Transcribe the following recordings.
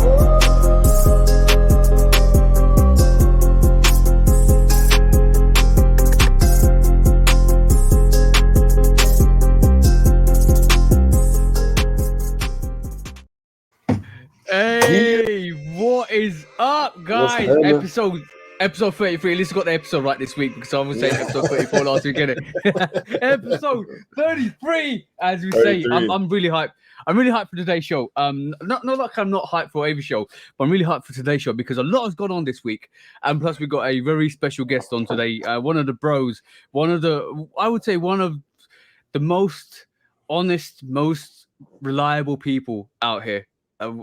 Hey, what is up, guys? Episode 33. At least I got the episode right this week because I was saying episode 34 last week, innit? Episode 33, as we say. I'm really hyped. I'm really hyped for today's show. Not like I'm not hyped for every show, but I'm really hyped for today's show because a lot has gone on this week, and plus we got a very special guest on today. One of the bros, I would say one of the most honest, most reliable people out here.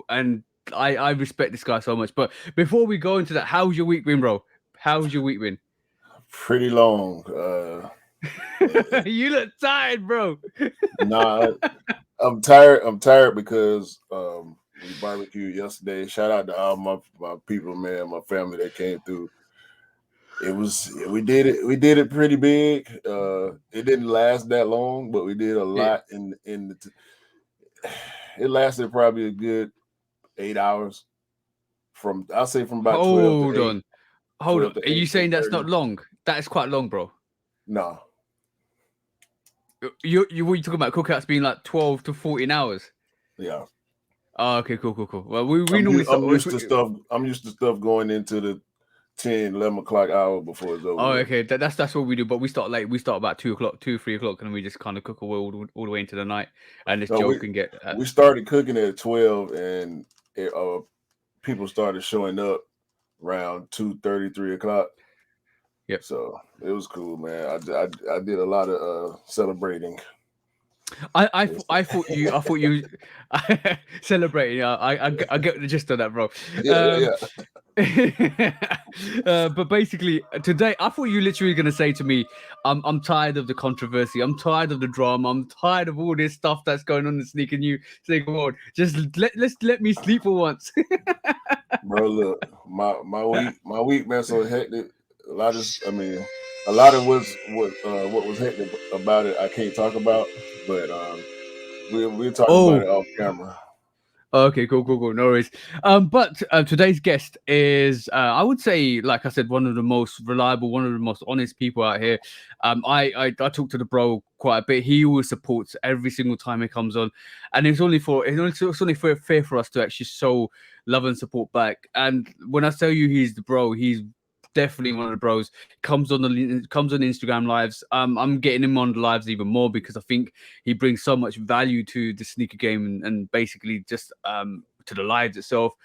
And I respect this guy so much. But before we go into that, how's your week been, bro? How's your week been? Pretty long. You look tired, bro. Nah, I'm tired. I'm tired because we barbecued yesterday. Shout out to all my people, man, my family that came through. We did it pretty big. It didn't last that long, but we did a lot it lasted probably a good 8 hours. I'll say from about 12 to 8. Hold on. Are you saying that's not long? That is quite long, bro. No. You what are you talking about? Cookouts being like 12 to 14 hours? Yeah. Oh, okay, cool. Well, we normally I'm used to stuff going into the 10, 11 o'clock hour before it's over. Oh, okay. That's what we do, but we start late. We start about 2 o'clock, 3 o'clock, and we just kind of cook away all the way into the night, and this joke can get. We started cooking at 12, and people started showing up around 2:30, 3 o'clock. Yep. So it was cool, man. I did a lot of celebrating. I thought you celebrating. I get the gist of that, bro. Yeah. But basically, today I thought you literally going to say to me, "I'm tired of the controversy. I'm tired of the drama. I'm tired of all this stuff that's going on in the sneaker world. Just let me sleep for once." Bro, look, my week, man, so hectic. A lot of what was hectic about it, I can't talk about, but we'll talk about it off camera. Okay, cool. No worries. But today's guest is, I would say, like I said, one of the most reliable, one of the most honest people out here. I talk to the bro quite a bit. He always supports every single time he comes on, and it's only fair for us to actually show love and support back. And when I tell you he's the bro, he's definitely one of the bros. Comes on Instagram lives. I'm getting him on the lives even more because I think he brings so much value to the sneaker game and basically just to the lives itself.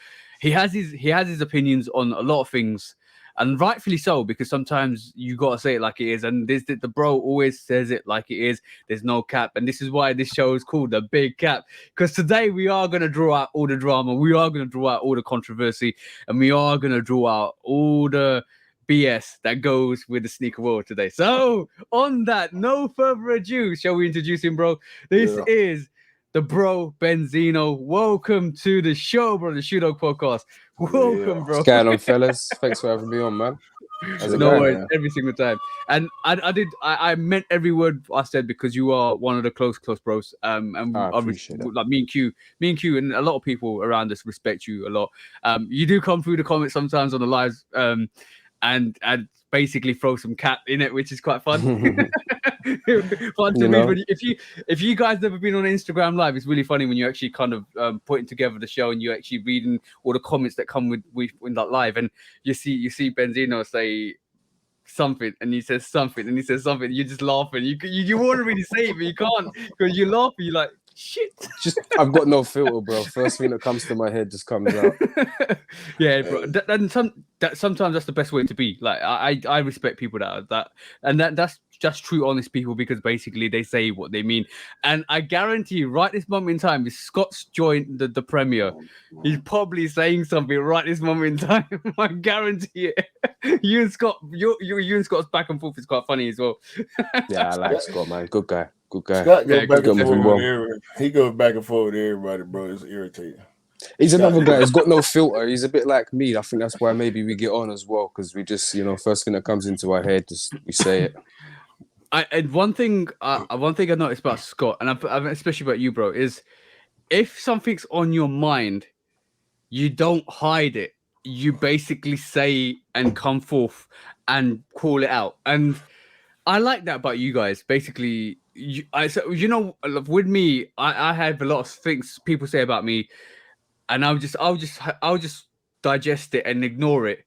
He has his opinions on a lot of things, and rightfully so, because sometimes you gotta say it like it is. And the bro always says it like it is. There's no cap, and this is why this show is called The Big Cap. Because today we are gonna draw out all the drama, we are gonna draw out all the controversy, and we are gonna draw out all the BS that goes with the sneaker world today. So, on that, no further ado, shall we introduce him, bro? This is the bro Benzino. Welcome to the show, bro, the Shoe Dog Podcast. Welcome, bro. What's going on, fellas? Thanks for having me on, man. No worries, every single time. And I meant every word I said because you are one of the close bros. And I appreciate that. Like me and Q, and a lot of people around us respect you a lot. You do come through the comments sometimes on the lives, and basically throw some cap in it, which is quite fun. Fun to read. If you guys never been on Instagram Live, it's really funny when you actually kind of putting together the show and you actually reading all the comments that come with that live, and you see Benzino say something and he says something and he says something. You're just laughing. You want to really say it, but you can't because you laugh. You're like, shit. Just I've got no filter, bro. First thing that comes to my head just comes out. Yeah, bro. Sometimes that's the best way to be. Like I respect people that's just true, honest people, because basically they say what they mean. And I guarantee you, right this moment in time, if Scott's joined the premiere, he's probably saying something right this moment in time. I guarantee it. You and Scott's back and forth is quite funny as well. Yeah, I like Scott, man. Good guy. Scott goes back and forth with everybody. He goes back and forth with everybody, bro. It's irritating. He's another guy. He's got no filter. He's a bit like me. I think that's why maybe we get on as well, because we just, first thing that comes into our head, just we say it. One thing I noticed about Scott, and especially about you, bro, is if something's on your mind, you don't hide it. You basically say and come forth and call it out. And I like that about you guys. Basically, with me, I have a lot of things people say about me, and I'll just digest it and ignore it,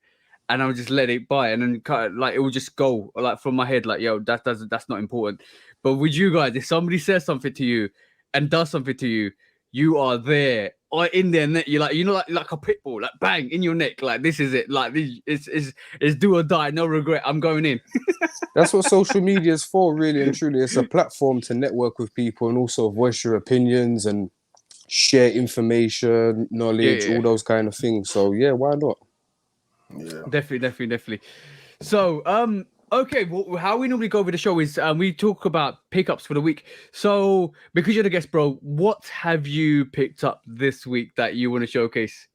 and I'll just let it by, and then like it will just go like from my head, like yo, that's not important. But with you guys, if somebody says something to you and does something to you, you are there or in their neck. You're like like a pit bull, like bang in your neck, like this is it, like this it's do or die, no regret. I'm going in. That's what social media is for, really and truly. It's a platform to network with people and also voice your opinions and share information, knowledge, all those kind of things. So yeah, why not? Yeah, Definitely. So, okay. Well, how we normally go over the show is we talk about pickups for the week. So, because you're the guest, bro, what have you picked up this week that you want to showcase?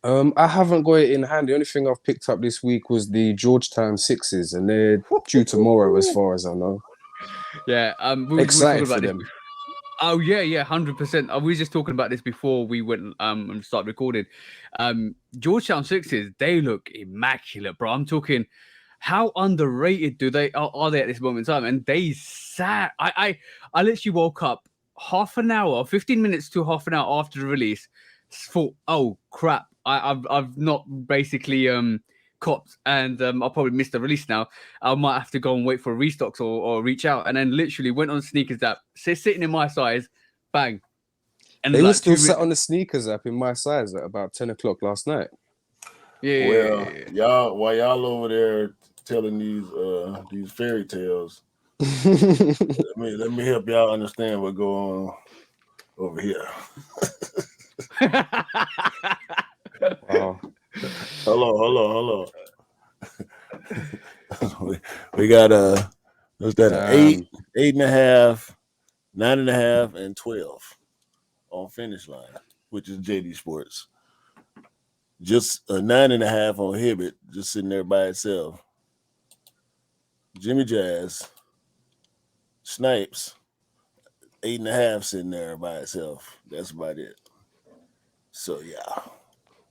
I haven't got it in hand. The only thing I've picked up this week was the Georgetown Sixes, and they're due tomorrow, as far as I know. Yeah. We were talking Excited for about this. them. Oh yeah, 100%. We were just talking about this before we went and started recording. Georgetown Sixes, they look immaculate, bro. I'm talking, how underrated are they at this moment in time? And they sat. I literally woke up half an hour, 15 minutes to half an hour after the release. Thought, oh crap, I've not basically copped, and I'll probably miss the release now. I might have to go and wait for restocks or reach out, and then literally went on sneakers app, sitting in my size, bang, and They were like still sat on the sneakers app in my size at about 10 o'clock last night. Well, y'all, while y'all over there telling these fairy tales, let me help y'all understand what's going on over here. Wow. Hold on. we got what's that? An 8.5, 9.5, and 12 on finish line, which is JD Sports. Just a 9.5 on Hibbett, just sitting there by itself. Jimmy Jazz, Snipes, 8.5 sitting there by itself. That's about it. So yeah.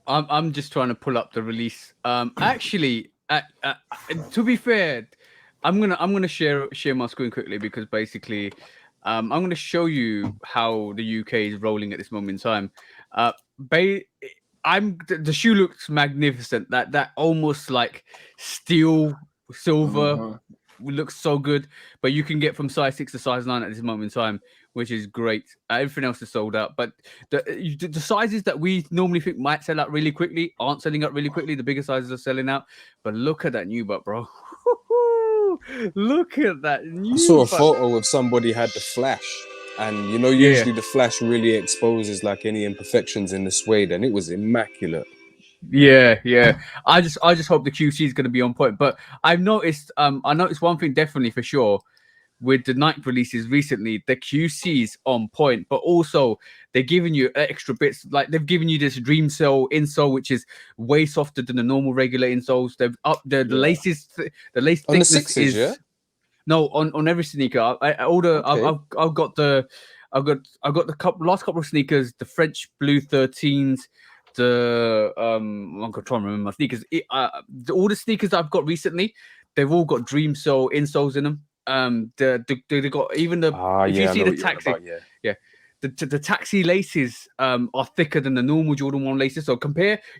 I'm just trying to pull up the release. Actually, to be fair, I'm gonna share my screen quickly because basically, I'm gonna show you how the UK is rolling at this moment in time. The shoe looks magnificent. That almost like steel silver looks so good. But you can get from size 6 to size 9 at this moment in time, which is great. Everything else is sold out. But the sizes that we normally think might sell out really quickly aren't selling out really quickly. The bigger sizes are selling out. But look at that new butt, bro. Look at that new. I saw a photo of somebody had the flash, and usually the flash really exposes like any imperfections in the suede, and it was immaculate. Yeah. I just hope the QC is going to be on point. But I noticed one thing definitely for sure with the Nike releases recently, the QC's on point, but also they're giving you extra bits. Like they've given you this Dream Cell insole, which is way softer than the normal regular insoles. They've upped the laces. The lace on thickness the Sixes, is no on every sneaker. I've got the last couple of sneakers, the French Blue 13s. I'm gonna try and remember my sneakers. All the sneakers I've got recently, they've all got Dream Cell insoles in them. They got even the if you see the taxi, the taxi laces are thicker than the normal Jordan 1 laces. So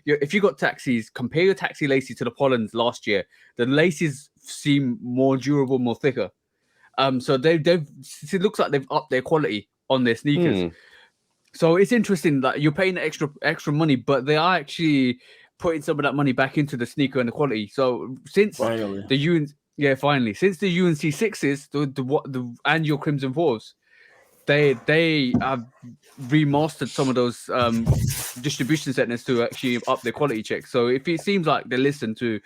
if you got taxis, compare your taxi laces to the Pollens last year. The laces seem more durable, more thicker. So it looks like they've upped their quality on their sneakers. So it's interesting that you're paying extra money, but they are actually putting some of that money back into the sneaker and the quality. So since Finally. since the UNC sixes, and your Crimson Fours, they have remastered some of those distribution centers to actually up their quality checks. So if it seems like they listen to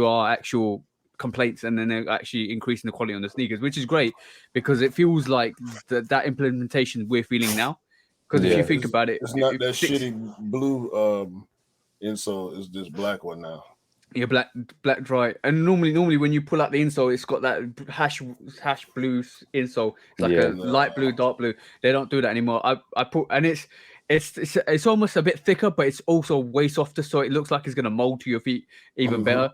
our actual complaints and then they're actually increasing the quality on the sneakers, which is great because it feels like that implementation we're feeling now. Because if you think about it, it's not that shitty blue insole. It's this black one now. Yeah, black dry. And normally when you pull out the insole, it's got that hash blue insole. It's like a light blue, dark blue. They don't do that anymore. I put and it's it's almost a bit thicker, but it's also way softer, so it looks like it's gonna mold to your feet even better.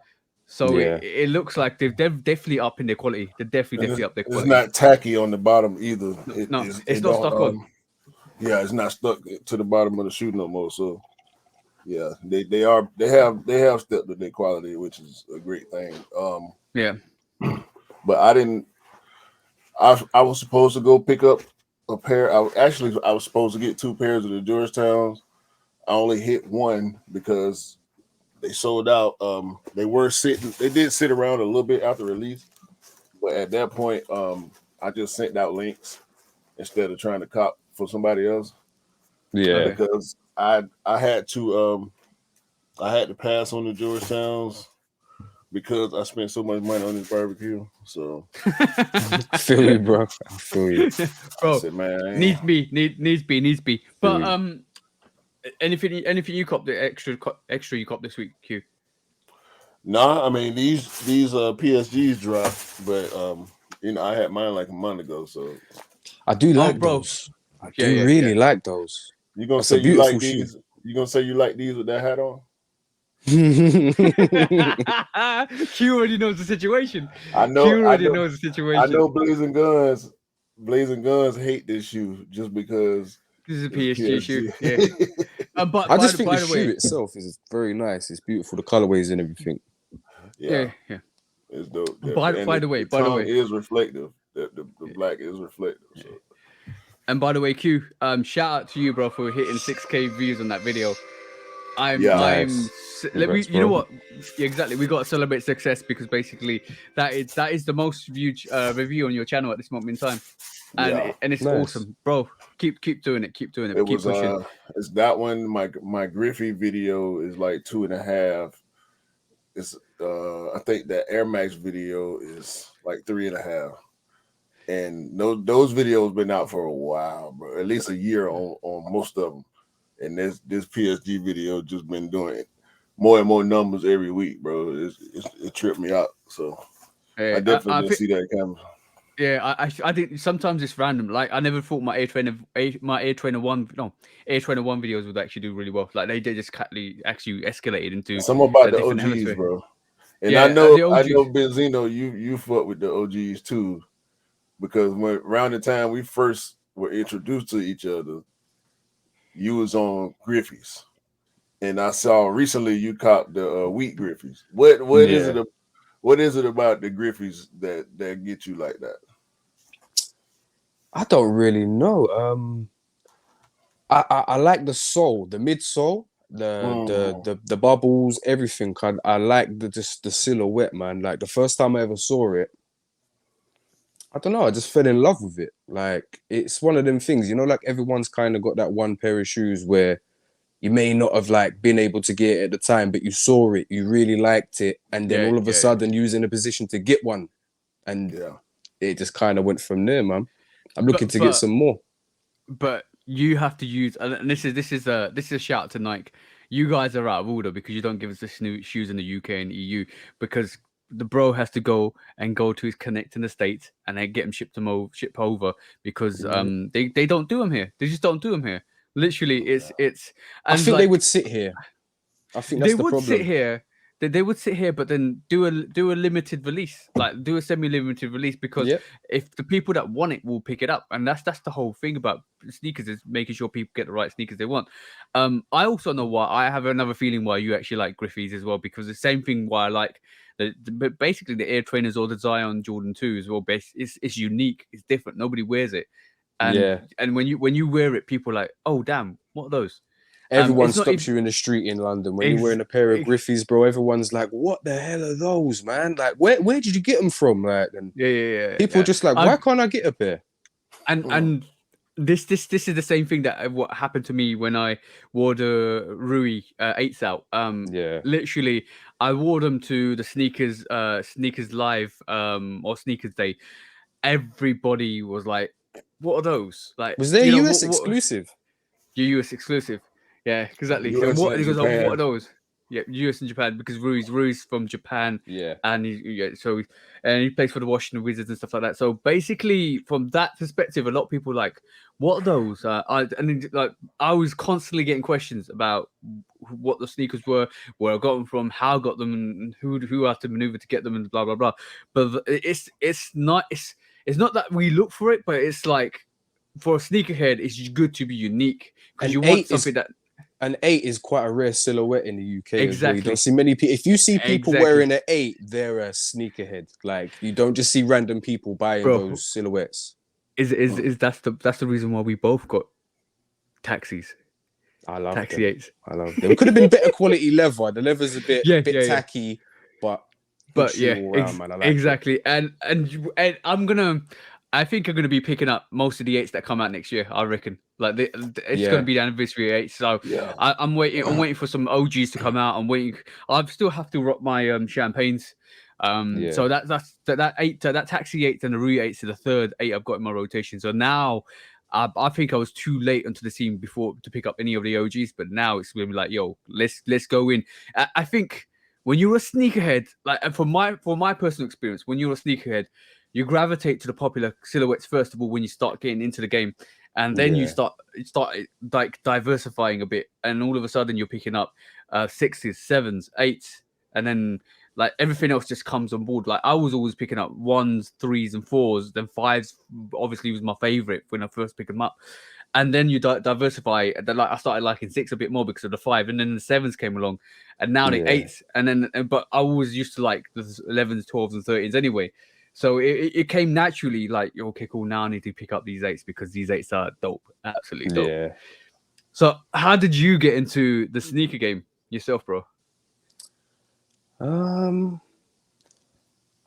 So it looks like they're definitely up in their quality. They're definitely up their It's quality. not tacky on the bottom either. No, it's not stuck on. Yeah, it's not stuck to the bottom of the shoe no more. So yeah, they have stepped up their quality, which is a great thing. Yeah. But I didn't. I was supposed to go pick up a pair. I was supposed to get 2 pairs of the Georgetowns. I only hit one because they sold out. They did sit around a little bit after release, but at that point, I just sent out links instead of trying to cop for somebody else. Yeah, because I had to pass on the Georgetowns because I spent so much money on this barbecue. So I feel you, bro. I feel you, bro. I said, man, needs be. But anything you cop the extra you cop this week, Q? Nah, I mean these PSGs dropped, but I had mine like a month ago, so I do like those. I do really like those. You gonna That's say a you beautiful like shoe. these? You gonna say you like these with that hat on? Q already knows the situation. I know. Q already knows the situation. I know. Blazing Guns hate this shoe just because this is a PSG shoe. Yeah. But I just think the shoe itself is very nice. It's beautiful, the colorways and everything. Yeah. It's dope. By the way, is reflective. The black is reflective. So. And by the way, Q, shout out to you, bro, for hitting 6K views on that video. You know what? Yeah, exactly. We got to celebrate success because basically that is the most viewed review on your channel at this moment in time, and it's awesome, bro. Keep doing it. Keep doing it. Keep pushing. It's that one. My Griffey video is like 2.5. It's I think that Air Max video is like 3.5. And those videos been out for a while, bro. At least a year on most of them. And this PSG video just been doing more and more numbers every week, bro. It tripped me out. So I definitely didn't see that coming. Yeah, I think sometimes it's random. Like I never thought my Air21 videos would actually do really well. Like they just actually escalated into some about the OGs, hemisphere. Bro. And I know Benzino, you fuck with the OGs too. Because around the time we first were introduced to each other, you was on Griffey's, and I saw recently you copped the wheat Griffey's. What is it? What is it about the Griffey's that get you like that? I don't really know. I like the sole, the midsole, the bubbles, everything. I like the silhouette, man. Like the first time I ever saw it. I don't know. I just fell in love with it. Like it's one of them things, like everyone's kind of got that one pair of shoes where you may not have like been able to get it at the time, but you saw it, you really liked it, and then all of a sudden you was in a position to get one, and it just kind of went from there, man. I'm looking to get some more. But you have to use, and this is a shout out to Nike. You guys are out of order because you don't give us the new shoes in the UK and EU because the bro has to go to his connect in the States and then get them shipped over because they don't do them here. They just don't do them here. Literally, it's. I think they would sit here. I think that's the problem. Sit here. They would sit here, but then do a limited release, like do a semi-limited release, because if the people that want it will pick it up, and that's the whole thing about sneakers is making sure people get the right sneakers they want. I also know why I have another feeling why you actually like Griffey's as well, because the same thing why I like basically the Air Trainers or the Zion Jordan 2 as well. It's unique, it's different. Nobody wears it, and when you wear it, people are like, oh damn, what are those? Everyone stops you in the street in London when you're wearing a pair of Griffey's, bro. Everyone's like, "What the hell are those, man? Like, where did you get them from?" Like, and people just like, "Why can't I get a pair?" And this is the same thing that what happened to me when I wore the Rui 8s out. Literally, I wore them to the sneakers live or sneakers day. Everybody was like, "What are those?" Like, was there US exclusive? US exclusive. Yeah, exactly. So what are those? Yeah, US and Japan, because Rui's from Japan, Yeah. and he plays for the Washington Wizards and stuff like that. So basically, from that perspective, a lot of people like, what are those? I was constantly getting questions about what the sneakers were, where I got them from, how I got them, and who had to maneuver to get them, and blah blah blah. But it's not that we look for it, but it's like for a sneakerhead, it's good to be unique because you want something that. An 8 is quite a rare silhouette in the UK as well. You Exactly. don't see many people. If you see people Exactly. wearing an 8, they're a sneakerhead. Like, you don't just see random people buying those silhouettes. That's the reason why we both got taxis. I love Taxi them. 8s. I love them. It could have been better quality leather. The leather's a bit tacky, but yeah, all around, man. I like exactly. it. And I think I'm gonna be picking up most of the 8s that come out next year. I reckon. Like it's gonna be the anniversary 8. So I'm waiting. I'm waiting for some OGs to come out. I'm waiting. I still have to rock my champagnes. So that 8, that Taxi 8 and the Rui 8 to the third 8 I've got in my rotation. So now I think I was too late onto the scene before to pick up any of the OGs, but now it's gonna be like, yo, let's go in. I think when you're a sneakerhead, like, and from my personal experience, when you're a sneakerhead, you gravitate to the popular silhouettes first of all when you start getting into the game, and then you start like diversifying a bit, and all of a sudden you're picking up 6s, 7s, 8s, and then like everything else just comes on board. Like I was always picking up 1s, 3s, and 4s. Then 5s obviously was my favorite when I first picked them up, and then you diversify. Like I started liking 6 a bit more because of the 5, and then the 7s came along, and now the 8s, and then but I always used to like the 11s, 12s, and 13s anyway. So it came naturally. Like, okay, cool. Now I need to pick up these 8s because these 8s are dope, absolutely dope. Yeah. So how did you get into the sneaker game yourself, bro? I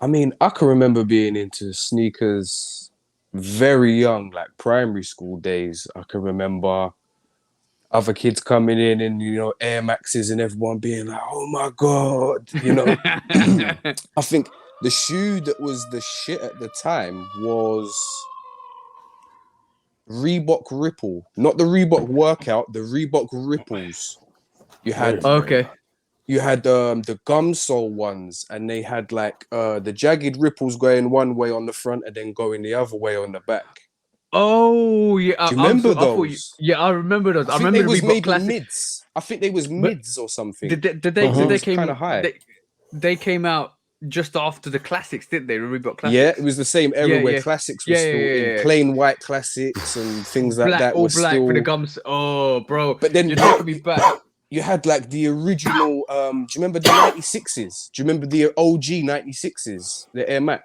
mean, I can remember being into sneakers very young, like primary school days. I can remember other kids coming in and, Air Maxes and everyone being like, oh my God, I think the shoe that was the shit at the time was Reebok Ripple, not the Reebok Workout, the Reebok Ripples. You had You had the gum sole ones, and they had like the jagged ripples going one way on the front and then going the other way on the back. Oh yeah, do you remember those? I remember those. I think they was maybe mids. I think they was mids or something. Did they came kind of high? They came out just after the classics, didn't they? The Reebok classics. Yeah, it was the same era where classics were still in plain white classics and things like that. All black with the gums. Oh, bro! But then you're taking me back. You had like the original. Do you remember the 96s? Do you remember the OG 96s? The Air Max.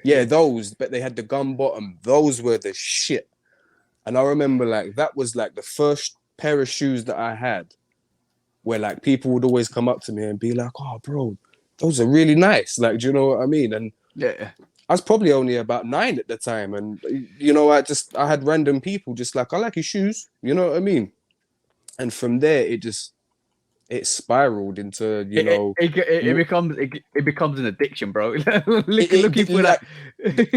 Yeah. Those. But they had the gum bottom. Those were the shit. And I remember like that was like the first pair of shoes that I had, where like people would always come up to me and be like, "Oh, bro, those are really nice." Like, do you know what I mean? And I was probably only about 9 at the time, and I had random people just like, "I like your shoes," you know what I mean? And from there, it spiraled into it becomes an addiction, bro. Looking for that.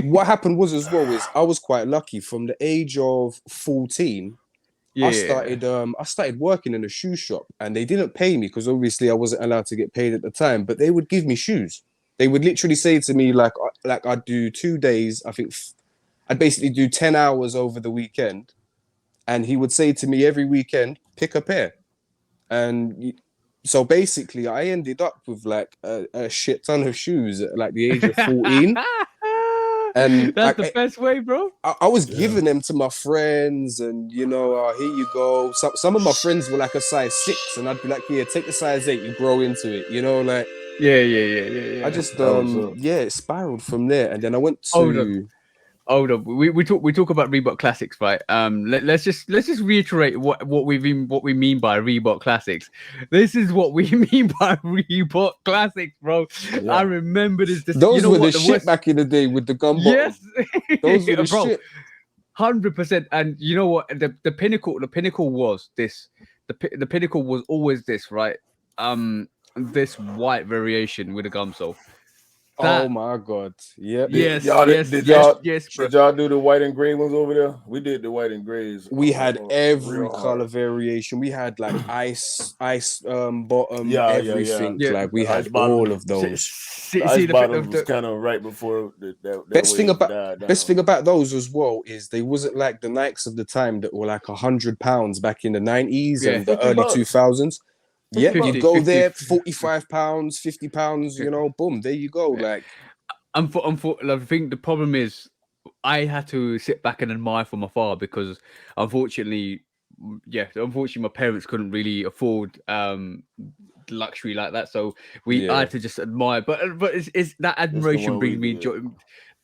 What happened was as well is I was quite lucky. From the age of 14, I started working in a shoe shop, and they didn't pay me because obviously I wasn't allowed to get paid at the time. But they would give me shoes. They would literally say to me like I'd do 2 days. I think I'd basically do 10 hours over the weekend. And he would say to me every weekend, pick a pair. And so basically I ended up with like a shit ton of shoes at like the age of 14. And that's the best way, bro. I was giving them to my friends and, here you go. Some of my friends were like a size 6 and I'd be like, yeah, take the size 8, you grow into it, like. Yeah. I just, it spiraled from there. And then I went to... Hold on. We talk about Reebok Classics, right? Let's just reiterate what we mean by Reebok Classics. This is what we mean by Reebok Classics, bro. Yeah. I remember this. Those were the shit back in the day with the gum bottom. Yes, those were the shit. 100%. And you know what? The pinnacle was this. The pinnacle was always this, right? This white variation with a gum sole. Oh my god. Yep. Yes, Y'all yes, did yes, y'all yes, bro. did y'all do the white and gray ones over there? We did the white and grays. We had every real color hard. variation. We had like ice bottom, Yeah. everything. Yeah. Like we The ice had all of bottoms. those. The See ice the, bottoms was kind of right before that Best thing wave about died best down. thing about those as well is they wasn't like the Nikes of the time that were like £100 back in the 90s Yeah. and the 50 early bucks. 2000s. Yep, you'd 50, go 50. there, £45, £50, Yeah. boom, there you go. Yeah. Like, I think the problem is I had to sit back and admire from afar because unfortunately, my parents couldn't really afford luxury like that, so I yeah. had to just admire. But it's that It's the admiration one we brings me did. joy.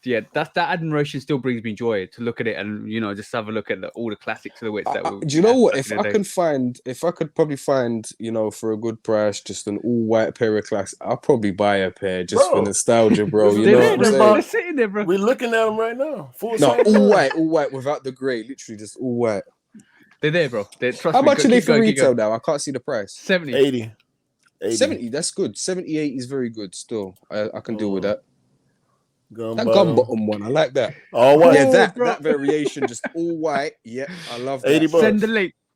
Yeah, that admiration still brings me joy to look at it and just have a look at all the classic silhouettes that Do you know had what? back If in the I day. can if I could probably find, for a good price, just an all white pair of classics, I'll probably buy a pair just for Bro, nostalgia, bro. this is You They're know this what there, I'm though, bro. saying? They're Reebok. sitting there, bro. We're looking at them right now. Full No, size run. all white without the grey, literally just all white. They're there, bro. Trust How me. much are they Keep for going, keep going. retail now? I can't see the price. 70. 80. 70, that's good. 70, 80 is very good still. I can deal with that. Gun That gun bottom. bottom one, I like that. All white. Yeah, Oh, bro. that variation, just all white. Yeah, I love 80 that. bucks.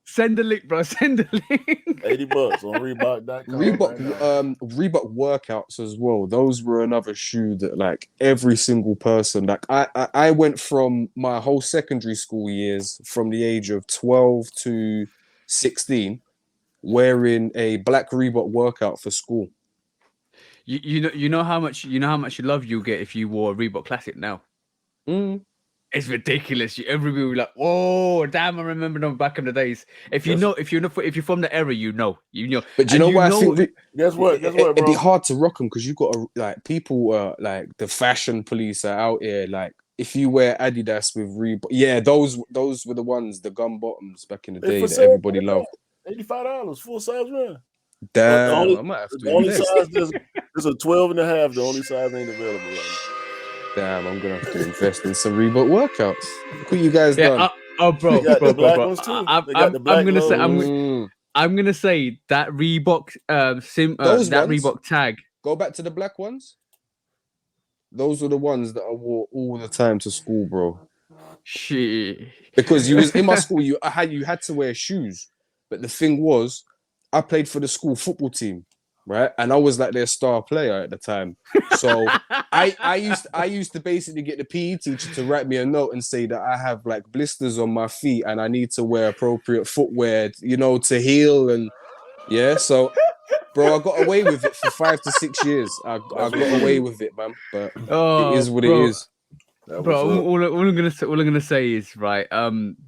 Send the link, bro. Send the link. 80 bucks on Reebok.com. Reebok, right now. Reebok workouts as well. Those were another shoe that like every single person. Like I went from my whole secondary school years, from the age of 12 to 16, wearing a black Reebok workout for school. You know how much love you'll get if you wore a Reebok Classic now. Mm. It's ridiculous. Everybody will be like, "Oh, damn! I remember them back in the days." If you're from the era, you know. But do you And know why I think Guess what? it'd be Bro? hard to rock them because you got to, like, people like the fashion police are out here. Like, if you wear Adidas with Reebok, yeah, those were the ones, the gum bottoms back in the They day for that sale everybody right now. loved. $85, full size run. Damn, I might have The to only invest. size there's a 12 and a half. The only size ain't available right now. Damn, I'm gonna have to invest in some Reebok workouts. Look what you guys done. Bro, They got bro, the black bro. ones too. They got the black I'm gonna say logo. I'm gonna say that Reebok Those that ones. Reebok tag. Go back to the black ones. Those were the ones that I wore all the time to school, bro. Shit. Because you was in my school, you had to wear shoes. But the thing was, I played for the school football team, right? And I was like their star player at the time. So I used to basically get the PE teacher to write me a note and say that I have like blisters on my feet and I need to wear appropriate footwear, to heal. And yeah, so bro, I got away with it for 5 to 6 years. I got away with it, man. But it is what it bro. is. Bro, all I'm gonna say is right.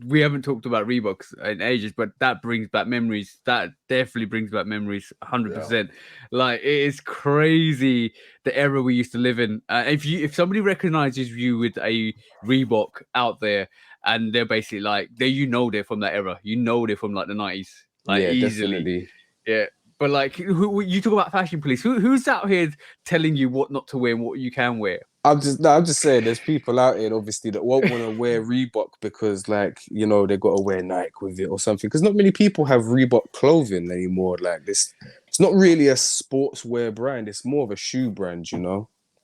We haven't talked about Reeboks in ages, but that brings back memories. That definitely brings back memories, 100%. Like, it is crazy the era we used to live in. If somebody recognizes you with a Reebok out there, and they're basically like they're from that era. They're from like the 90s, like Yeah, easily. definitely. Yeah. But like, who you talk about fashion police? Who's out here telling you what not to wear and what you can wear? I'm just saying there's people out here obviously that won't want to wear Reebok because like, they got to wear Nike with it or something. Because not many people have Reebok clothing anymore. Like this, it's not really a sportswear brand. It's more of a shoe brand,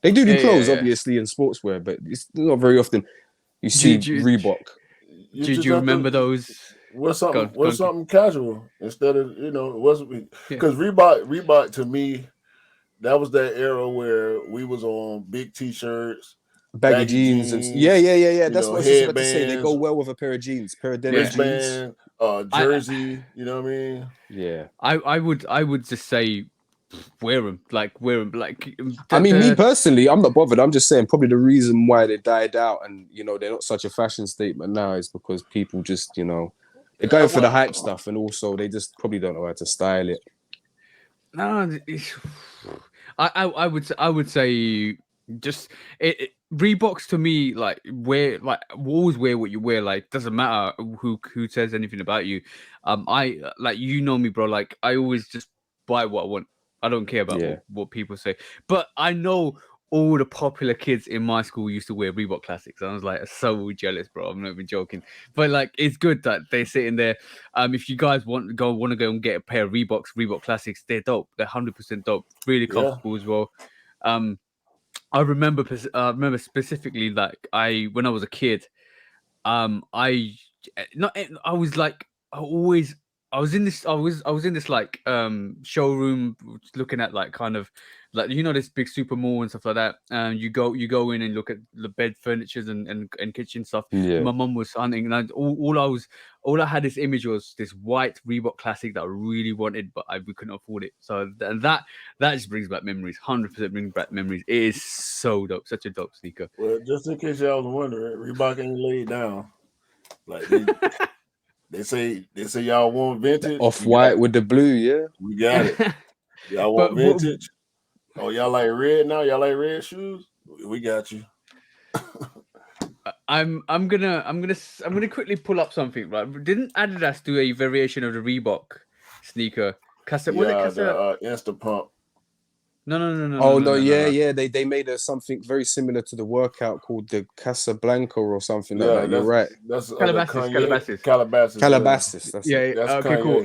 They do clothes, obviously, in sportswear, but it's not very often you see Reebok. You Did just you have remember to those? wear something casual instead of because Reebok to me, that was that era where we was on big t-shirts, Baggy jeans and yeah. That's what I was just about to say. They go headbands, well with a pair of jeans, pair of denim jeans. wristband, jersey. You know what I mean? Yeah. I would just say wear them. Like, Me personally, I'm not bothered. I'm just saying probably the reason why they died out and they're not such a fashion statement now is because people just they're going for the hype stuff and also they just probably don't know how to style it. No, I would say just Reeboks to me, like, always wear what you wear. Like, doesn't matter who says anything about you. I like, me, bro. Like, I always just buy what I want. I don't care about what people say. But I know all the popular kids in my school used to wear Reebok Classics. I was like so jealous, bro. I'm not even joking. But like, it's good that they're sitting there. If you guys want to go and get a pair of Reebok Classics, they're dope. They're 100% dope. Really comfortable as well. I remember specifically like when I was a kid, I not I was like I always I was in this I was in this like showroom looking at like kind of like this big super mall and stuff like that. You go in and look at the bed furnitures and kitchen stuff. And Yeah. my mum was hunting, and all I had this image was this white Reebok Classic that I really wanted, but we couldn't afford it. So that just brings back memories. 100% brings back memories. It is so dope, such a dope sneaker. Well, just in case y'all was wondering, Reebok ain't laid down. Like they say y'all want vintage. Off white with the blue, yeah. We got it. Y'all want But vintage? Oh, y'all like red now? Y'all like red shoes? We got you. I'm gonna quickly pull up something. Right? Didn't Adidas do a variation of the Reebok sneaker? Was it the Insta Pump. No. Oh no, yeah. They made something very similar to the workout called the Casablanca or something like that. You're right. That's Calabasas. Calabasas. That's it. That's okay, cool.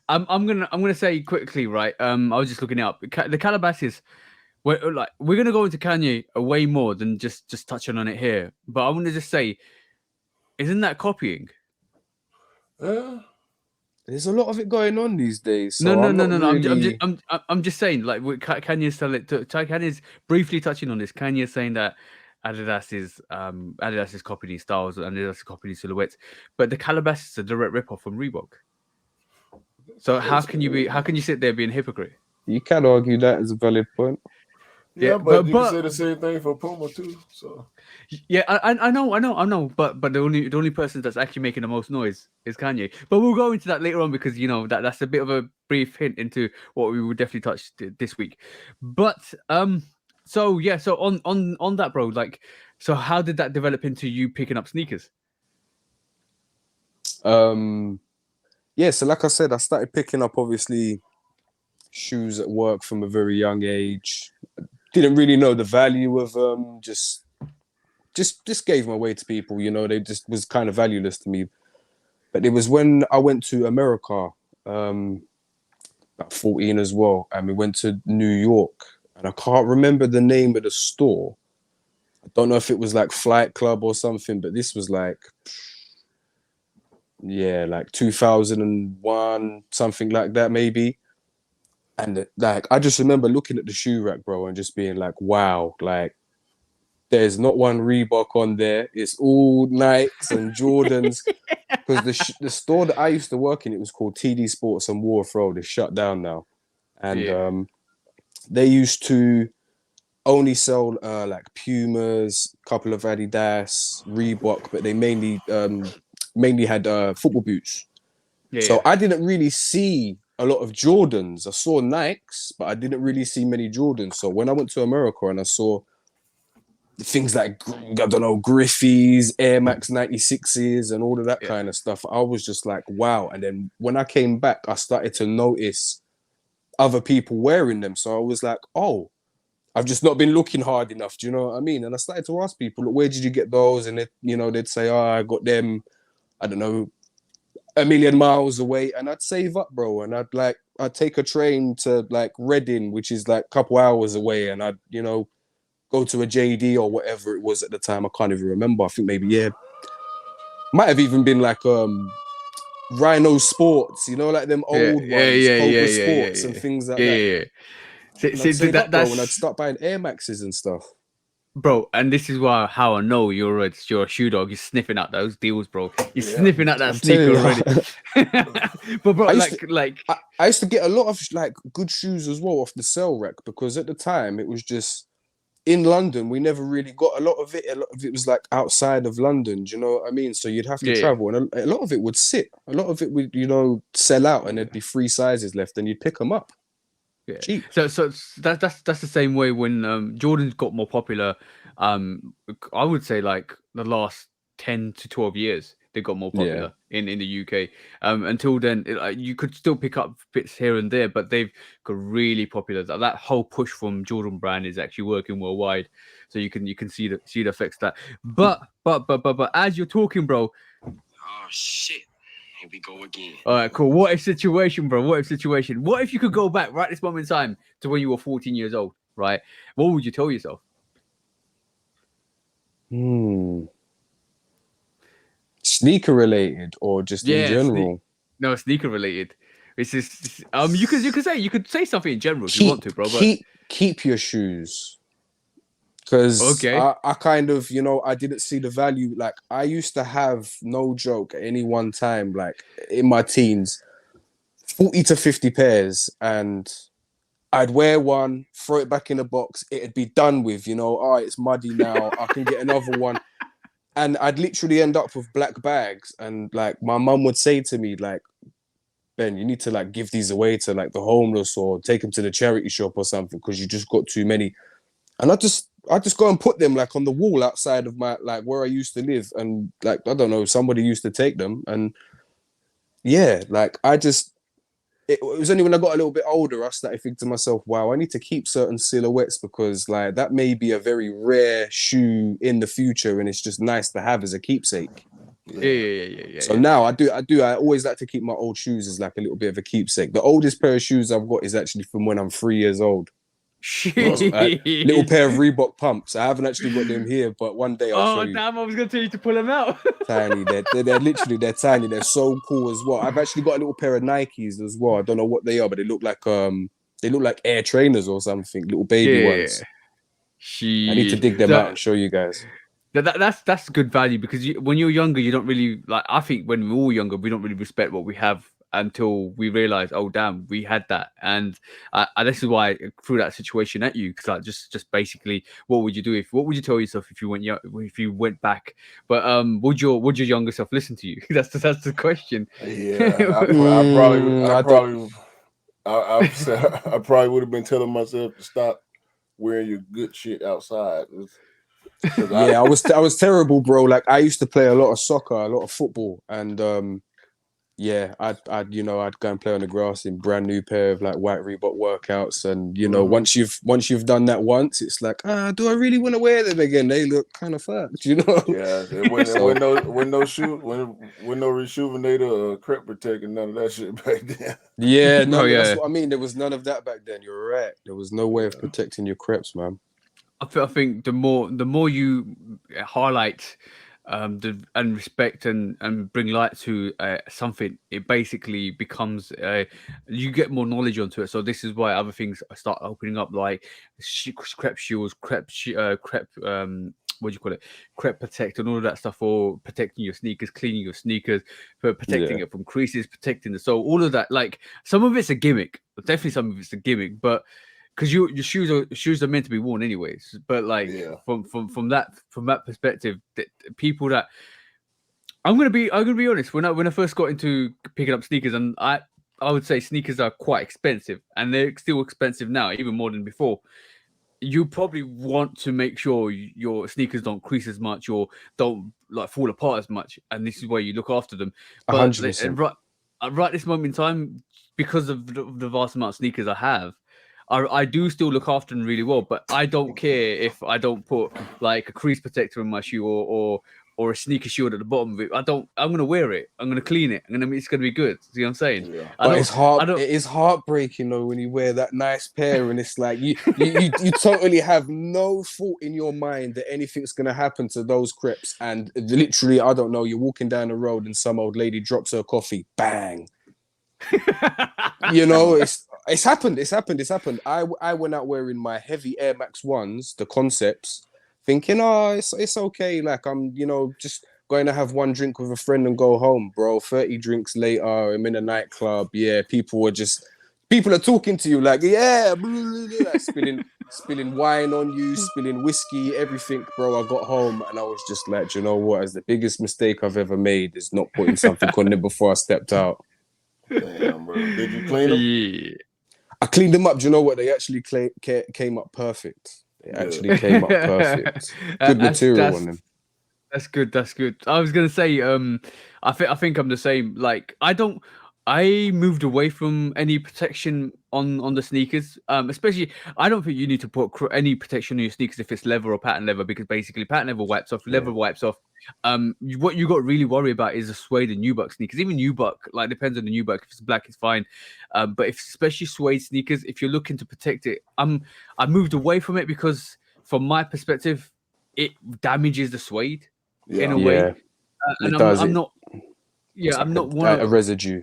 I'm gonna say quickly, right? I was just looking it up. The Calabasas. We're gonna go into Kanye way more than just touching on it here. But I want to just say, isn't that copying? There's a lot of it going on these days. So No. Really... I'm just saying, like, Kanye's Kanye's briefly touching on this. Kanye's saying that Adidas is copying his styles and Adidas is copying his silhouettes, but the Calabasas is a direct ripoff from Reebok. So how can you sit there being a hypocrite? You can argue that as a valid point. Yeah, but you can say the same thing for Puma too. So yeah, I know, but the only person that's actually making the most noise is Kanye. But we'll go into that later on because that's a bit of a brief hint into what we will definitely touch this week. But so on that, bro, like, so how did that develop into you picking up sneakers? Yeah, so like I said, I started picking up obviously shoes at work from a very young age. Didn't really know the value of just gave them away to people, they just was kind of valueless to me. But it was when I went to America, about 14 as well, and we went to New York, and I can't remember the name of the store. I don't know if it was like Flight Club or something, but this was like 2001, something like that maybe. And like, I just remember looking at the shoe rack, bro, and just being like, wow, like, there's not one Reebok on there. It's all Nikes and Jordans. Because the store that I used to work in, it was called TD Sports on Wharf Road. It's shut down now. And they used to only sell like Pumas, a couple of Adidas, Reebok, but they mainly had football boots. I didn't really see a lot of Jordans. I saw Nikes, but I didn't really see many Jordans. So when I went to America and I saw things like, I don't know, Griffey's, Air Max 96s and all of that kind of stuff, I was just like, wow. And then when I came back, I started to notice other people wearing them. So I was like, oh, I've just not been looking hard enough. Do you know what I mean? And I started to ask people, where did you get those? And they'd say, oh, I got them, I don't know, a million miles away. And I'd save up, bro. And I'd take a train to like Reading, which is like a couple hours away. And I'd, go to a JD or whatever it was at the time. I can't even remember. I think maybe, might have even been like Rhino Sports, like them old ones, Cobra Sports and things like that. And I'd start buying Air Maxes and stuff. Bro, and this is how I know you're a shoe dog. You're sniffing out those deals, bro. You're sniffing out that sneaker already. But bro, I used to get a lot of like good shoes as well off the sale rack, because at the time it was just in London. We never really got a lot of it. A lot of it was like outside of London. Do you know what I mean? So you'd have to travel, and a lot of it would sit. A lot of it would, sell out, and there'd be 3 sizes left, and you'd pick them up. Yeah. Cheap. So that's the same way when Jordans got more popular. I would say like the last 10 to 12 years they got more popular in the UK. Until then, you could still pick up bits here and there, but they've got really popular. That whole push from Jordan brand is actually working worldwide. So you can see the effects of that. But as you're talking, bro. Oh shit. Here we go again. All right, cool. What if situation, bro? What if situation? What if you could go back right this moment in time to when you were 14 years old? right? What would you tell yourself? Sneaker related or just in Yeah, general? no, sneaker related. It's just you could say something in general if you want Keep to, bro. But keep your shoes. Because okay, I kind of, I didn't see the value. Like, I used to have, no joke, at any one time, like in my teens, 40 to 50 pairs. And I'd wear one, throw it back in the box. It'd be done with, oh, it's muddy now. I can get another one. And I'd literally end up with black bags. And like, my mum would say to me, like, Ben, you need to like give these away to like the homeless or take them to the charity shop or something because you just got too many. And I just go and put them like on the wall outside of my like where I used to live, and like I don't know, somebody used to take them, and yeah, like it was only when I got a little bit older I started thinking to myself, wow, I need to keep certain silhouettes because like that may be a very rare shoe in the future, and it's just nice to have as a keepsake. Yeah. So now I always like to keep my old shoes as like a little bit of a keepsake. The oldest pair of shoes I've got is actually from when I'm 3 years old. Little pair of Reebok pumps. I haven't actually got them here, but one day I'll show you. Damn! I was gonna tell you to pull them out. Tiny, they're literally they're tiny. They're so cool as well. I've actually got a little pair of Nikes as well. I don't know what they are, but they look like Air Trainers or something. Little baby ones. I need to dig them out and show you guys. That's good value because when you're younger, you don't really like. I think when we're all younger, we don't really respect what we have until we realize, oh damn, we had that. And this is why I threw that situation at you because like just basically, what would you tell yourself if you went back? But would your younger self listen to you? That's the question. Yeah, I probably would have been telling myself to stop wearing your good shit outside. I was terrible, bro. Like I used to play a lot of soccer, a lot of football, and I'd go and play on the grass in brand new pair of like white Reebok workouts, and once you've done that once, it's like, do I really want to wear them again? They look kind of fucked, Yeah, when no rejuvenator or crep protector, none of that shit back then. Yeah, that's what I mean. There was none of that back then. You're right. There was no way of protecting your creps, man. I think the more you highlight and respect and bring light to something, it basically becomes you get more knowledge onto it. So this is why other things start opening up, like crep shields, crep what do you call it, crep protect and all of that stuff, or protecting your sneakers, cleaning your sneakers, protecting it from creases, protecting the sole, all of that. Like some of it's a gimmick, definitely some of it's a gimmick, but because your shoes are meant to be worn anyways. But like from that perspective, people that I'm gonna be honest. When I first got into picking up sneakers, and I would say sneakers are quite expensive, and they're still expensive now, even more than before. You probably want to make sure your sneakers don't crease as much or don't like fall apart as much, and this is where you look after them. But 100%. Right this moment in time, because of the vast amount of sneakers I have, I do still look after them really well, but I don't care if I don't put like a crease protector in my shoe or a sneaker shield at the bottom of it. I'm gonna wear it. I'm gonna clean it. It's gonna be good. See what I'm saying? Yeah. But it is heartbreaking though when you wear that nice pair and it's like you totally have no thought in your mind that anything's gonna happen to those creps, and literally, I don't know, you're walking down the road and some old lady drops her coffee, bang. It's happened. I went out wearing my heavy Air Max 1s, the concepts, thinking, it's okay. Like I'm, just going to have one drink with a friend and go home, bro. 30 drinks later, I'm in a nightclub. Yeah, people are talking to you like, yeah, blah, blah, blah, like spilling wine on you, spilling whiskey, everything, bro. I got home and I was just like, you know what? As the biggest mistake I've ever made is not putting something on it before I stepped out. Damn, bro. Did you clean them? Yeah. I cleaned them up. Do you know what? They actually came up perfect. They actually came up perfect. Good material on them. That's good. I was gonna say, I think I'm the same. Like, I don't I moved away from any protection on the sneakers. Especially, I don't think you need to put any protection on your sneakers if it's leather or patent leather, because basically patent leather wipes off, leather wipes off. What you got to really worry about is the suede and nubuck sneakers. Even nubuck, like depends on the nubuck. If it's black, it's fine. But if especially suede sneakers, if you're looking to protect it, I moved away from it because from my perspective, it damages the suede in a way, Yeah, and it does. I'm not. It's Yeah, like I'm not one a of. residue.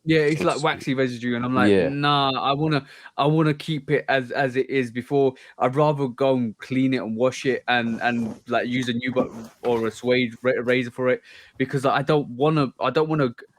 Yeah, it's So like to speak. waxy residue, and I'm like, Yeah, nah, I wanna keep it as it is before. I'd rather go and clean it and wash it and like use a new but or a suede razor for it, because I don't wanna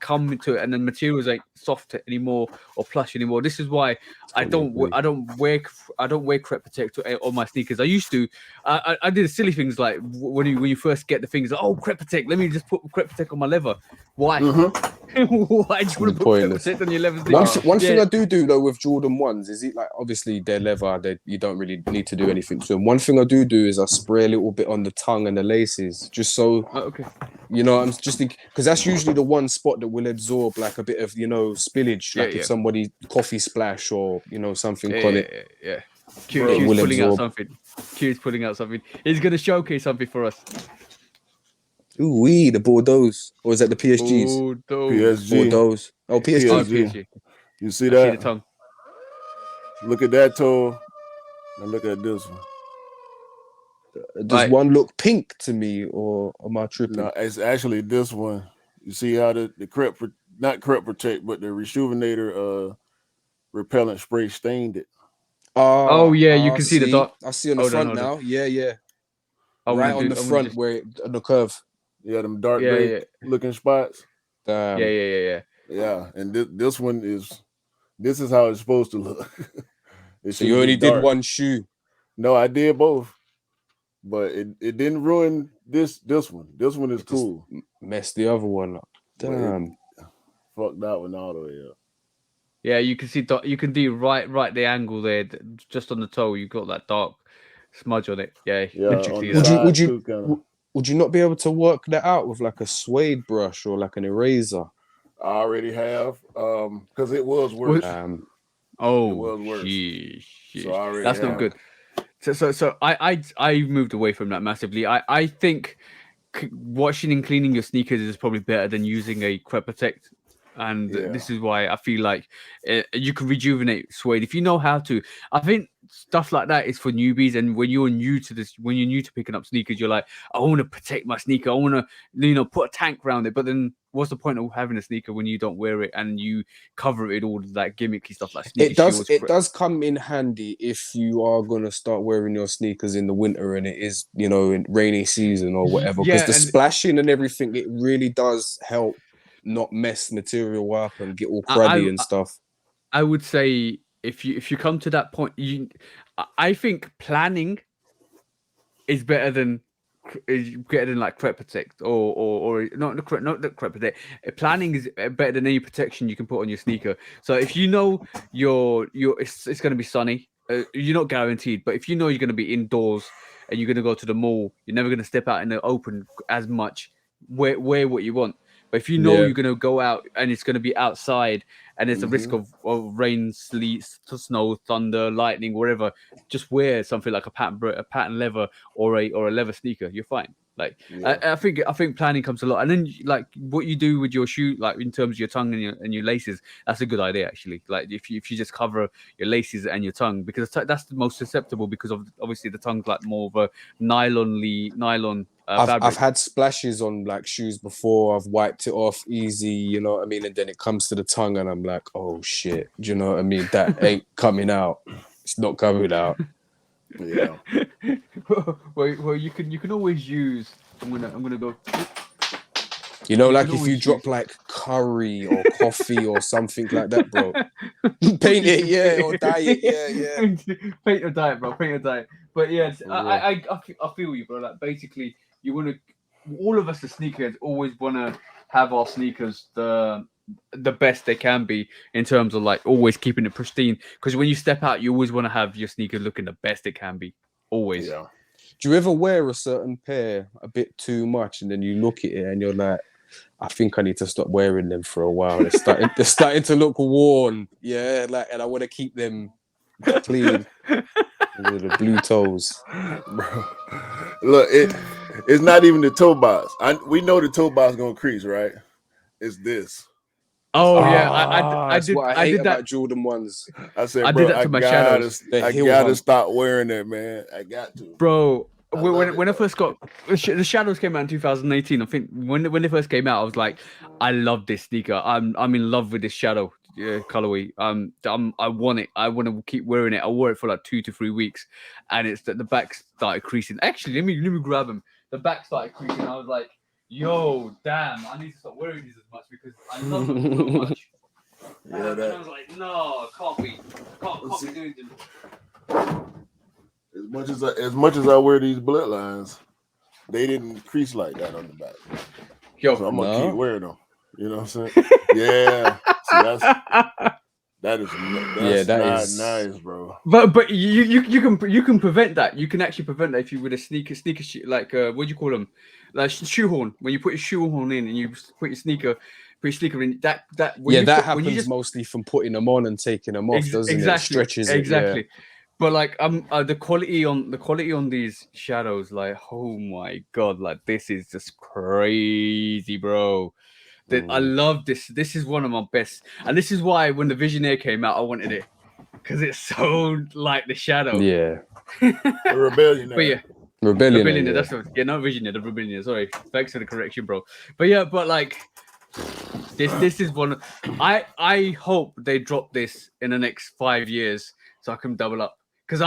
come into it and the materials ain't soft anymore or plush anymore. This is why I totally don't agree. I don't wear crep protect on my sneakers. I used to. I did silly things like when you first get the things like, oh, crep protect. Let me just put crep protect on my leather. Why? Why do you want to put crep Pointless. protect on your leather One sneakers? one thing Yeah. I do though with Jordan ones is it like obviously they're leather, you don't really need to do anything to them. One thing I do is I spray a little bit on the tongue and the laces, just so Oh, okay. you know. I'm just because that's usually the one spot that will absorb like a bit of spillage. Yeah, Like if yeah. somebody coffee splash or something Yeah, on yeah, it, yeah, yeah. it Q's will pulling out absorb. something. Q's pulling out something. He's gonna showcase something for us. Ooh wee, the Bordeaux, or is that the PSGs? Oh, those. PSG, Bordeaux. Oh, Oh, PSG. PSG. PSG. You see I see the that? tongue. Look at that toe. And look at this one. Does Right. one look pink to me, or am I tripping? No, it's actually this one. You see how the crep, not crep protect, but the rejuvenator repellent spray stained it. Oh yeah, you I can see the see. dot. I see on the Hold on, front hold on. now. Yeah, yeah. I Right wanna on do. the I wanna front just. on the curve. Yeah, them dark Yeah, gray yeah, looking spots. yeah, Damn. yeah, yeah, yeah. Yeah, and this one is this is how it's supposed to look. It So you shouldn't be only did dark. one shoe. No, I did both, but it didn't ruin this one. This one is It just cool. messed the other one up. But it Damn. fucked that one all the way up. Yeah, you can see. You can do right the angle there, just on the toe. You got that dark smudge on it. Yeah, you Yeah, can literally on see the Would that. you side too, kind of. would you not be able to work that out with like a suede brush or like an eraser? I already have, because it was Well, worse. It oh, was worse. sheesh, So sheesh. I already That's not have. good. So I moved away from that massively. I think washing and cleaning your sneakers is probably better than using a crep protect, and Yeah. this is why I feel like you can rejuvenate suede if you know how to. I think stuff like that is for newbies, and when you're new to this, when you're new to picking up sneakers, you're like, I want to protect my sneaker. I want to put a tank around it. But then what's the point of having a sneaker when you don't wear it and you cover it with all that gimmicky stuff like sneaker shields? It does come in handy if you are gonna start wearing your sneakers in the winter and it is, in rainy season or whatever. Because Yeah, the and splashing and everything, it really does help not mess material up and get all I, cruddy and stuff. I would say if you come to that point, I think planning is better than like crep protect or not the crep protect. Planning is better than any protection you can put on your sneaker. So if you know it's going to be sunny, you're not guaranteed, but if you know you're going to be indoors and you're going to go to the mall, you're never going to step out in the open as much. Wear what you want. But if you know Yeah. you're going to go out and it's going to be outside and there's a risk Mhm. of rain, sleet, snow, thunder, lightning, whatever, just wear something like a pattern leather or a leather sneaker. You're fine. Like Yeah. I think planning comes a lot, and then like what you do with your shoe, like in terms of your tongue and your laces, that's a good idea actually. Like if you just cover your laces and your tongue, because that's the most susceptible, because of obviously the tongue's like more of a nylon I've fabric. had splashes on like shoes before. I've wiped it off easy, you know what I mean? And then it comes to the tongue and I'm like, oh shit. Do you know what I mean? That ain't coming out. It's not coming out. Yeah. well, you can always use. I'm gonna go. You know, You like can if you always drop use. like curry or coffee or something like that, bro. Paint it, yeah, or dye it, yeah. Paint your diet, bro. Paint your diet. But yes, For real. I feel you, bro. Like basically, you want to. All of us as sneakerheads always want to have our sneakers the best they can be, in terms of like always keeping it pristine. Because when you step out, you always want to have your sneakers looking the best it can be. Always. Yeah. Do you ever wear a certain pair a bit too much and then you look at it and you're like, I think I need to stop wearing them for a while. They're starting to look worn. Yeah, like, and I want to keep them clean. The blue toes. Bro, look, it's not even the toe box. We know the toe box gonna crease, right? It's this. Oh yeah, I That's what I did hate that. about Jordan ones. I said, I bro, did that to my shadows. I gotta stop wearing that, man. I got to, bro. I When I first got the Shadows came out in 2018, I think when they first came out, I was like, I love this sneaker. I'm in love with this Shadow colorway. I want it. I want to keep wearing it. I wore it for like 2 to 3 weeks, and it's that the back started creasing. Actually, let me grab them. The back started creasing. I was like, yo, damn, I need to stop wearing these as much because I love them so much. Yeah, and I was like, no, can't be doing this. As much as I wear these bloodlines, they didn't crease like that on the back. Yo, so I'm gonna keep wearing them. You know what I'm saying? Yeah. See, that is nice, bro. But you can prevent that. You can actually prevent that if you with a sneaker like what do you call them? Like shoehorn. When you put your shoehorn in and you put your sneaker in that happens mostly from putting them on and taking them off, doesn't it? It stretches it. Exactly. But like the quality on these shadows, like, oh my god, like this is just crazy, bro. I love this. This is one of my best, and this is why when the Visionaire came out, I wanted it because it's so like the Shadow. Yeah. The Rebellion. But yeah, Rebellion. Yeah. That's what. Yeah, not Visionaire. The Rebellion. Sorry, thanks for the correction, bro. But yeah, but like this is one. I hope they drop this in the next 5 years so I can double up. Because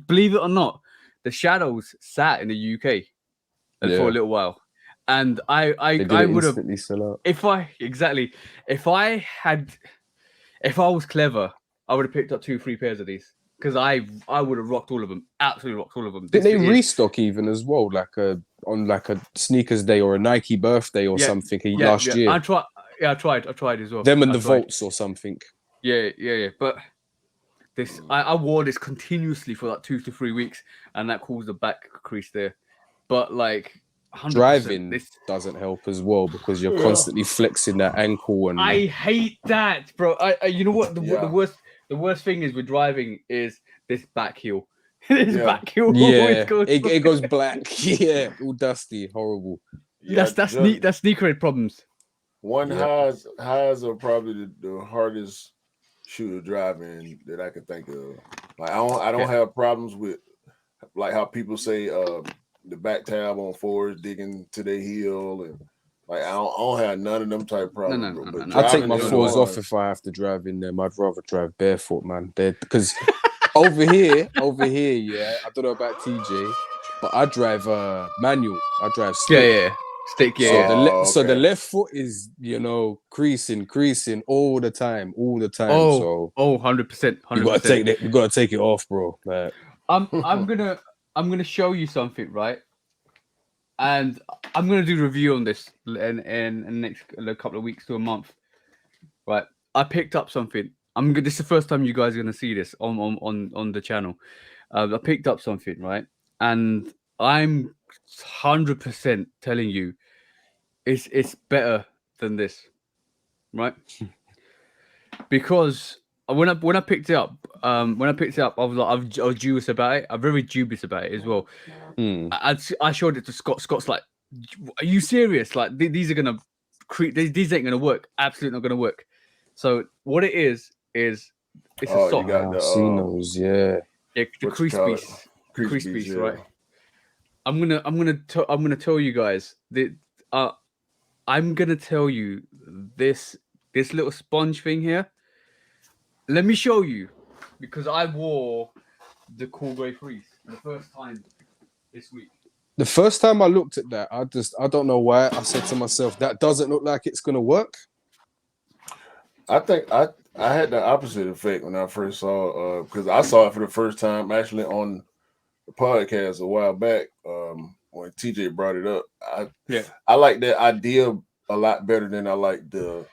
believe it or not, the Shadows sat in the UK for a little while, and I would have if I was clever, I would have picked up 2-3 pairs of these because I would have rocked all of them, absolutely rocked all of them. Did they restock even as well, like on like a sneakers day or a Nike birthday or something last year? I tried as well. Them and the Volts or something. Yeah. But this, I wore this continuously for like 2 to 3 weeks, and that caused a back crease there. But like 100%, driving doesn't help as well because you're constantly flexing that ankle. And I hate that, bro. You know what? The worst thing is with driving is this back heel. Back heel. Yeah, it goes black. Yeah, all dusty, horrible. Yeah, that's sneakerhead problems. Highs are probably the hardest shoe to drive in that I can think of. Like I don't have problems with like how people say the back tab on fours digging to their heel, and like I don't have none of them type problems. No. I take my fours off if I have to drive in them. I'd rather drive barefoot, man. Because over here, yeah. I don't know about TJ, but I drive manual. I drive stick. Stick, So the left foot is, creasing all the time. Oh, 100%. You gotta take it off, bro. Like, I'm gonna show you something, right? And I'm gonna do a review on this in the next couple of weeks to a month, right? I picked up something. This is the first time you guys are gonna see this on the channel. I picked up something, right? And I'm 100% telling you, it's better than this, right? Because when I picked it up, I was like, I was dubious about it. I'm very dubious about it as well. I showed it to Scott. Scott's like, "Are you serious? Like these are gonna these ain't gonna work. Absolutely not gonna work." So what it is it's a sock. You got the the crease piece, right? I'm gonna tell you guys that I'm gonna tell you this little sponge thing here. Let me show you, because I wore the cool grey freeze for the first time this week. The first time I looked at that, I don't know why. I said to myself, that doesn't look like it's gonna work. I think I had the opposite effect when I first saw because I saw it for the first time actually on the podcast a while back when TJ brought it up. I like that idea a lot better than I like the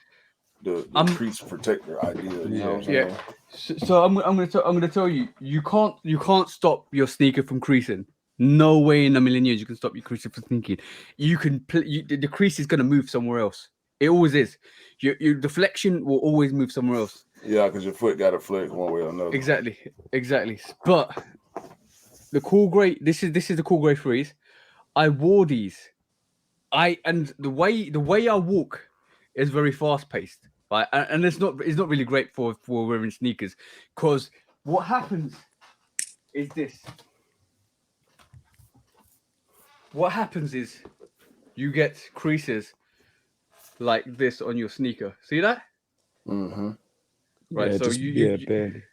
crease protector idea. You know what I'm saying? So I'm gonna tell you, you can't stop your sneaker from creasing. No way in a million years you can stop your crease from sneaking. You can the crease is going to move somewhere else. It always is. Your deflection will always move somewhere else. Yeah, because your foot got to flick one way or another. Exactly. But the cool grey, this is the cool grey freeze. I wore these. And the way I walk is very fast paced, right? And it's not really great for wearing sneakers, because what happens is this. What happens is you get creases like this on your sneaker. See that? Mm-hmm. Right. Yeah, so just, barely.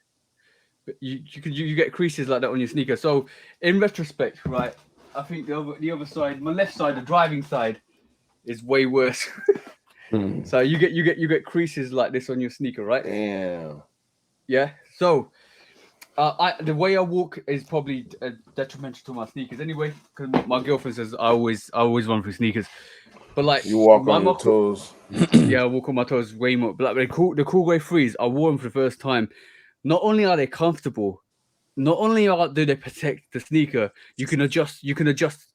You get creases like that on your sneaker. So in retrospect, right, I think the other side, my left side, the driving side, is way worse. So you get creases like this on your sneaker, right? Damn. Yeah. So the way I walk is probably detrimental to my sneakers anyway, because my girlfriend says I always run through sneakers. But like You walk on your toes. Yeah, I walk on my toes way more. But like the cool grey freeze, I wore them for the first time. Not only are they comfortable, not only do they protect the sneaker, you can adjust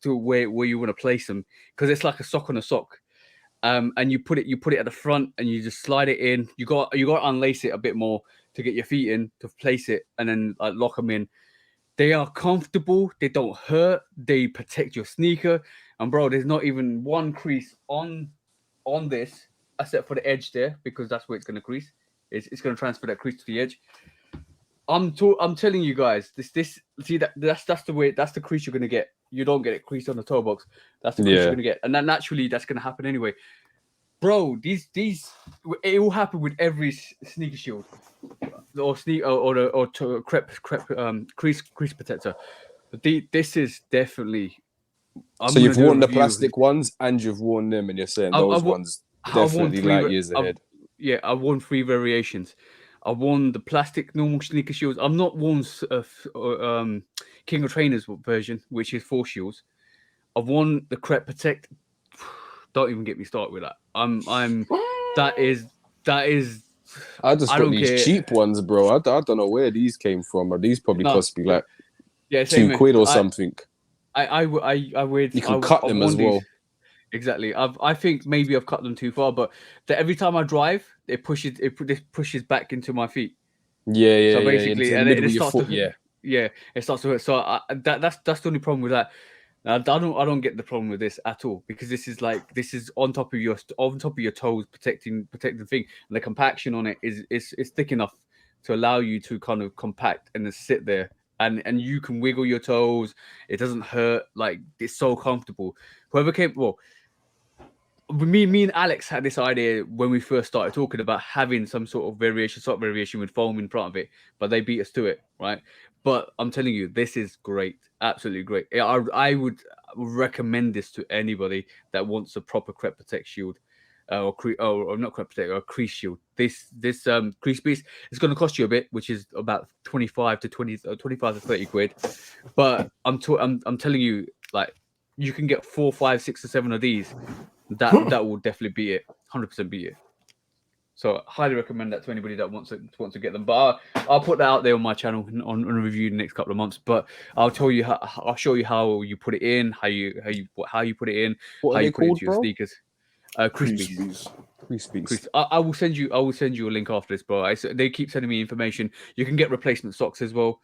to where you want to place them, because it's like a sock on a sock. And you put it at the front and you just slide it in. You got to unlace it a bit more to get your feet in to place it, and then like lock them in. They are comfortable. They don't hurt. They protect your sneaker. And bro, there's not even one crease on this, except for the edge there, because that's where it's going to crease. It's going to transfer that crease to the edge. I'm telling you guys, that's the crease you're going to get. You don't get it creased on the toe box. That's the crease you're going to get, and then naturally that's going to happen anyway. Bro, these it will happen with every sneaker shield or crepe crease protector. But this is definitely. So you've worn the plastic ones and you've worn them, and you're saying those ones definitely light years ahead. I've worn 3 variations. I've worn the plastic normal sneaker shields. I've not worn King of Trainers version, which is 4 shields. I've worn the Crepe Protect. Don't even get me started with that. That is. I just got these cheap ones, bro. I don't know where these came from. Or these probably cost me like £2 or something. I would. You can cut them as well. Exactly. I think maybe I've cut them too far, but every time I drive, it pushes back into my feet. Yeah. So basically, and it starts to it starts to hurt. So that's the only problem with that. I don't get the problem with this at all, because this is on top of your toes, protecting the thing, and the compaction on it is thick enough to allow you to kind of compact and then sit there. And you can wiggle your toes. It doesn't hurt. Like, it's so comfortable. Me and Alex had this idea when we first started talking about having some sort of sock variation with foam in front of it, but they beat us to it, right? But I'm telling you, this is great. Absolutely great. I would recommend this to anybody that wants a proper Crepe Protect shield. Or not Crepe Protect, or a crease shield. This crease piece is going to cost you a bit, which is about 25 to 30 quid. But I'm telling you, like, you can get 4, 5, 6, or 7 of these. That will definitely beat it. 100% beat it. So highly recommend that to anybody that wants to get them. But I'll put that out there on my channel on review in the next couple of months. But I'll show you how you put it in, how you put it in, what how are you they put it called, into your bro? sneakers. Crease Beast. I will send you a link after this, bro. They keep sending me information. You can get replacement socks as well.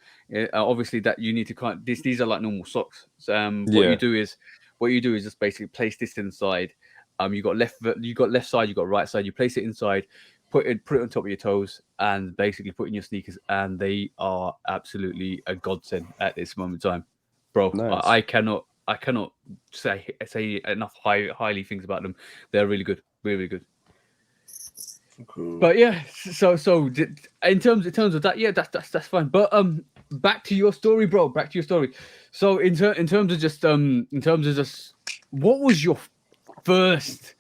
Obviously, that you need to these are like normal socks. What you do is just basically place this inside. You got left side, you got right side. You place it inside, put it on top of your toes, and basically put in your sneakers. And they are absolutely a godsend at this moment in time, bro. Nice. I cannot say enough highly things about them. They're really good, really good. Cool. But yeah, so in terms of that, yeah, that's fine. But back to your story, bro. Back to your story. So in terms of just what was your first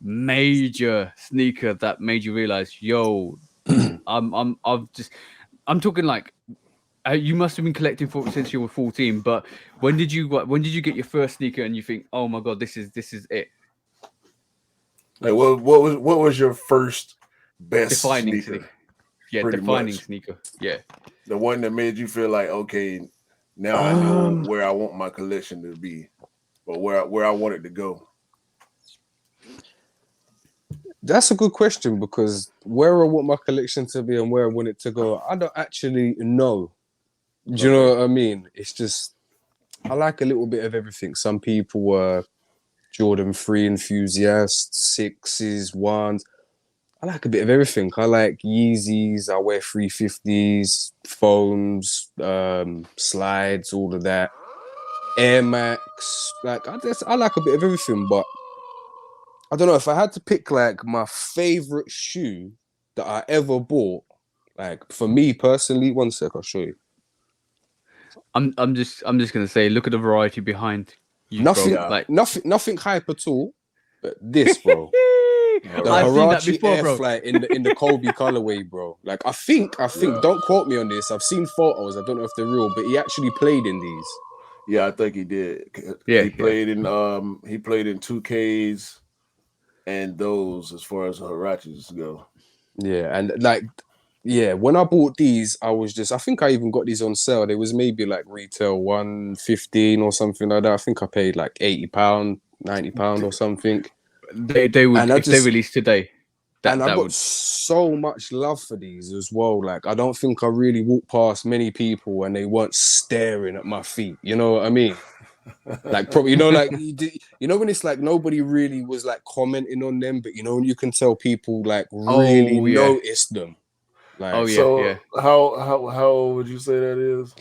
major sneaker that made you realize, yo, I'm talking like, you must have been collecting since you were 14. But when did you get your first sneaker and you think, oh my god, this is it? Like, what was your first best defining sneaker? Yeah, defining sneaker. Yeah, the one that made you feel like, okay, Now I know where I want my collection to be, or where I want it to go. That's a good question because where I want my collection to be and where I want it to go, I don't actually know. Do you know what I mean? It's just I like a little bit of everything. Some people are Jordan 3 enthusiasts, 6s, 1s. I like a bit of everything. I like Yeezys, I wear 350s, foams, slides, all of that. Air Max. Like I like a bit of everything, but I don't know if I had to pick like my favorite shoe that I ever bought. Like for me personally, one sec, I'll show you. I'm just gonna say, look at the variety behind you, Nothing, bro. Like nothing hype at all. But this, bro, the I've seen that Huarache before, Air bro. Flight in the Kobe colorway, bro. Like I think. Don't quote me on this. I've seen photos. I don't know if they're real, but he actually played in these. Yeah, I think he did. Yeah, he played in 2Ks and those as far as Huaraches go. Yeah, and like, yeah, when I bought these, I think I even got these on sale. There was maybe like retail 115 or something like that. I think I paid like £80, £90 or something. They would, And I if they just released today. and I That got would. so much love for these as well. Like I don't think I really walked past many people and they weren't staring at my feet. You know what I mean? Like probably, like when it's like nobody really was like commenting on them, but when you can tell people like really Oh yeah. noticed them. Oh Like yeah. So Yeah. how old would you say that is?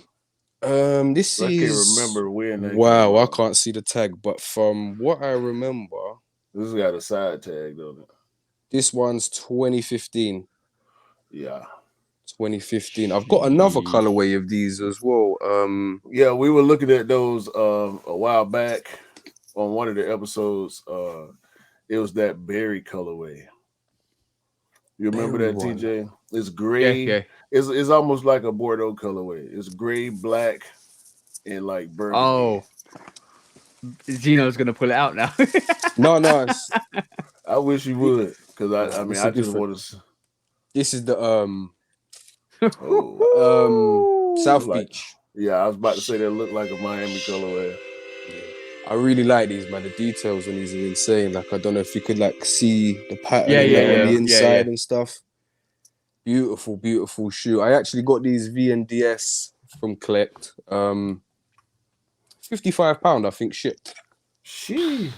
this I can't is remember when that came wow, I out. can't see the tag, but from what I remember, This has got a side tag on it. this one's 2015. Yeah. 2015. I've got another Jeez. colorway of these as well. Yeah, we were looking at those a while back on one of the episodes. It was that berry colorway. You remember Berry that, one. TJ? It's Yeah. gray. Yeah. It's almost like a Bordeaux colorway. It's gray, black, and like burgundy. Oh, Gino's gonna pull it out now. No, I wish you would, because I mean it's a I just different. want to. This is the Oh, South like Beach. yeah, I was about to say that looked like a Miami colorway. I really like these, man. The details on these are insane. Like I don't know if you could like see the pattern Yeah, and yeah, that on yeah, the yeah, inside yeah. and stuff. Beautiful, beautiful shoe. I actually got these VNDS from Collect. £55, I think, shipped. She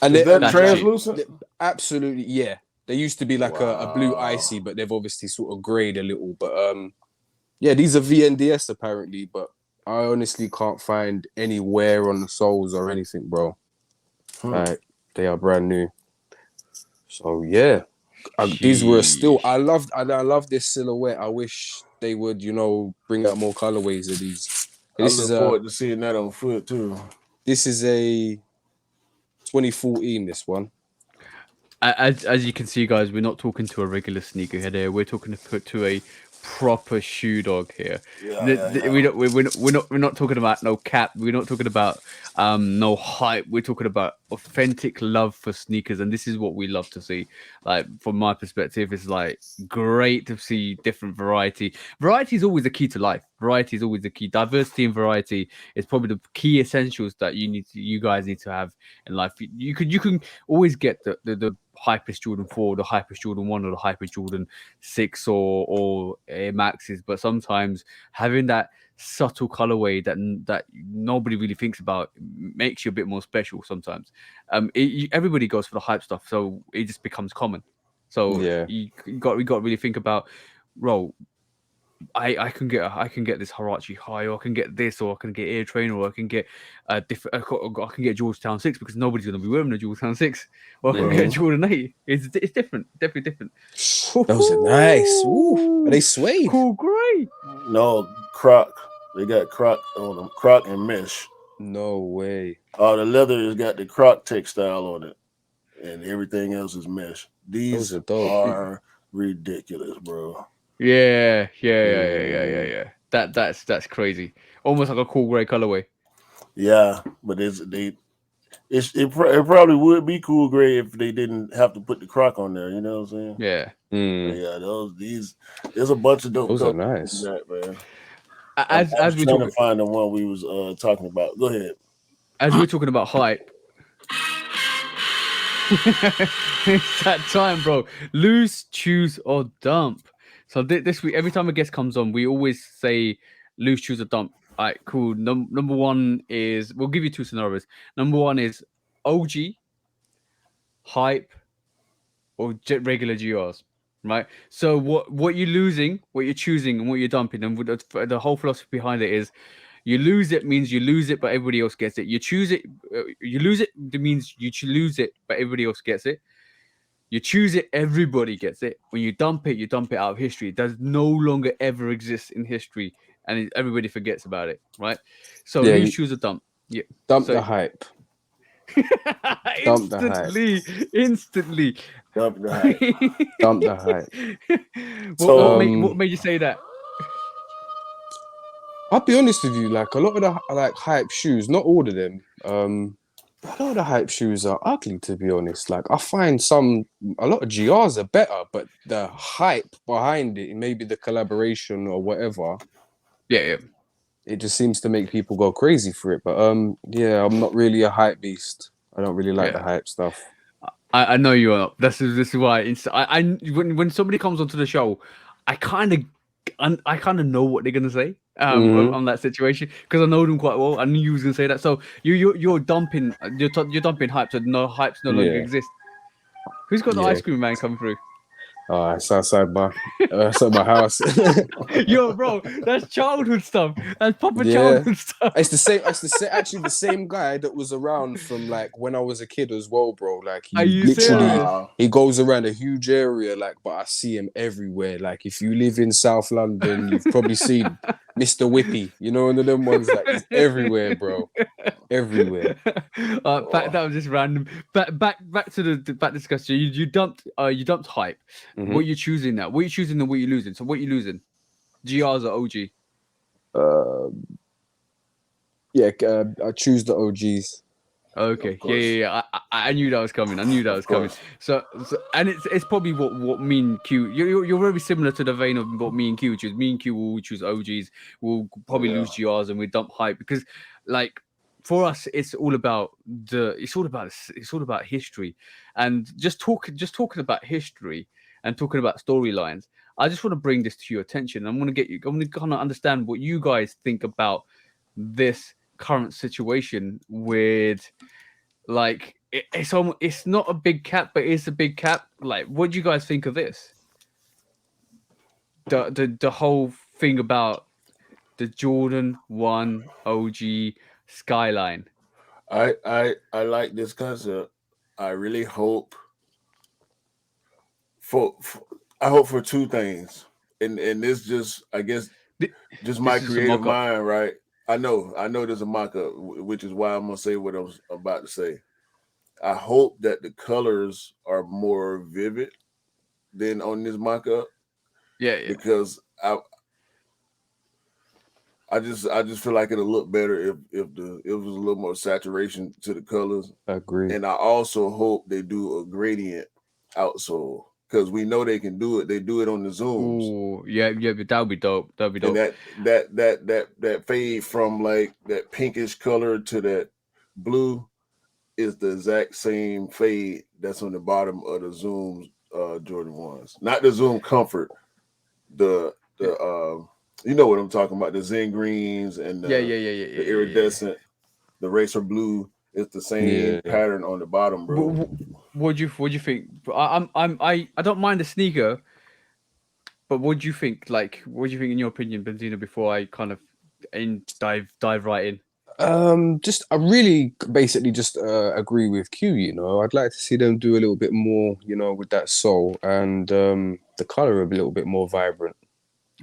And is that That's cheap. translucent? absolutely, yeah. They used to be like a blue Wow. icy, but they've obviously sort of grayed a little. But yeah, these are VNDS apparently, but I honestly can't find any wear on the soles or anything, bro. Like they are brand new. So yeah, these were still. I love this silhouette. I wish they would, bring out more colorways of these. I look forward to seeing that on foot too. This is a 2014. This one. As you can see, guys, we're not talking to a regular sneakerhead here. We're talking to a proper shoe dog here. We're not talking about no cap. We're not talking about no hype. We're talking about authentic love for sneakers, and this is what we love to see. Like from my perspective, it's like great to see different variety. Variety is always the key to life. Variety is always the key. Diversity and variety is probably the key essentials that you guys need to have in life. You can always get the Hypest Jordan 4, the Hypest Jordan 1, or the Hypest Jordan 6 or Air Maxes, but sometimes having that subtle colorway that nobody really thinks about makes you a bit more special sometimes. Everybody goes for the hype stuff, so it just becomes common. So Yeah. we got to really think about, bro, I can get this Huarache High, or I can get this, or I can get Air Trainer, or I can get I can get Georgetown 6 because nobody's gonna be wearing a Georgetown 6, or I can get a Jordan 8. It's different, definitely different. Those are nice. Ooh, are they suede? Cool, great. No, Croc. They got Croc on them. Croc and mesh. No way. The leather has got the Croc textile on it, and everything else is mesh. These Those are dope. are ridiculous, bro. Yeah. That's crazy. Almost like a cool gray colorway. Yeah, but it probably would be cool gray if they didn't have to put the Croc on there. You know what I'm saying? Yeah. But yeah, there's a bunch of dope. Those are nice. That, man. as I was we're trying talking to find the one we was talking about. Go ahead. as we're talking about hype. It's that time, bro. Lose, choose, or dump. So this week, every time a guest comes on, we always say lose, choose, or dump. All right, cool. Number one is we'll give you two scenarios. Number one is OG, hype, or regular GRs. Right. So what you're losing, what you're choosing, and what you're dumping, and the whole philosophy behind it is you lose it means you lose it, but everybody else gets it. You choose it, you lose it, it means you lose it, but everybody else gets it. You choose it, everybody gets it. When you dump it out of history. It does no longer ever exist in history, and everybody forgets about it, right? So Yeah, lose, choose, or dump. Yeah. dump So the hype. Dump the hype. instantly. Dump the hype. Dump the hype. What made you say that? I'll be honest with you, like a lot of the like hype shoes, not all of them. A lot of the hype shoes are ugly, to be honest. Like I find a lot of GRs are better, but the hype behind it, maybe the collaboration or whatever, Yeah. it just seems to make people go crazy for it. But yeah, I'm not really a hype beast. I don't really like the hype stuff. I know you are. This is why. When somebody comes onto the show, I kind of know what they're gonna say on that situation because I know them quite well. I knew you was gonna say that. So you're dumping you're dumping hype, so no hypes no longer Yeah. exist. Who's got the Yeah. ice cream man coming through? It's outside my house. Yo, bro, that's childhood stuff. That's proper Yeah. childhood stuff. It's the same. Actually the same guy that was around from like when I was a kid as well, bro. Like Are he you literally serious? he goes around a huge area, like, but I see him everywhere. Like if you live in South London, you've probably seen Mr. Whippy. You know, one of them ones that he's everywhere, bro. Everywhere. That was just random. Back to the back discussion. You dumped hype. What you choosing now? What you choosing and what you losing? So what you losing? GRs or OG? Yeah, I choose the OGs. Okay, yeah. I knew that was coming. I knew that was coming. So and it's probably what me and Q. You're very similar to the vein of what me and Q choose. Me and Q will choose OGs. We'll probably lose GRs and we dump hype because, like, for us, it's all about history, and just talking about history and talking about storylines. I just want to bring this to your attention. I want to kind of understand what you guys think about this current situation with, like, it's not a big cap, but it's a big cap. Like, what do you guys think of this? The whole thing about the Jordan 1 OG skyline. I like this concept. I really hope for I hope for two things, and this just I guess just my creative mind, right? I know there's a mock-up, which is why I'm gonna say what I was about to say. I hope that the colors are more vivid than on this mock-up. Yeah. Because I just feel like it'll look better if it was a little more saturation to the colors. I agree. And I also hope they do a gradient outsole because we know they can do it. They do it on the zooms. Ooh, yeah, but that would be dope. That'd be dope. And that fade from like that pinkish color to that blue is the exact same fade that's on the bottom of the Zoom Jordan 1s. Not the Zoom Comfort. The you know what I'm talking about, the Zen greens and the iridescent, the racer blue. It's the same pattern on the bottom, bro. What do you think? I don't mind the sneaker, but what do you think? Like, what do you think in your opinion, Benzino? Before I kind of dive right in. I really basically just agree with Q. You know, I'd like to see them do a little bit more, you know, with that sole and the color a little bit more vibrant.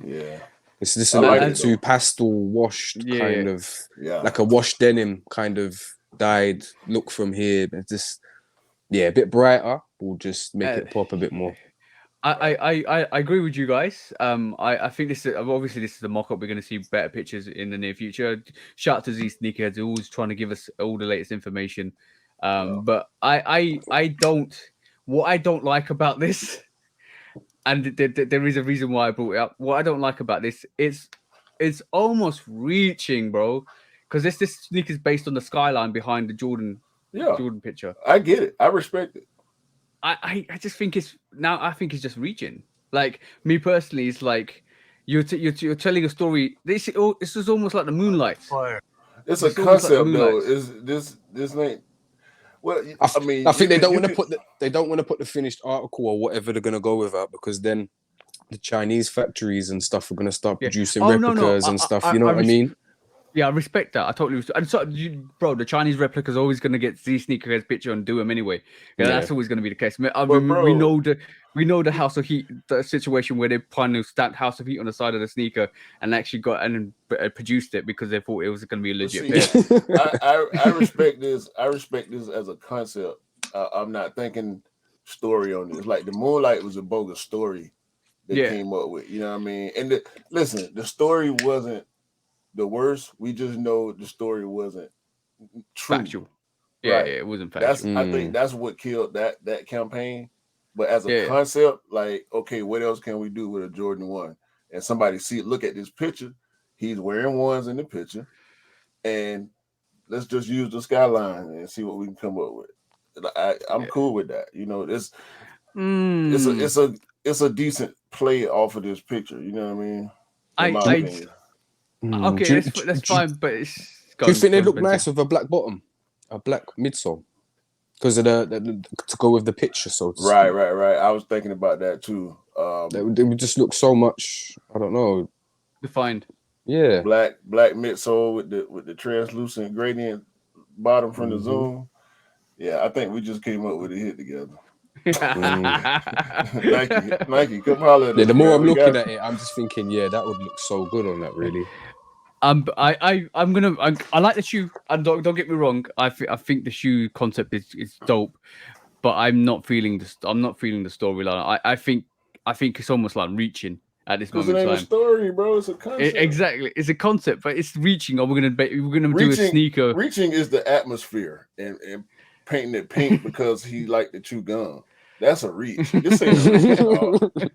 Yeah, it's just a little bit too pastel washed, kind of like a washed denim kind of dyed look from here. It's just a bit brighter. We'll just make it pop a bit more. I agree with you guys. I think this is the mock-up. We're going to see better pictures in the near future. Shout out to these sneakerheads, always trying to give us all the latest information. But I don't. What I don't like about this, and there is a reason why I brought it up. What I don't like about this is it's almost reaching, bro. Because this sneaker is based on the skyline behind the Jordan picture. I get it. I respect it. I just think I think it's just reaching. Like me personally, it's like you're telling a story. This is almost like the Moonlight. It's a It's almost like the concept though. Moonlight. Is this ain't well? I mean, I think they don't want to could, put the finished article or whatever they're gonna go with that, because then the Chinese factories and stuff are gonna start producing replicas and stuff. You know what I mean? Yeah, I respect that. I totally respect. And so, bro, the Chinese replica is always going to get Z Sneakerhead's picture and do them anyway. Yeah, that's always going to be the case. I mean, bro, we know the House of Heat, the situation where they finally stamped House of Heat on the side of the sneaker and actually got and produced it because they thought it was going to be a legit pair. I respect this. I respect this as a concept. I'm not thinking story on this. Like the Moonlight was a bogus story they came up with. You know what I mean? And listen, the story wasn't the worst. We just know the story wasn't true. Factual. Yeah, right. It wasn't factual. I think that's what killed that campaign. But as a concept, like, okay, what else can we do with a Jordan 1? And somebody look at this picture. He's wearing ones in the picture. And let's just use the skyline and see what we can come up with. I'm cool with that. You know, it's a decent play off of this picture. You know what I mean? Okay, that's fine, but do you think they look nice with a black bottom, a black midsole, because of the to go with the picture? So right. I was thinking about that too. They would just look so much. I don't know. Defined. Yeah. Black midsole with the translucent gradient bottom from the Zoom. Yeah, I think we just came up with a hit together. Nike, come holler at us. The more I'm looking at it, I'm just thinking, that would look so good on that, really. I like the shoe. And don't get me wrong. I think the shoe concept is dope, but I'm not feeling the storyline. I think it's almost like reaching at this moment in time. It ain't a story, bro. It's a concept. Exactly, it's a concept, but it's reaching. We're gonna do a sneaker. Reaching is the atmosphere and painting it pink because he liked to chew gum. That's a reach. This ain't a reach.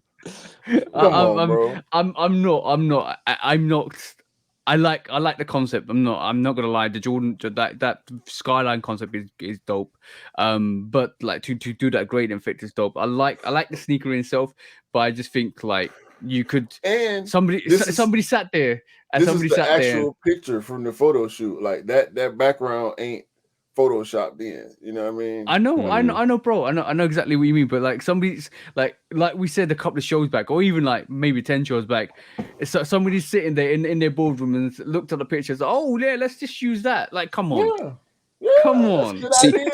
Come on, bro. I'm not. I like the concept. I'm not gonna lie. The Jordan that skyline concept is dope. But like to do that gradient effect is dope. I like the sneaker in itself, but I just think like you could somebody sat there and somebody sat there. This is the actual picture from the photo shoot. Like that background ain't photoshopped in. You know what I mean? I know, bro. I know exactly what you mean. But like somebody's like we said a couple of shows back, or even like maybe 10 shows back, somebody's sitting there in their boardroom and looked at the pictures. Oh yeah, let's just use that. Like, come on, come on.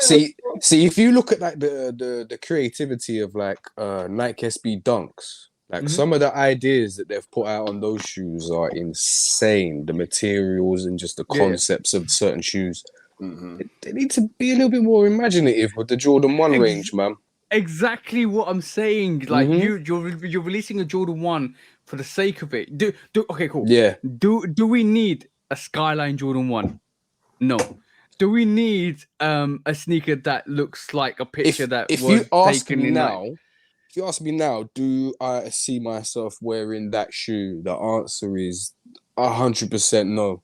See. If you look at like the creativity of like Nike SB Dunks. Like some of the ideas that they've put out on those shoes are insane. The materials and just the concepts of certain shoes. They need to be a little bit more imaginative with the Jordan 1 range, man. Exactly what I'm saying. Like you're releasing a Jordan 1 for the sake of it. Okay, cool. Yeah. Do we need a Skyline Jordan 1? No. Do we need a sneaker that looks like a picture if was you ask taken me in now? If you ask me now, do I see myself wearing that shoe? The answer is 100% no.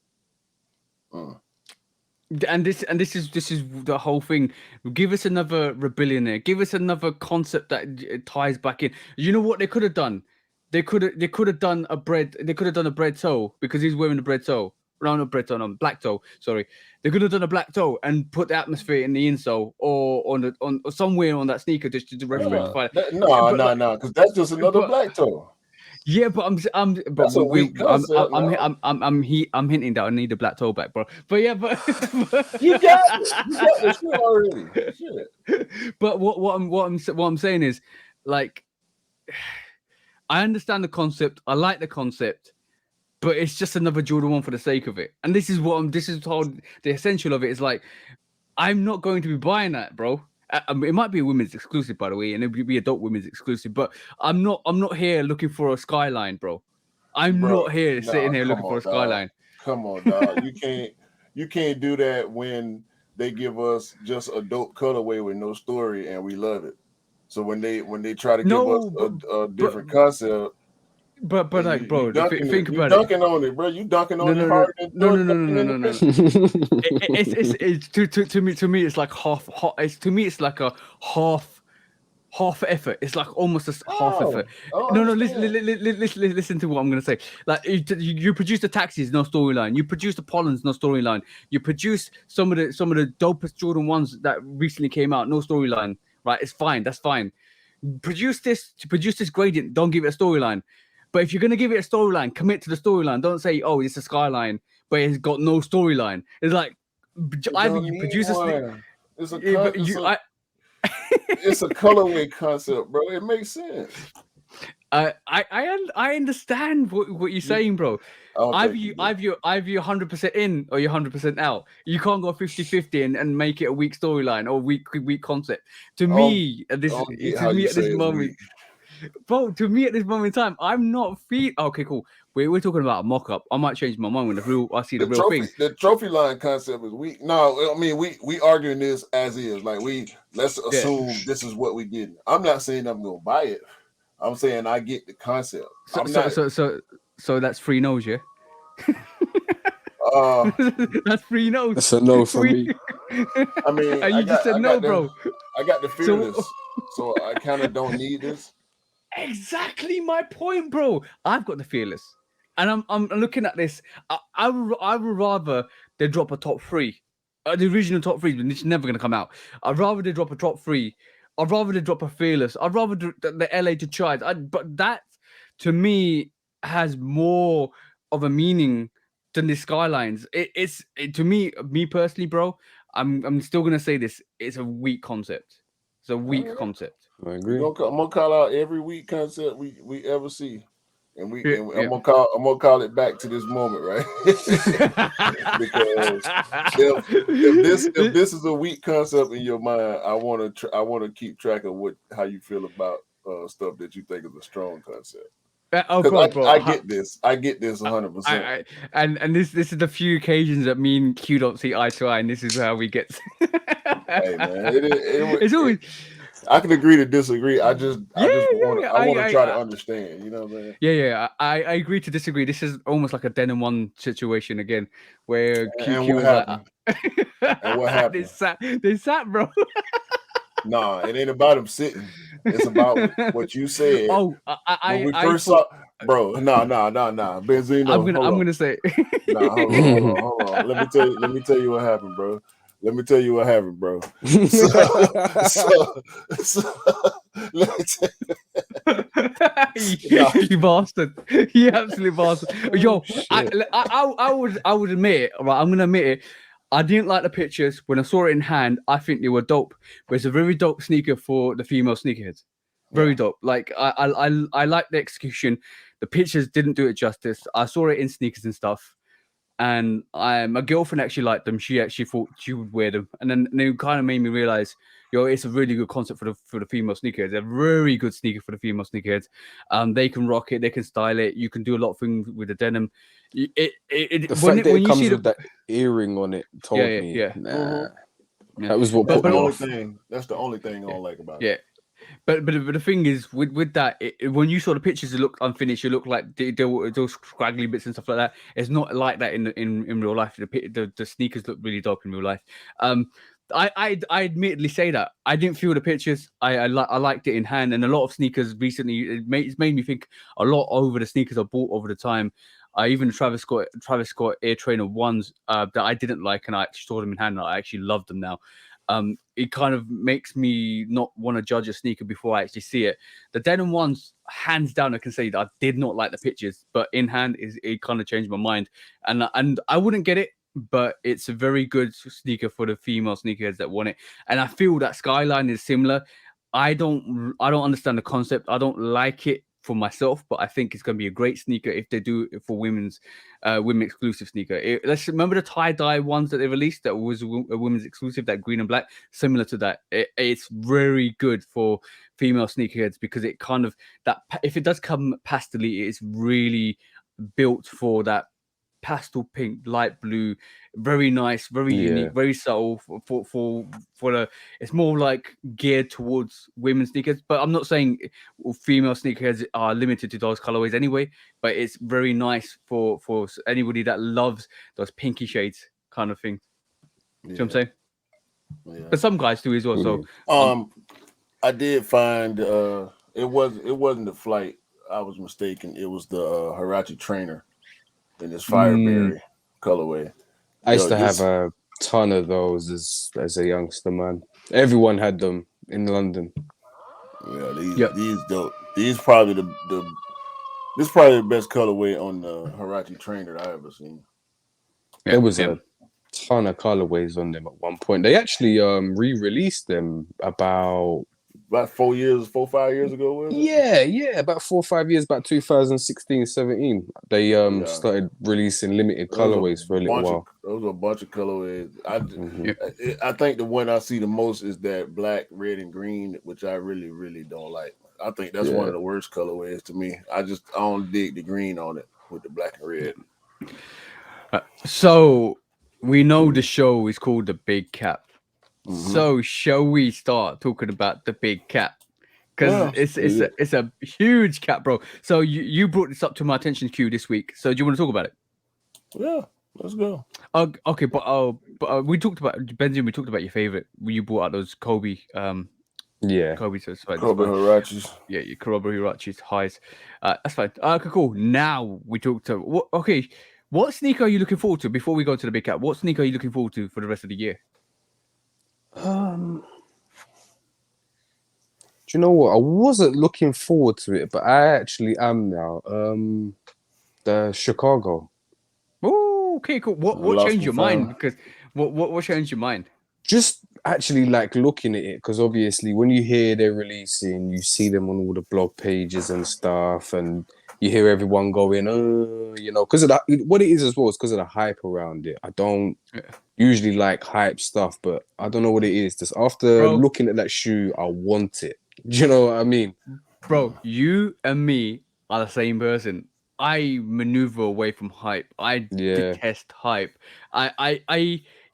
And this is the whole thing. Give us another rebellion. Give us another concept that ties back in. You know what they could have done? They could have done a bread. They could have done a bread toe because he's wearing a bread toe. No, not bread toe. No, black toe. Sorry. They could have done a black toe and put the atmosphere in the insole or on somewhere on that sneaker just to reference. No, because that's just another black toe. Yeah, but I'm hinting that I need a black toe back, bro. But yeah, but you got the shit already. Shit. But what I'm saying is, like, I understand the concept. I like the concept, but it's just another Jordan 1 for the sake of it. And this is the essential of it is like, I'm not going to be buying that, bro. It might be a women's exclusive, by the way, and it would be adult women's exclusive. But I'm not here looking for a Skyline, bro. I'm not here sitting here looking for a Skyline. Come on, dog. You can't do that when they give us just a dope colorway with no story, and we love it. So when they try to give us a different concept, But like, bro, think you about it. dunking on it, bro. You dunking on it harder than No. It's to me it's like half. To me it's like a half effort. It's like almost a half effort. No, listen to what I'm gonna say. Like you produce the taxis, no storyline. You produce the pollens, no storyline. You produce some of the dopest Jordan ones that recently came out, no storyline. Right? It's fine. That's fine. Produce this gradient. Don't give it a storyline. But if you're gonna give it a storyline, commit to the storyline. Don't say, "Oh, it's a skyline," but it's got no storyline. It's like either you produce it's a colorway concept, bro. It makes sense. I understand what you're saying, bro. Either you 100% in or you're 100% out. You can't go 50-50 and make it a weak storyline or weak concept. To me, at this moment. Bro, to me at this moment in time, I'm not okay, cool. We're talking about a mock-up. I might change my mind when I see the real thing. The trophy line concept is weak. No, I mean we arguing this as is. Like let's assume this is what we getting. I'm not saying I'm gonna buy it. I'm saying I get the concept. So that's 3 no's, yeah. That's 3 no's. That's a no for me. I mean, you just said no, bro. I got the fearless, so I kind of don't need this. Exactly my point, bro. I've got the fearless, and I'm looking at this. I would rather they drop a top 3, the original top 3, but it's never gonna come out. I'd rather they drop a top 3. I'd rather they drop a fearless. I'd rather the LA to try it. But that to me has more of a meaning than the skylines. To me personally, bro. I'm still gonna say this. It's a weak concept. It's a weak concept. I agree. I'm gonna call out every weak concept we ever see, and I'm gonna call it back to this moment, right? Because if this is a weak concept in your mind, I want to keep track of how you feel about stuff that you think is a strong concept. Bro, I get this 100%. And this is the few occasions that me and Q don't see eye to eye, and this is how we get. Hey man, it's always. I can agree to disagree. I want to try to understand. You know what I'm saying? Yeah. I agree to disagree. This is almost like a Denim 1 situation again, where QQ was like, and what happened? They sat, bro. Nah, it ain't about him sitting. It's about what you said. Oh, when we first saw, bro. Nah. Benzino. I'm gonna say. Nah, hold on. Let me tell you what happened, bro. Let me tell you what happened, bro. So let me tell you. You bastard. You absolute bastard. Yo, I would admit it, right? I'm gonna admit it. I didn't like the pictures. When I saw it in hand, I think they were dope. But it's a very dope sneaker for the female sneakerheads. Very dope. Like I like the execution. The pictures didn't do it justice. I saw it in sneakers and stuff, and my girlfriend actually liked them. She actually thought she would wear them, and then it kind of made me realize, it's a really good concept for the female sneakerheads. A very good sneaker for the female sneakerheads. They can rock it. They can style it. You can do a lot of things with the denim. The fact that it comes with that earring on it told me. Yeah. Nah. That was what put me off. That's the only thing I don't like about it. Yeah. But the thing is, with that, when you saw the pictures, it looked unfinished. It looked like those scraggly bits and stuff like that. It's not like that in real life. The sneakers look really dope in real life. I admittedly say that I didn't feel the pictures. I liked it in hand, and a lot of sneakers recently it's made me think a lot over the sneakers I bought over the time. Even the Travis Scott Air Trainer ones that I didn't like, and I actually saw them in hand, and I actually love them now. It kind of makes me not want to judge a sneaker before I actually see it. The denim ones, hands down, I can say that I did not like the pictures, but in hand it kind of changed my mind, and I wouldn't get it, but it's a very good sneaker for the female sneakerheads that want it. And I feel that Skyline is similar. I don't understand the concept. I don't like it for myself, but I think it's going to be a great sneaker if they do it for women exclusive sneaker. Let's remember the tie-dye ones that they released that was a women's exclusive, that green and black, similar to that. It's very good for female sneakerheads because it kind of, that if it does come pastely, it's really built for that pastel pink, light blue, very nice, very unique, very subtle for the. It's more like geared towards women's sneakers, but I'm not saying female sneakers are limited to those colorways anyway. But it's very nice for anybody that loves those pinky shades kind of thing. You know what I'm saying? Yeah. But some guys do as well. So I did find it wasn't the Flight. I was mistaken. It was the Huarache Trainer in this Fireberry colorway. I used to have a ton of those as a youngster, man. Everyone had them in London. Yeah, these dope. These probably this is probably the best colorway on the Huarache Trainer I ever seen. There was a ton of colorways on them at one point. They actually re-released them about 4 or 5 years ago, was it? Yeah, about 4 or 5 years, about 2016, 17. They started releasing limited colorways for a little while. Those were a bunch of colorways. I think the one I see the most is that black, red, and green, which I really, really don't like. I think that's one of the worst colorways to me. I don't dig the green on it with the black and red. So we know the show is called The Big Cap. So shall we start talking about the big cap? Because it's a huge cap, bro. So you brought this up to my attention, Q, this week. So do you want to talk about it? Yeah, let's go. Okay, but we talked about Benzino. We talked about your favorite. You brought out those Kobe. Kobe. So Kobe Huaraches. Yeah, your Kobe Huaraches highs. That's fine. Okay, cool. Now we talked to what sneaker are you looking forward to before we go to the big cap? What sneaker are you looking forward to for the rest of the year? Do you know what? I wasn't looking forward to it, but I actually am now. The Chicago. Oh, okay, cool. What changed your mind? Because what changed your mind? Just actually like looking at it, because obviously when you hear they're releasing, you see them on all the blog pages and stuff, and you hear everyone going, because of what it is as well, is because of the hype around it. I don't usually like hype stuff, but I don't know what it is. Just after looking at that shoe, I want it. Do you know what I mean? Bro, you and me are the same person. I maneuver away from hype. I detest hype.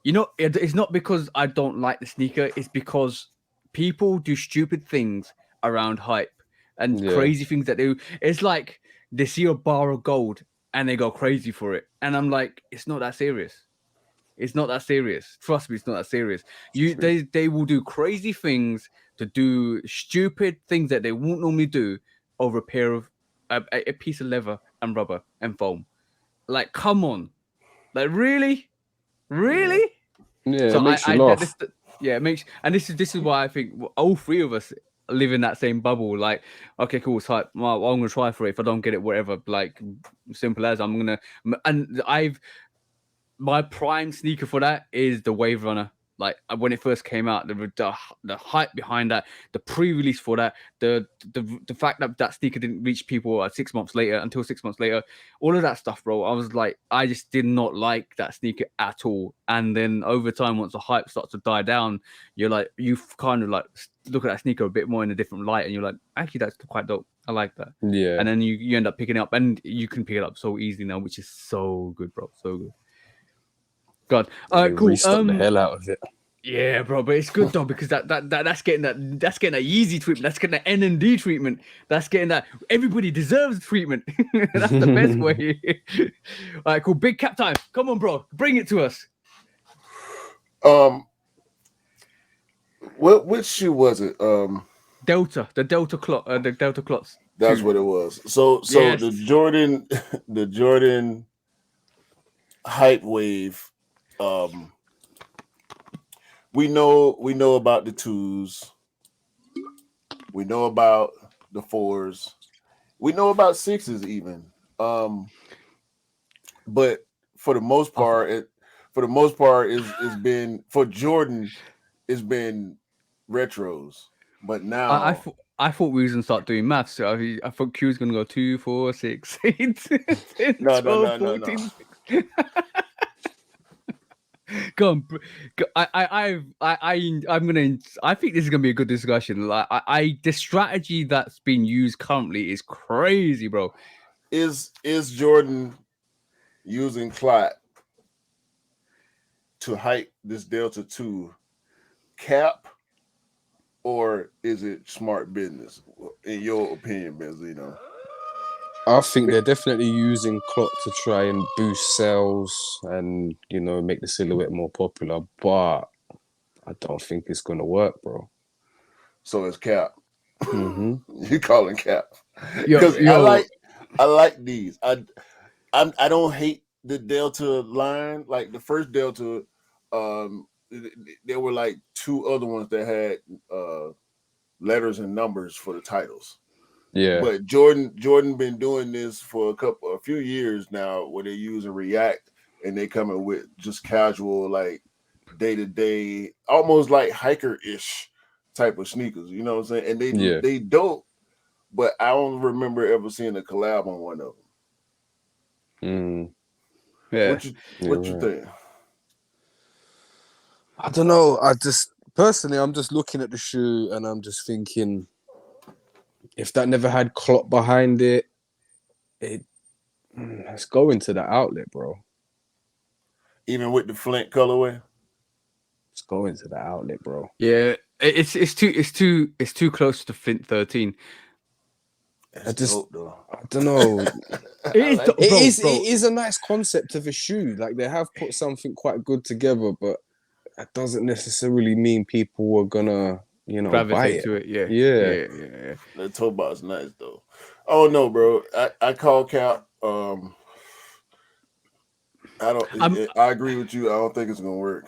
It's not because I don't like the sneaker. It's because people do stupid things around hype and crazy things that do. It's like they see a bar of gold and they go crazy for it. And I'm like, it's not that serious. It's not that serious. Trust me, it's not that serious. They will do crazy things to do stupid things that they won't normally do over a pair of a piece of leather and rubber and foam. Like, come on, like really. Yeah, So it makes you laugh. It makes, and this is why I think all three of us live in that same bubble. Like, okay, cool, it's hype. Well, I'm gonna try for it. If I don't get it, whatever. Like, simple as I'm gonna. And my prime sneaker for that is the Wave Runner. Like when it first came out, the hype behind that, the pre-release for that, the fact that sneaker didn't reach people until 6 months later, all of that stuff, bro. I was like, I just did not like that sneaker at all. And then over time, once the hype starts to die down, you kind of like look at that sneaker a bit more in a different light, and you're like, actually, that's quite dope. I like that. Yeah. And then you end up picking it up, and you can pick it up so easily now, which is so good, bro. So good. God, cool. Restock the hell out of it. Yeah, bro, but it's good though because that's getting that Yeezy treatment. That's getting that NND treatment. That's getting that everybody deserves treatment. That's the best way. All right, cool. Big cap time. Come on, bro, bring it to us. Which shoe was it? Delta, the Delta clots. That's what it was. So yes. the Jordan hype wave. We know about the 2s. We know about the 4s. We know about 6s even. But for the most part, it's been for Jordan. It's been retros. But now I thought we was gonna start doing maths. So I thought Q was gonna go 2, 4, 6, 8, 10, 12, 14. No. Go on. I think this is gonna be a good discussion. Like, the strategy that's being used currently is crazy, bro. Is Jordan using clot to hype this Delta 2 cap, or is it smart business? In your opinion, Benzino? I think they're definitely using clock to try and boost sales and, make the silhouette more popular, but I don't think it's gonna work, bro. So it's cap. Mm-hmm. You calling cap? Yo, Because yo, I like these. I don't hate the Delta line. Like the first Delta, there were like two other ones that had letters and numbers for the titles. Yeah. But Jordan been doing this for a few years now, where they use a React and they coming with just casual, like day to day, almost like hiker ish type of sneakers. You know what I'm saying? And Yeah. they dope, but I don't remember ever seeing a collab on one of them. yeah. What you Right. think? I don't know. I'm just looking at the shoe and I'm just thinking, if that never had clock behind it, let's go into the outlet, bro. Even with the Flint colorway? Let's go into the outlet, bro. Yeah, it's too close to Flint 13. That's dope though. I don't know. It is, like bro. It is a nice concept of a shoe. Like they have put something quite good together, but that doesn't necessarily mean people are gonna, buy Gravitate it. to it. Yeah, Yeah. yeah. The toe box nice though. Oh no, bro. I call cap. I agree with you. I don't think it's gonna work.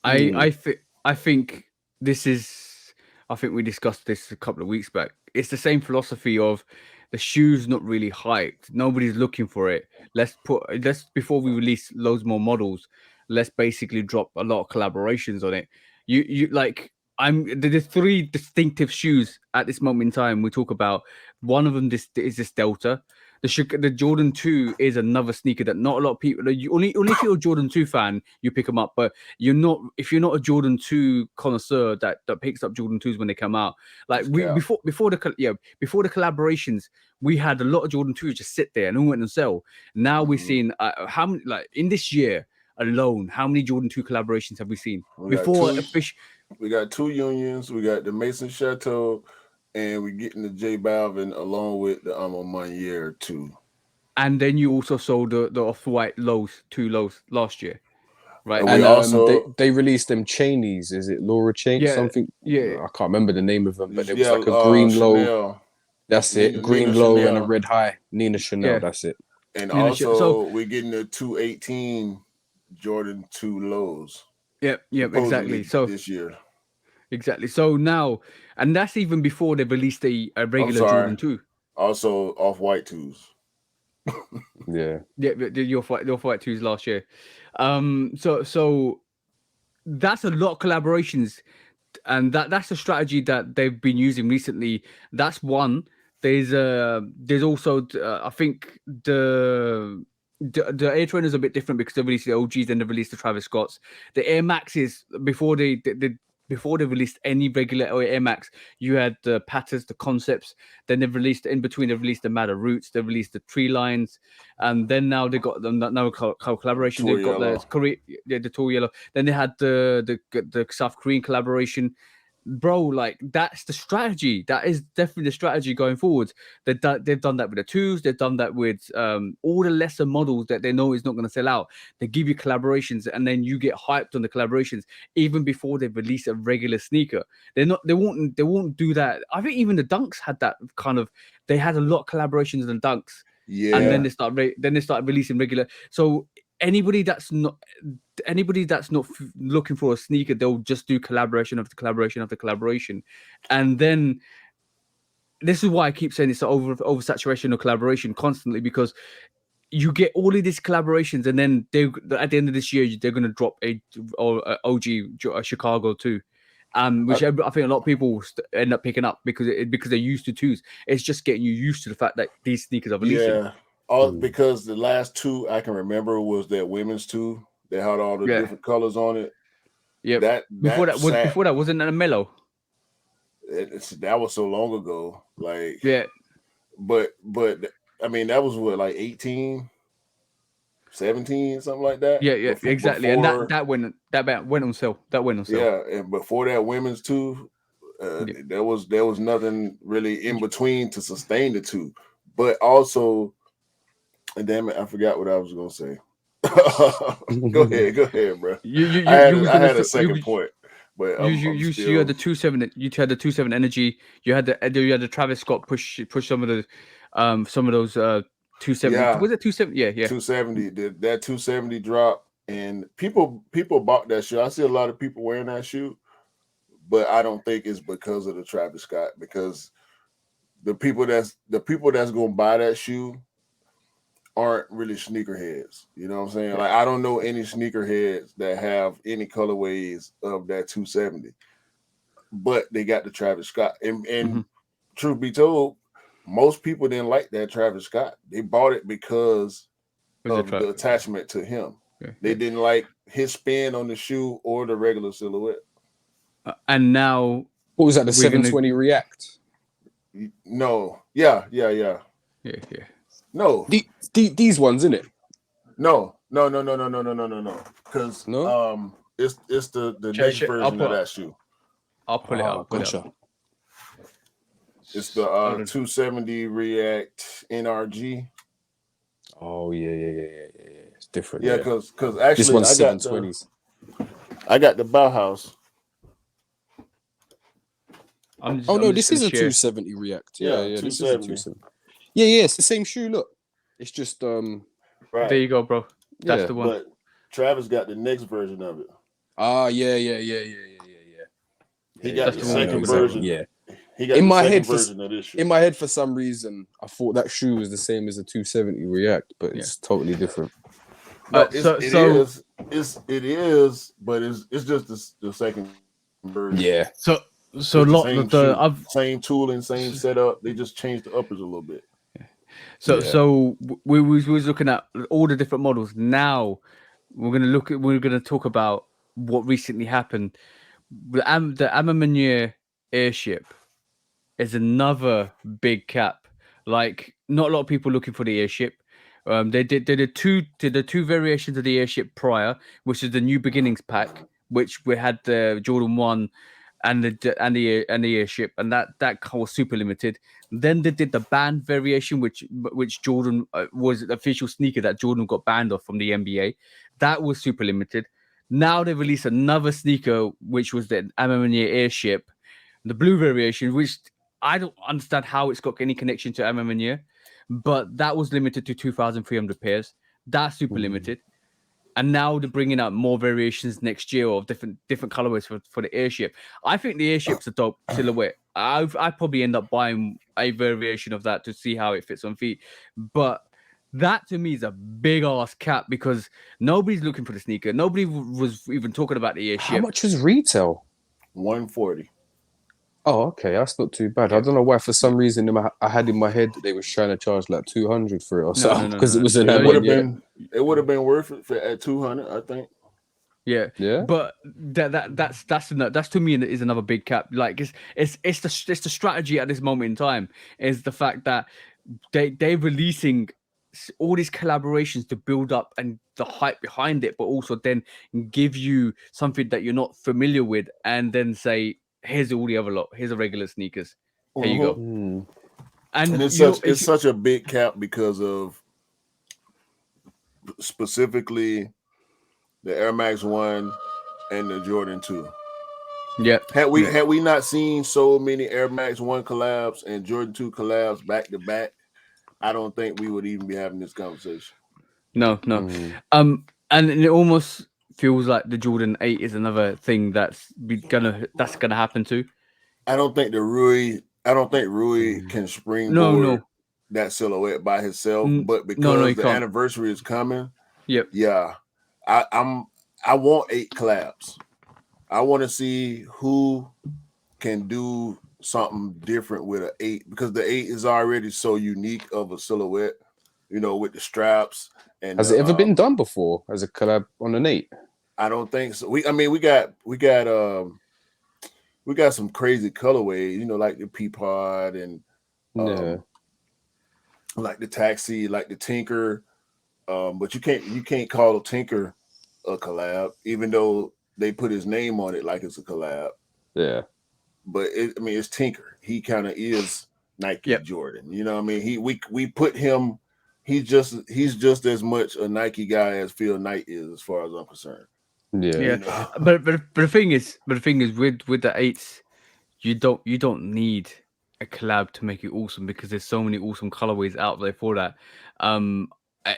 I think this is. I think we discussed this a couple of weeks back. It's the same philosophy of the shoe's not really hyped. Nobody's looking for it. Let's before we release loads more models. Let's basically drop a lot of collaborations on it. You like there's three distinctive shoes at this moment in time. We talk about one of them. Is this Delta. The Jordan 2 is another sneaker that not a lot of people. Only if you're a Jordan 2 fan, you pick them up. But you're not if you're not a Jordan 2 connoisseur that picks up Jordan 2s when they come out. Like before the collaborations, we had a lot of Jordan 2s just sit there and all went and sell. Now we've seen how many, like in this year alone, how many Jordan 2 collaborations have we seen We got two unions. We got the Mason Chateau, and we're getting the J Balvin along with the Monier too. And then you also sold the off-white two lows last year, right? And we And also they released them Cheneys. Is it Laura Chain? Yeah, Something. yeah. I can't remember the name of them, but there was like a green low. Chanel, That's it. Green Nina low Chanel. and a red high. Nina Chanel. Yeah. That's it. And Nina also so we're getting the 218 Jordan 2 lows. yeah, exactly. So this year. exactly. So now, and that's even before they released a regular Jordan 2. Also off-white 2s. Yeah. Yeah, your fight 2s last year. So that's a lot of collaborations, and that's a strategy that they've been using recently. That's one. There's also I think the Air Trainers are a bit different because they released the OGs and they released the Travis Scotts. The Air Maxes before they released any regular Air Max, you had the patterns, the concepts. Then they've released in between. They've released the Matter Roots. They've released the Tree Lines, and then now they got them now collaboration. They've got the Tour Yellow. Then they had the South Korean collaboration. Bro, like that's the strategy. That is definitely the strategy going forward. They've done that with the 2s. They've done that with all the lesser models that they know is not going to sell out. They give you collaborations, and then you get hyped on the collaborations even before they release a regular sneaker. They won't do that. I think even the Dunks had that kind of. They had a lot of collaborations in the Dunks, and then they start releasing regular. So anybody that's not looking for a sneaker, they'll just do collaboration after collaboration after collaboration, and then this is why I keep saying it's oversaturation of collaboration constantly, because you get all of these collaborations, and then at the end of this year they're going to drop a OG Chicago too, which I think a lot of people end up picking up because they're used to 2s. It's just getting you used to the fact that these sneakers are releasing. Yeah. Because the last 2 I can remember was that women's 2. They had all the different colors on it. Yeah. Before that wasn't that a mellow. That was so long ago. Like yeah. But I mean that was what, like 18. 17, something like that. Yeah, exactly. And that went on sale. That went on sale. Yeah, and before that, women's too. There was nothing really in between to sustain the two. But also, and damn it, I forgot what I was gonna say. Go ahead, bro. I had a second point, but you had the 2.7. You had the 2.7 energy. You had the Travis Scott push some of those 270. Yeah. Was it 270? Yeah. 270. That 270 drop, and people bought that shoe. I see a lot of people wearing that shoe, but I don't think it's because of the Travis Scott, because the people that's gonna buy that shoe aren't really sneakerheads. You know what I'm saying? Yeah. Like, I don't know any sneakerheads that have any colorways of that 270, but they got the Travis Scott. And truth be told, most people didn't like that Travis Scott. They bought it because of the attachment to him. They didn't like his spin on the shoe or the regular silhouette. And now, what was that? The 720 React? No, yeah. No, these ones, innit? No. Because it's the next version of that shoe. I'll pull it out. Gotcha. It's the 270 React NRG. Oh yeah. It's different. Yeah, because actually this one's 720s. I got the Bauhaus. This is a 270 React. Yeah, this is a 270. Yeah, it's the same shoe. Look, it's just right. There you go, bro. That's the one. But Travis got the next version of it. Yeah. He got the second version. Yeah. He got the second version of this shoe. In my head, for some reason, I thought that shoe was the same as the 270 React, but it's totally different. No, it is, but it's just the second version. Yeah. So a lot of the same tooling, same setup. They just changed the uppers a little bit. So we was looking at all the different models. Now we're gonna talk about what recently happened. The Amamanier airship is another big cap. Like, not a lot of people looking for the airship. They did the two variations of the airship prior, which is the New Beginnings pack, which we had the Jordan 1 and the airship, and that was super limited. Then they did the banned variation, which Jordan was the official sneaker that Jordan got banned off from the NBA. That was super limited. Now they released another sneaker, which was the Amamanier airship, the blue variation, which I don't understand how it's got any connection to Amamanier, but that was limited to 2,300 pairs. That's super limited. And now they're bringing out more variations next year of different colorways for the airship. I think the airship's a dope silhouette. I probably end up buying a variation of that to see how it fits on feet. But that to me is a big ass cap, because nobody's looking for the sneaker. Nobody was even talking about the airship. How much was retail? $140. Oh, okay, that's not too bad. I don't know why, for some reason, I had in my head that they was trying to charge like 200 for it or something, because it was an. It would have been worth it at 200, I think. Yeah. But that's to me is another big cap. Like, it's the strategy at this moment in time is the fact that they're releasing all these collaborations to build up and the hype behind it, but also then give you something that you're not familiar with, and then say, here's all the other lot. Here's the regular sneakers. Here you go. And it's such a big cap because of specifically the Air Max 1 and the Jordan 2. Yeah. Had we not seen so many Air Max 1 collabs and Jordan 2 collabs back to back, I don't think we would even be having this conversation. No. And it almost feels like the Jordan 8 is another thing that's gonna happen too. I don't think Rui can springboard that silhouette by himself, but because the anniversary is coming, I want 8 collabs. I want to see who can do something different with an 8, because the 8 is already so unique of a silhouette, with the straps. And has it ever been done before as a collab on an 8? I don't think so. We got some crazy colorways, like the Peapod and like the Taxi, like the Tinker. But you can't call Tinker a collab, even though they put his name on it like it's a collab. Yeah. But I mean, it's Tinker. He kind of is Nike Yep. Jordan. You know what I mean? We put him. He's just as much a Nike guy as Phil Knight is, as far as I'm concerned. Yeah. Yeah. You know? But the thing is, with the eights, you don't need a collab to make it awesome because there's so many awesome colorways out there for that.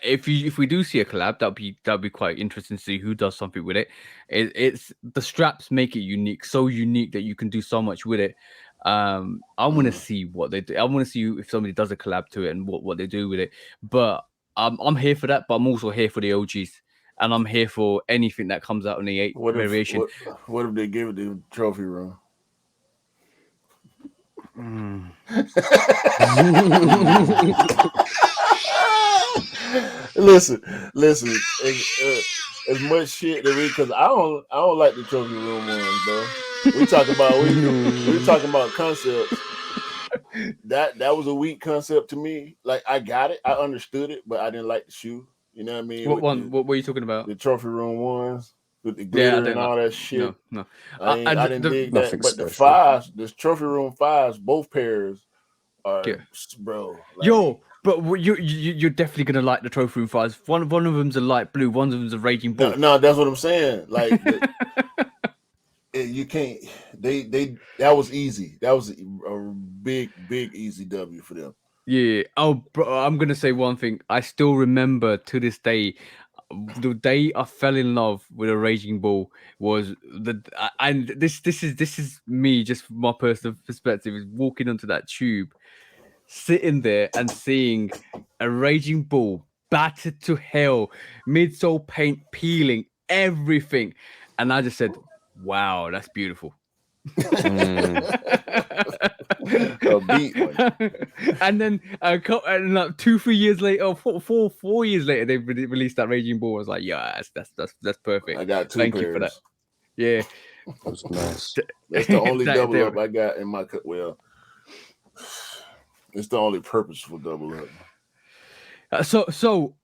If we do see a collab, that'd be quite interesting to see who does something with it. It's the straps make it unique, so unique that you can do so much with it. I want to see what they do. I want to see if somebody does a collab to it and what they do with it. But I'm here for that. But I'm also here for the OGs, and I'm here for anything that comes out in the eight variation. What if they give it the trophy room? listen, as much shit that because I don't like the trophy room ones, bro. We talking about concepts. That was a weak concept to me. Like I got it, I understood it, but I didn't like the shoe. You know what I mean? What one? What were you talking about? The trophy room ones with the Yeah, I glitter don't and like. all that shit. No. I didn't dig that. Nothing But the special. fives, the trophy room fives, both pairs are Yeah. bro. Like, Yo, but you're definitely gonna like the trophy room fives. One of them's a light blue. One of them's a raging bull. no, that's what I'm saying. Like you can't. They that was easy. That was a big easy W for them. Yeah. Oh, bro, I'm gonna say one thing. I still remember to this day, the day I fell in love with a raging bull was and this is me just from my personal perspective is walking onto that tube, sitting there and seeing a raging bull battered to hell, midsole paint peeling, everything, and I just said, "Wow, that's beautiful." A beat one. And then and like 2-3 years later, or 4 years later, they released that Raging Bull. I was like, yeah, that's perfect. I got two Thank pairs. you for that. Yeah, That's nice. That's the only double up I got in my cut. Well, it's the only purposeful double up. So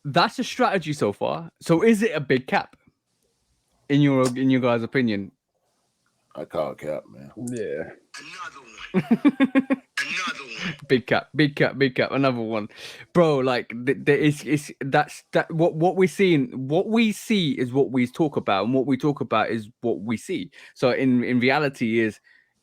that's a strategy so far. So is it a big cap in your guys' opinion? I call it cap, man. Yeah. Another one. Big cap, another one, bro. Like that's what we're seeing. What we see is what we talk about, and what we talk about is what we see. So in reality, is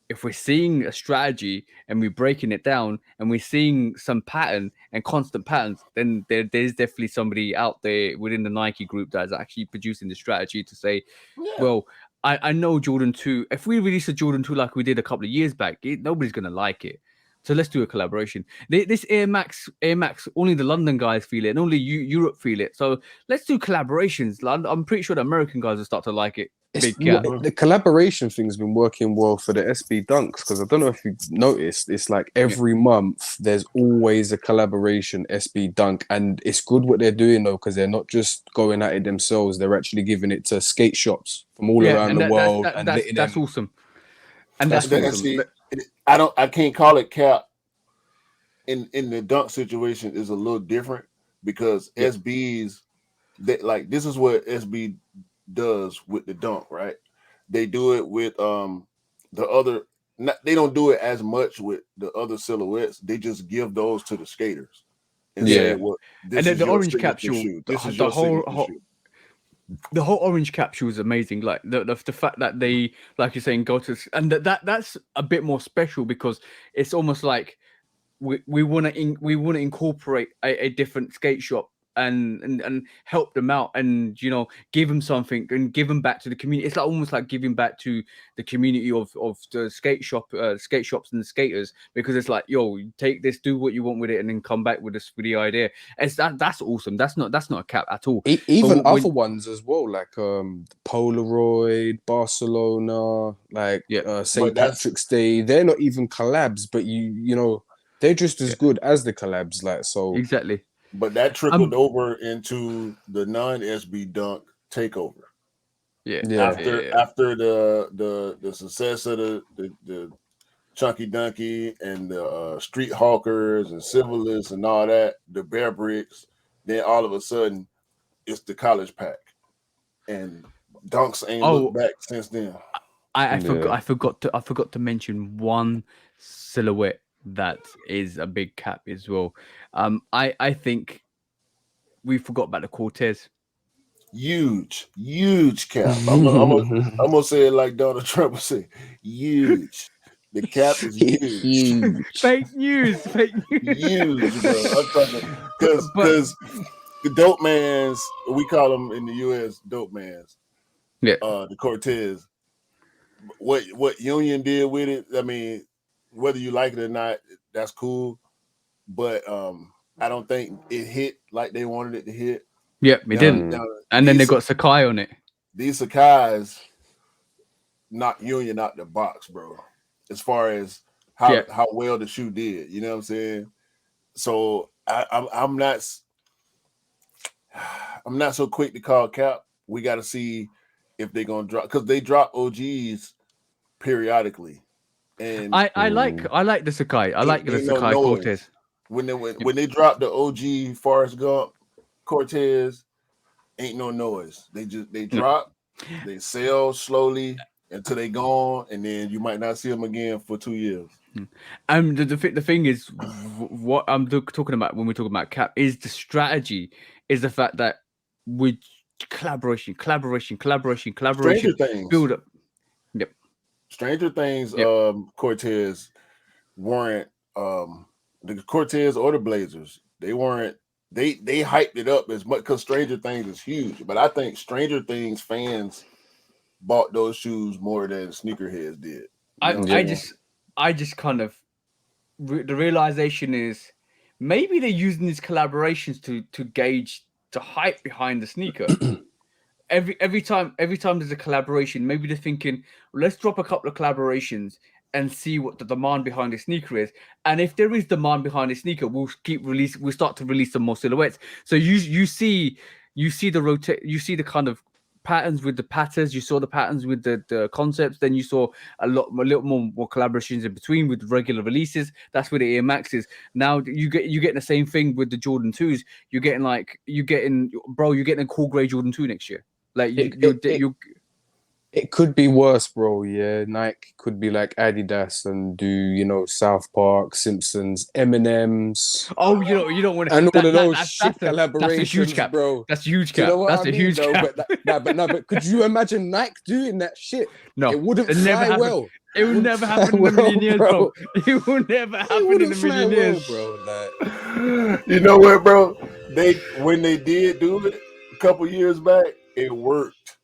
if we're seeing a strategy and we're breaking it down and we're seeing some pattern and constant patterns, then there's definitely somebody out there within the Nike group that's actually producing the strategy to say, well, I know Jordan 2. If we release a Jordan 2 like we did a couple of years back, nobody's gonna like it. So let's do a collaboration. This Air Max, only the London guys feel it, and only Europe feel it. So let's do collaborations. I'm pretty sure the American guys will start to like it. Big cap. The collaboration thing's been working well for the SB Dunks because I don't know if you've noticed, it's like every month there's always a collaboration SB Dunk, and it's good what they're doing though because they're not just going at it themselves; they're actually giving it to skate shops from all around the world and letting that's them. awesome. And that's awesome. See, I can't call it cap. In the dunk situation is a little different because SBs, this is what SB does with the dunk, right? They do it with the other. They don't do it as much with the other silhouettes. They just give those to the skaters and say, "Well, this is the your orange signature capsule. shoe. This is your signature shoe." The whole orange capsule is amazing. Like the fact that they, like you're saying, go to, and that's a bit more special because it's almost like we want to incorporate a different skate shop and help them out and give them something and give them back to the community. It's like almost like giving back to the community of the skate shops and the skaters, because it's like, yo, take this, do what you want with it, and then come back with the idea. That's awesome. That's not a cap at all. Even other ones as well, like Polaroid, Barcelona, like St. Patrick's Day. They're not even collabs, but you know they're just as good as the collabs. Like, so exactly. But that trickled over into the non-SB dunk takeover. After the success of the Chunky Donkey and the Street Hawkers and Civilists and all that, the Bear Bricks, Then all of a sudden, it's the college pack, and dunks ain't Oh, looked back since then. I Yeah. forgot to mention one silhouette that is a big cap as well. I think we forgot about the Cortez. Huge cap. I'm gonna say it like Donald Trump would say, huge. The cap is huge, Huge. Fake news, fake news. huge, bro. I'm talking But because the dope mans, we call them in the U.S. dope mans. yeah, The Cortez. What Union did with it, I mean, whether you like it or not, that's cool. But I don't think it hit like they wanted it to hit. yeah, we didn't. Now, And then they these got Sakai on it. these Sakai's knocked Union out the box, bro. As far as how well the shoe did, you know what I'm saying? So I'm not so quick to call cap. We got to see if they're gonna drop, because they drop OGs periodically. And I like the Sakai. I like the ain't no Sakai noise. Cortez. When they drop the OG Forrest Gump Cortez, ain't no noise. They drop, they sell slowly until they gone, and then you might not see them again for 2 years. And the thing is, what I'm talking about when we're talking about cap is the strategy, is the fact that with collaboration, Stranger Things. build up. Yep. Stranger Things, Cortez weren't the Cortez or the Blazers. They weren't. They hyped it up as much because Stranger Things is huge. But I think Stranger Things fans bought those shoes more than sneakerheads did. I just kind of the realization is maybe they're using these collaborations to gauge the hype behind the sneaker. every time there's a collaboration, maybe they're thinking, well, let's drop a couple of collaborations and see what the demand behind the sneaker is. And if there is demand behind the sneaker, we'll start to release some more silhouettes. So you see the kind of patterns with the patterns, you saw the patterns with the concepts, then you saw a little more collaborations in between with regular releases. That's where the Air Max is. Now you're getting the same thing with the Jordan 2s. You're getting a cool grey Jordan 2 next year. Like it could be worse, bro. Yeah, Nike could be like Adidas and do South Park, Simpsons, M&M's. Oh, you don't want to, and all of those shit collaborations, that's a huge cap, bro. That's a huge cap. Do you know what That's I a mean, huge though? cap. But could you imagine Nike doing that shit? No, it wouldn't it fly never happened. well. It will never happen in a million years, bro. It will never happen in a million years, bro. Like, you know what, bro? When they did do it a couple years back, it worked.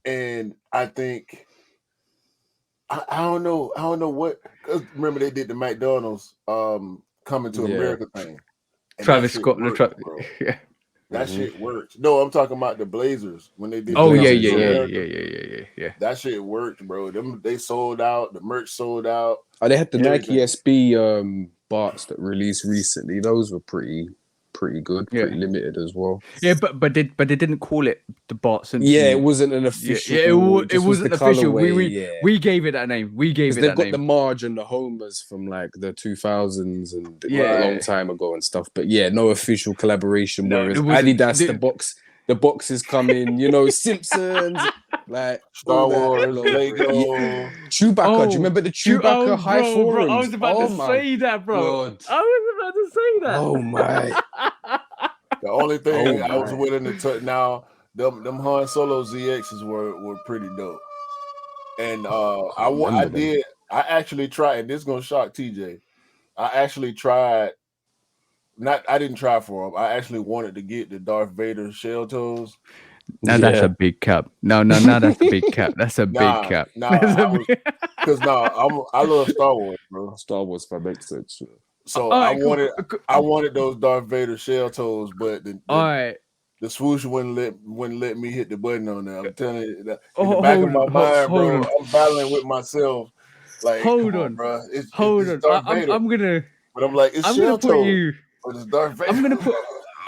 And I think I don't know what, because remember they did the McDonald's Coming to America thing. And Travis Scott, worked, bro. Yeah. That shit worked. No, I'm talking about the Blazers when they did. Oh yeah. That shit worked, bro. They sold out. The merch sold out. Oh, they had the Nike SB Barts that released recently. Those were pretty good, pretty limited as well. Yeah, but they didn't call it the Barts. It wasn't an official. It wasn't official. We gave it that name. We gave it that name. They've got the Marge and the Homers from like the 2000s and a long time ago and stuff. But no official collaboration. Whereas Adidas, the box is coming. Simpsons, like Star Wars, Lego, Chewbacca. Do you remember the Chewbacca high forums? Bro, I was about to say that, bro. God. I was about to say that. Oh my. The only thing I was willing to touch now, them Han Solo ZXs were pretty dope. And I actually tried, and this is gonna shock TJ. I actually tried. I didn't try for them. I actually wanted to get the Darth Vader shell toes. Now that's a big cap. No, that's a big cap. That's a big cap. Because I love Star Wars, bro. Star Wars for makes sense. So I wanted those Darth Vader shell toes, but the swoosh wouldn't let me hit the button on that. I'm telling you that in the back of my mind, bro. I'm battling with myself. Like, hold on, bro. It's Darth Vader. I'm gonna. But I'm like, it's shell toes. But it's Darth Vader.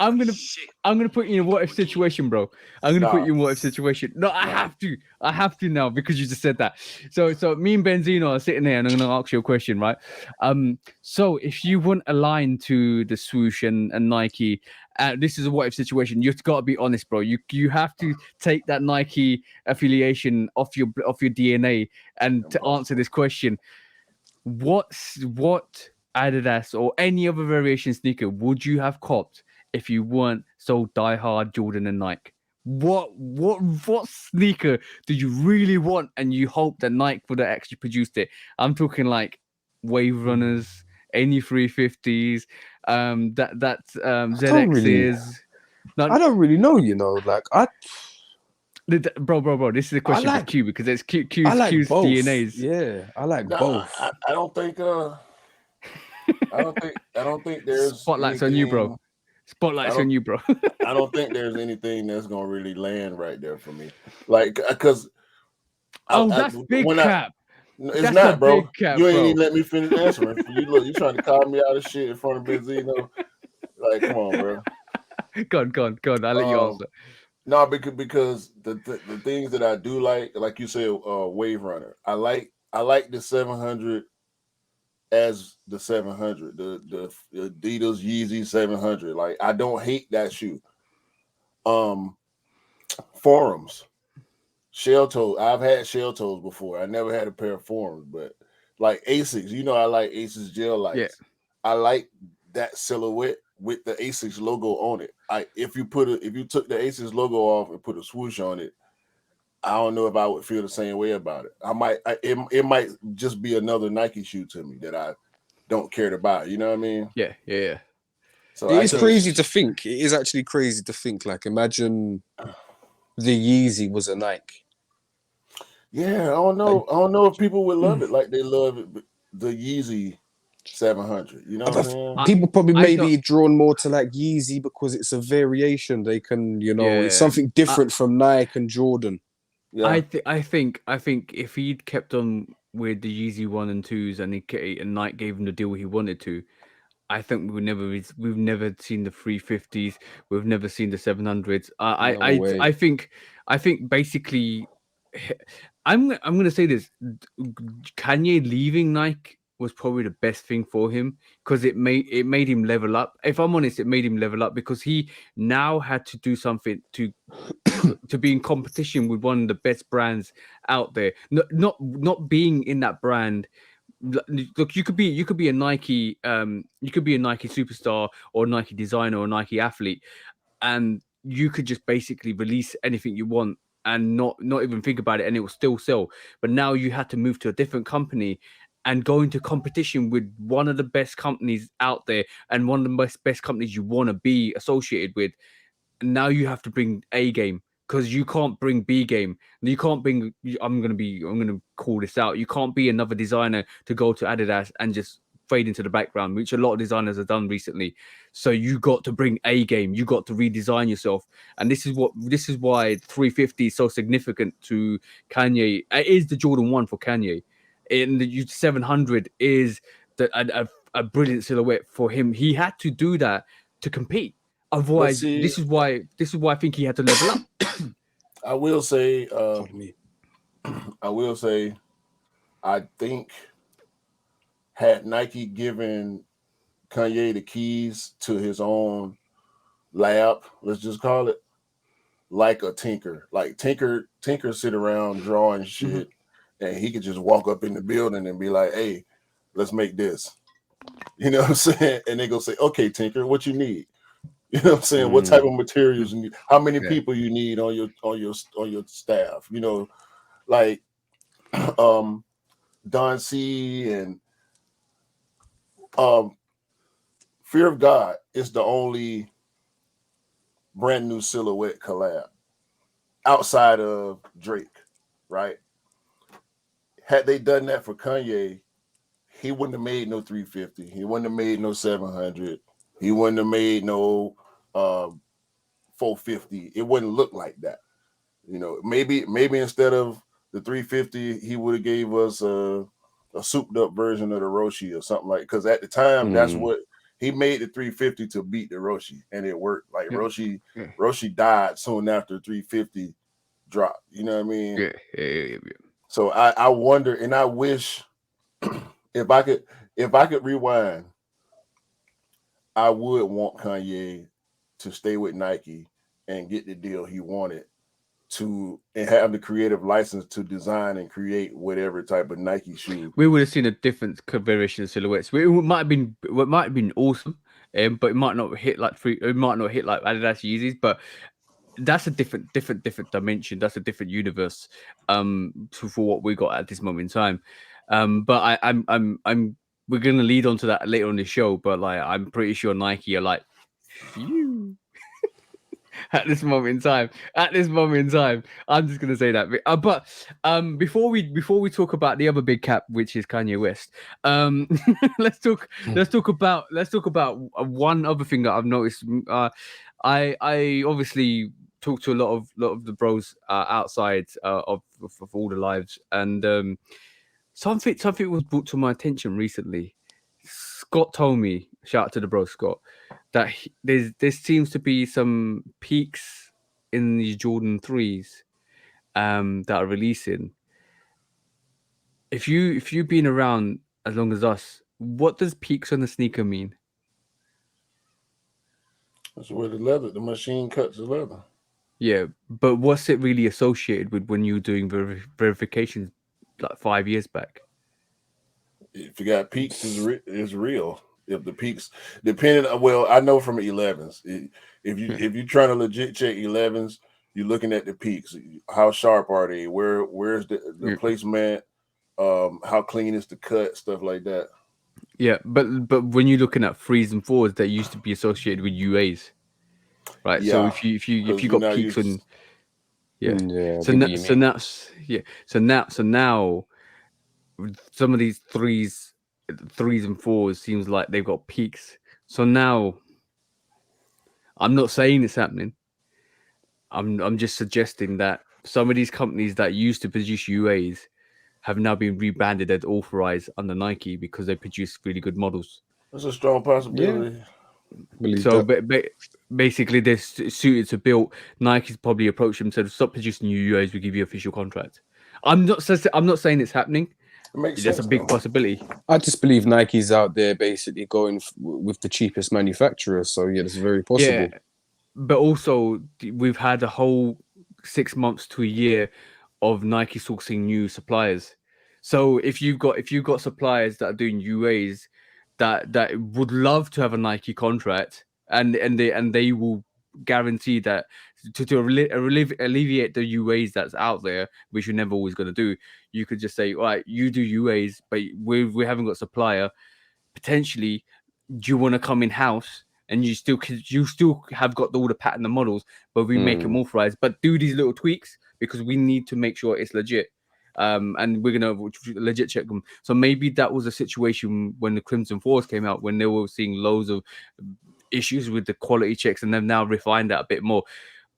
I'm gonna Shit. I'm gonna put you in a what if situation, bro. I'm gonna put Nah. you in what if situation. No, I have to. I have to now because you just said that. So me and Benzino are sitting there, and I'm gonna ask you a question, right? So if you weren't aligned to the swoosh and Nike, this is a what if situation. You've got to be honest, bro. You have to take that Nike affiliation off your DNA and to answer Impossible. this question. What Adidas or any other variation sneaker would you have copped if you weren't so diehard Jordan and Nike? What sneaker did you really want and you hope that Nike would have actually produced it? I'm talking like Wave Runners, any 350s, I don't really, ZXs. Not I don't really know. Like bro. This is a I question for like, Q because it's I like Q's both. DNA's. Yeah, I like No, both. I don't think I don't think there's Spotlights on you, bro. anything. I Spotlights don't on you, bro. I don't think there's anything that's gonna really land right there for me. Like, because Oh, that's big when I cap. no, it's That's a not, bro. big cap, You ain't bro. even let me finish answering. You look, you trying to call me out of shit in front of Benzino. Like, come on, bro. Go on. I'll let you Um, answer. no, because the things that I do like you said, Wave Runner. I like the 700 as the 700, the Adidas Yeezy 700. Like, I don't hate that shoe. Um, Forums, shell toe. I've had shell toes before. I never had a pair of Forums, but like Asics, I like Asics gel Yeah. lights. I like that silhouette with the Asics logo on it. If you took the Asics logo off and put a swoosh on it, I don't know if I would feel the same way about it. It might just be another Nike shoe to me that I don't care to buy. You know what I mean? Yeah. So It I is can't. crazy to think. It is actually crazy to think. Like, imagine the Yeezy was a Nike. Yeah, I don't know. I don't know if people would love it like they love it, the Yeezy 700. You know what I'm saying? People probably I maybe don't. drawn more to like Yeezy because it's a variation. They can, it's Yeah. something different from Nike and Jordan. Yeah. I think if he'd kept on with the Yeezy 1 and 2s and and Nike gave him the deal he wanted to, I think we've never seen the 350s. We've never seen the 700s. No way. I think basically, I'm gonna say this: Kanye leaving Nike was probably the best thing for him because it made him level up. If I'm honest, it made him level up because he now had to do something to be in competition with one of the best brands out there. Not being in that brand. Look, you could be a Nike you could be a Nike superstar or a Nike designer or a Nike athlete, and you could just basically release anything you want and not even think about it, and it will still sell. But now you had to move to a different company and go into competition with one of the best companies out there and one of the best companies you want to be associated with. Now you have to bring A game because you can't bring B game. You can't bring. I'm gonna call this out. You can't be another designer to go to Adidas and just fade into the background, which a lot of designers have done recently. So you got to bring A game. You got to redesign yourself, and this is why 350 is so significant to Kanye. It is the Jordan 1 for Kanye, and the 700 is a brilliant silhouette for him. He had to do that to compete. But Otherwise, see, this is why I think he had to level up. I will say, Pardon me. I will say, I think had Nike given Kanye the keys to his own lab, let's just call it, like a Tinker. Like Tinker sit around drawing Mhm. shit, and he could just walk up in the building and be like, "Hey, let's make this." You know what I'm saying? And they go say, "Okay, Tinker, what you need?" You know what I'm saying? What type of materials you need? How many Yeah. people you need on your staff? Like um Don C and um Fear of God is the only brand new silhouette collab outside of Drake, right? Had they done that for Kanye, he wouldn't have made no 350. He wouldn't have made no 700. He wouldn't have made no 450. It wouldn't look like that. Maybe instead of the 350, he would have gave us a souped up version of the Roshi or something like. Because at the time, that's what he made the 350 to beat the Roshi, and it worked. Like Yeah. Roshi died soon after 350 dropped. You know what I mean? Yeah. So I wonder, and I wish if I could rewind, I would want Kanye to stay with Nike and get the deal he wanted and have the creative license to design and create whatever type of Nike shoe. We would have seen a different variation of silhouettes. It might have been awesome, but it might not hit like Adidas Yeezys. But that's a different dimension. That's a different universe. For what we got at this moment in time. But I'm we're gonna lead on to that later on the show. But like, I'm pretty sure Nike are like, phew. At this moment in time, I'm just gonna say that. But before we talk about the other big cap, which is Kanye West, let's talk about one other thing that I've noticed. I obviously talk to a lot of the bros outside of all the lives, and something was brought to my attention recently. Scott told me, shout out to the bro Scott, that there seems to be some peaks in these Jordan 3s that are releasing. If you've been around as long as us, what does peaks on the sneaker mean? That's where the machine cuts the leather. Yeah, but what's it really associated with when you were doing verifications like 5 years back? If you got peaks, is real. If the peaks, depending on, well, I know from 11s. If you're trying to legit check 11s, you're looking at the peaks. How sharp are they? Where's the placement? How clean is the cut? Stuff like that. Yeah, but when you're looking at 3s and 4s, that used to be associated with UAs, right? Yeah, So if you got peaks on, yeah. So now some of these threes and 4s seems like they've got peaks. So now, I'm not saying it's happening. I'm just suggesting that some of these companies that used to produce UAs have now been rebranded as authorized under Nike because they produce really good models. That's a strong possibility. Yeah. So basically, they're suited to build. Nike's probably approached them and said, "Stop producing new UAs. We give you official contract." I'm not saying it's happening. It makes That's sense. a big possibility. I just believe Nike's out there basically going with the cheapest manufacturer. So yeah, it's very possible. Yeah, but also we've had a whole 6 months to a year of Nike sourcing new suppliers. So if you've got suppliers that are doing UAs that would love to have a Nike contract, and they will guarantee that to alleviate the UAs that's out there, which you're never always going to do, you could just say, all right, you do UAs, but we haven't got supplier. Potentially, do you want to come in house? And you still have got all the pattern and models, but we make them authorized. But do these little tweaks because we need to make sure it's legit. And we're gonna legit check them. So maybe that was a situation when the Crimson Force came out, when they were seeing loads of issues with the quality checks, and they've now refined that a bit more.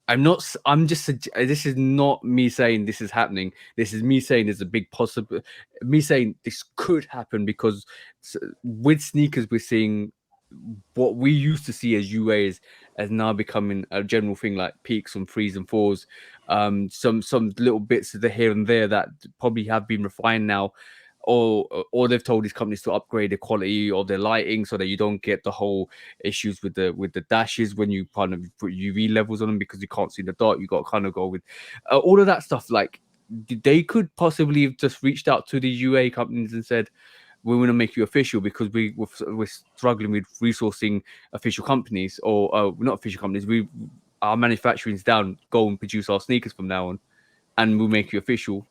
This is not me saying this is happening. This is me saying there's a big possible. Me saying this could happen because with sneakers we're seeing what we used to see as UAs as now becoming a general thing, like peaks on 3s and 4s. Some little bits of the here and there that probably have been refined now, or they've told these companies to upgrade the quality of their lighting so that you don't get the whole issues with the dashes when you kind of put UV levels on them because you can't see the dot. You got to kind of go with all of that stuff. Like they could possibly have just reached out to the UA companies and said, we want to make you official because we're struggling with resourcing official companies, or not official companies. Our manufacturing's down. Go and produce our sneakers from now on, and we'll make you official.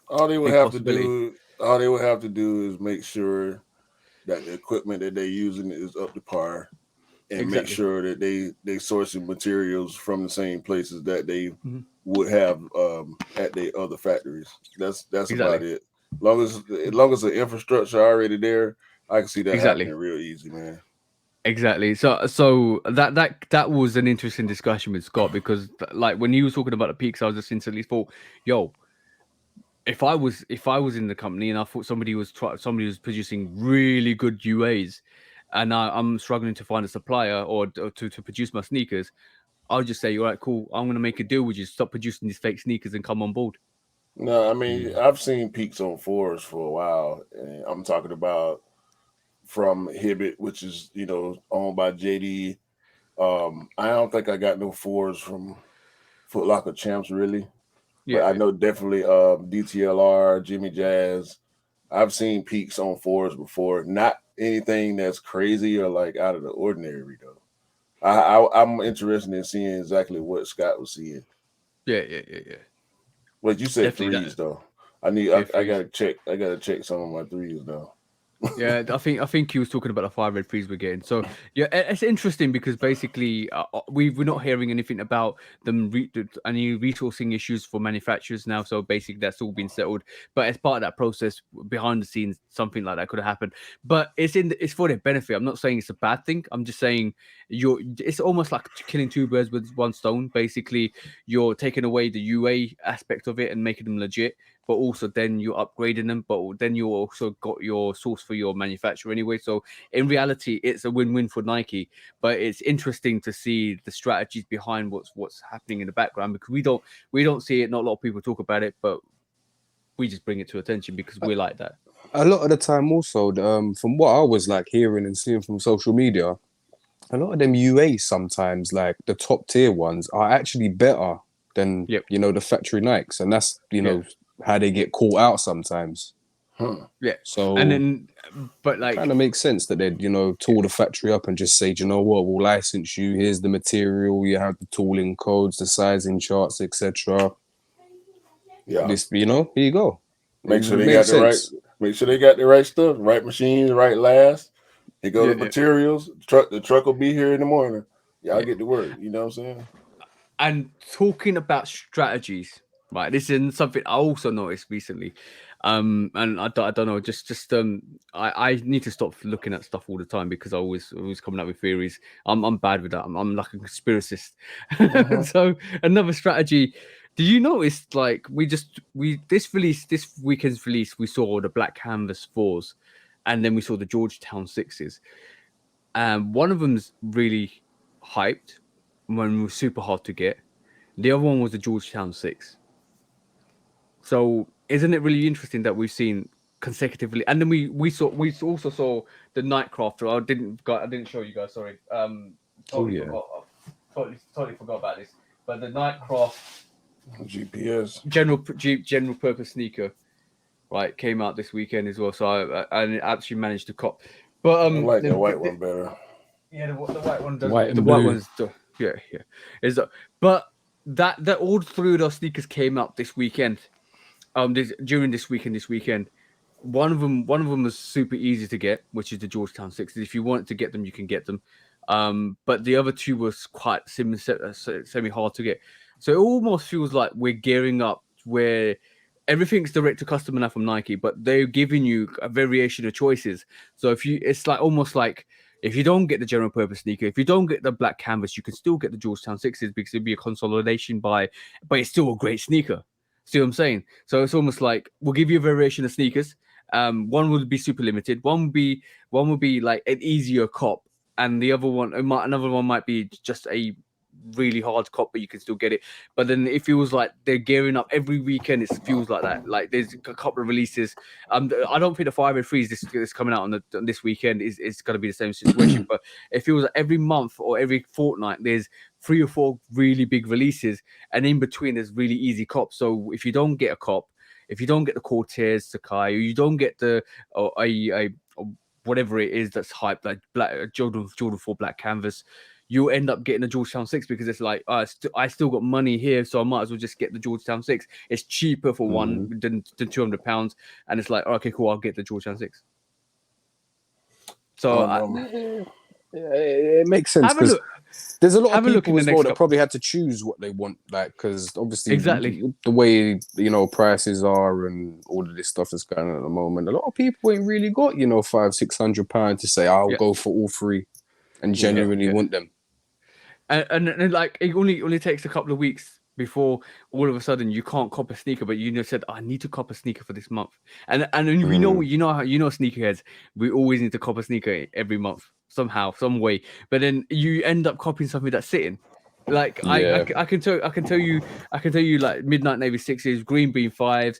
All they would have to do is make sure that the equipment that they're using is up to par, and make sure that they sourcing materials from the same places that they would have at their other factories. That's about it. As long as the infrastructure already there, I can see that happening real easy, man. Exactly. So that was an interesting discussion with Scott, because like when he was talking about the peaks, I was just instantly thought, yo, if I was in the company and I thought somebody was producing really good UAs, and I'm struggling to find a supplier or to produce my sneakers, I'll just say, all right, cool, I'm going to make a deal with you. Stop producing these fake sneakers and come on board. No, I mean, I've seen peaks on fours for a while, and I'm talking about from Hibbett, which is owned by JD. I don't think I got no fours from Foot Locker Champs really, but I know definitely DTLR, Jimmy Jazz. I've seen peaks on fours before, not anything that's crazy or like out of the ordinary though. I'm interested in seeing exactly what Scott was seeing. Yeah. But you said Definitely threes that. though. I Threes. gotta check. I gotta check some of my threes though. Yeah, I think he was talking about the 5 red threes we're getting. So yeah, it's interesting because basically we're not hearing anything about them any resourcing issues for manufacturers now. So basically that's all been settled. But as part of that process, behind the scenes, something like that could have happened. But it's for their benefit. I'm not saying it's a bad thing. I'm just saying it's almost like killing two birds with one stone. Basically, you're taking away the UA aspect of it and making them legit, but also then you're upgrading them, but then you also got your source for your manufacturer anyway. So in reality, it's a win-win for Nike. But it's interesting to see the strategies behind what's happening in the background, because we don't see it. Not a lot of people talk about it, but we just bring it to attention because we're like that. A lot of the time, also, from what I was like hearing and seeing from social media, a lot of them UA sometimes, like the top tier ones, are actually better than the factory Nikes, and that's how they get caught out sometimes. Yeah. So and then, but like, kind of makes sense that they'd tool the factory up and just say, do you know what, we'll license you. Here's the material. You have the tooling codes, the sizing charts, etc. Yeah. This, here you go. Make sure they got the right. Make sure they got the right stuff, right machines, right last. They go to materials. The truck will be here in the morning. Y'all get to work. You know what I'm saying? And talking about strategies, right? This is something I also noticed recently. And I don't know, I need to stop looking at stuff all the time because I always coming up with theories. I'm bad with that. I'm like a conspiracist. So another strategy. Do you notice, like, this weekend's release, we saw the Black Canvas 4s, and then we saw the Georgetown 6s. One of them's really hyped, one was super hard to get. The other one was the Georgetown 6. So isn't it really interesting that we've seen consecutively, and then we also saw the Nightcraft. I didn't show you guys. Sorry. Totally forgot about this. But the Nightcraft GPS general purpose sneaker, right, came out this weekend as well. So I actually managed to cop. But I like the white one better. Yeah, the white one does. White the white one's is but that all three of those sneakers came out this weekend. During this weekend. One of them was super easy to get, which is the Georgetown 6s. If you wanted to get them, you can get them. But the other two was quite semi hard to get. So it almost feels like we're gearing up where everything's direct to customer now from Nike, but they're giving you a variation of choices. So it's like almost like, if you don't get the general purpose sneaker, if you don't get the Black Canvas, you can still get the Georgetown 6s because it'd be a consolidation buy, but it's still a great sneaker. See what I'm saying? So it's almost like we'll give you a variation of sneakers. One would be super limited. One would be like an easier cop, and the other one, another one might be just a really hard cop, but you can still get it. But then it feels like they're gearing up every weekend. It feels like that. Like there's a couple of releases. I don't think the 5 and 3s this coming out on this weekend is going to be the same situation. But it feels like every month or every fortnight there's 3 or 4 really big releases, and in between there's really easy cops. So if you don't get a cop, if you don't get the Cortez Sakai, or you don't get the whatever it is that's hyped, like Jordan 4 Black Canvas, you end up getting a Georgetown 6 because it's like, I still got money here, so I might as well just get the Georgetown 6. It's cheaper for one than £200, and it's like, okay, cool, I'll get the Georgetown 6. So it makes sense because there's a lot of people as well that probably had to choose what they want, like, because obviously the way prices are and all of this stuff that's going on at the moment, a lot of people ain't really got £500-600 to say I'll go for all 3 and genuinely want them. And like it only takes a couple of weeks before all of a sudden you can't cop a sneaker, but you said I need to cop a sneaker for this month, and we know how sneakerheads, we always need to cop a sneaker every month somehow, some way, but then you end up copying something that's sitting. Like I can tell you like Midnight Navy 6s, Green Bean 5s,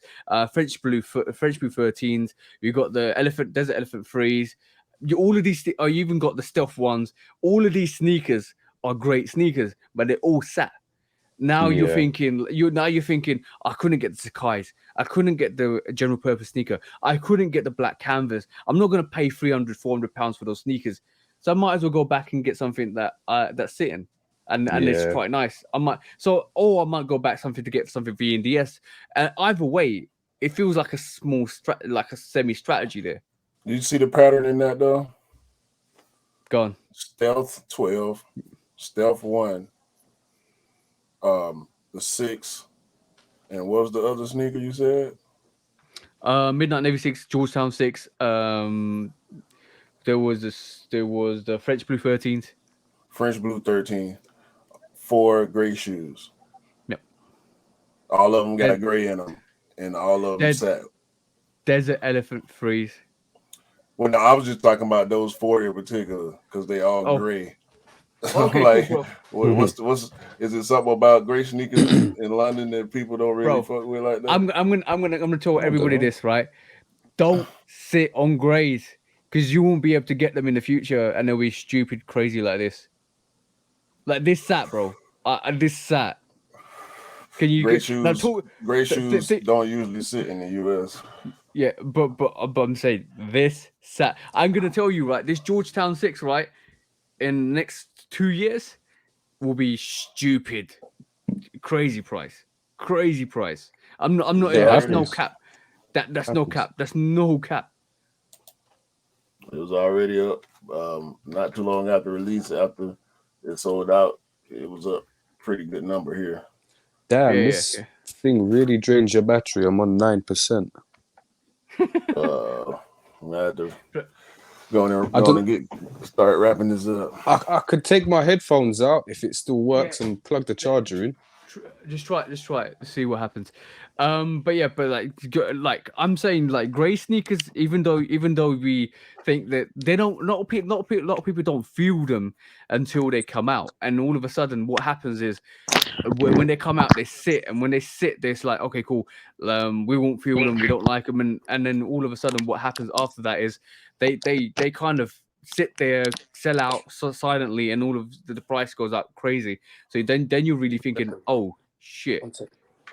French Blue 13s. You got the Desert Elephant 3s. All of these, you even got the Stealth ones. All of these sneakers are great sneakers, but they're all sat. Now you're thinking, I couldn't get the Sakai's, I couldn't get the general purpose sneaker, I couldn't get the black canvas. I'm not gonna pay 300-400 pounds for those sneakers, so I might as well go back and get something that's sitting. And it's quite nice. I might go back something to get something for ENDS. And either way, it feels like a small like a semi strategy there. Do you see the pattern in that though? Go on. Stealth 12, Stealth 1, the 6, and what was the other sneaker you said? Midnight Navy 6, Georgetown 6. There was the French Blue 13s. French Blue 13. 4 gray shoes. Yep. All of them got gray in them, and all of them sat. Desert Elephant 3s. Well, no, I was just talking about those 4 in particular because they all gray. Okay, like, cool, what's is it something about gray sneakers in London that people don't really fuck with like that? I'm gonna tell everybody this, right? Don't sit on grays because you won't be able to get them in the future, and they'll be stupid, crazy like this. Like this sat, bro. This sat. Can you gray shoes? Gray shoes don't usually sit in the US. Yeah, but I'm saying this sat. I'm gonna tell you, right? This Georgetown 6, right, in the next 2 years, will be stupid, crazy price. I'm not. That's no cap. That's no cap. That's no cap. It was already up. Not too long after release, after it sold out, it was up pretty good number here. Damn, this thing really drains your battery. I'm on 9%. I had to go and start wrapping this up. I could take my headphones out if it still works and plug the charger in. Just try it. See what happens. But I'm saying, like, gray sneakers, even though we think that they don't, a lot of people don't feel them until they come out, and all of a sudden what happens is when they come out, they sit, and when they sit, they're like, okay, cool, we won't feel them, we don't like them, and then all of a sudden what happens after that is they kind of sit there, sell out so silently, and all of the price goes up crazy. So then you're really thinking, oh shit,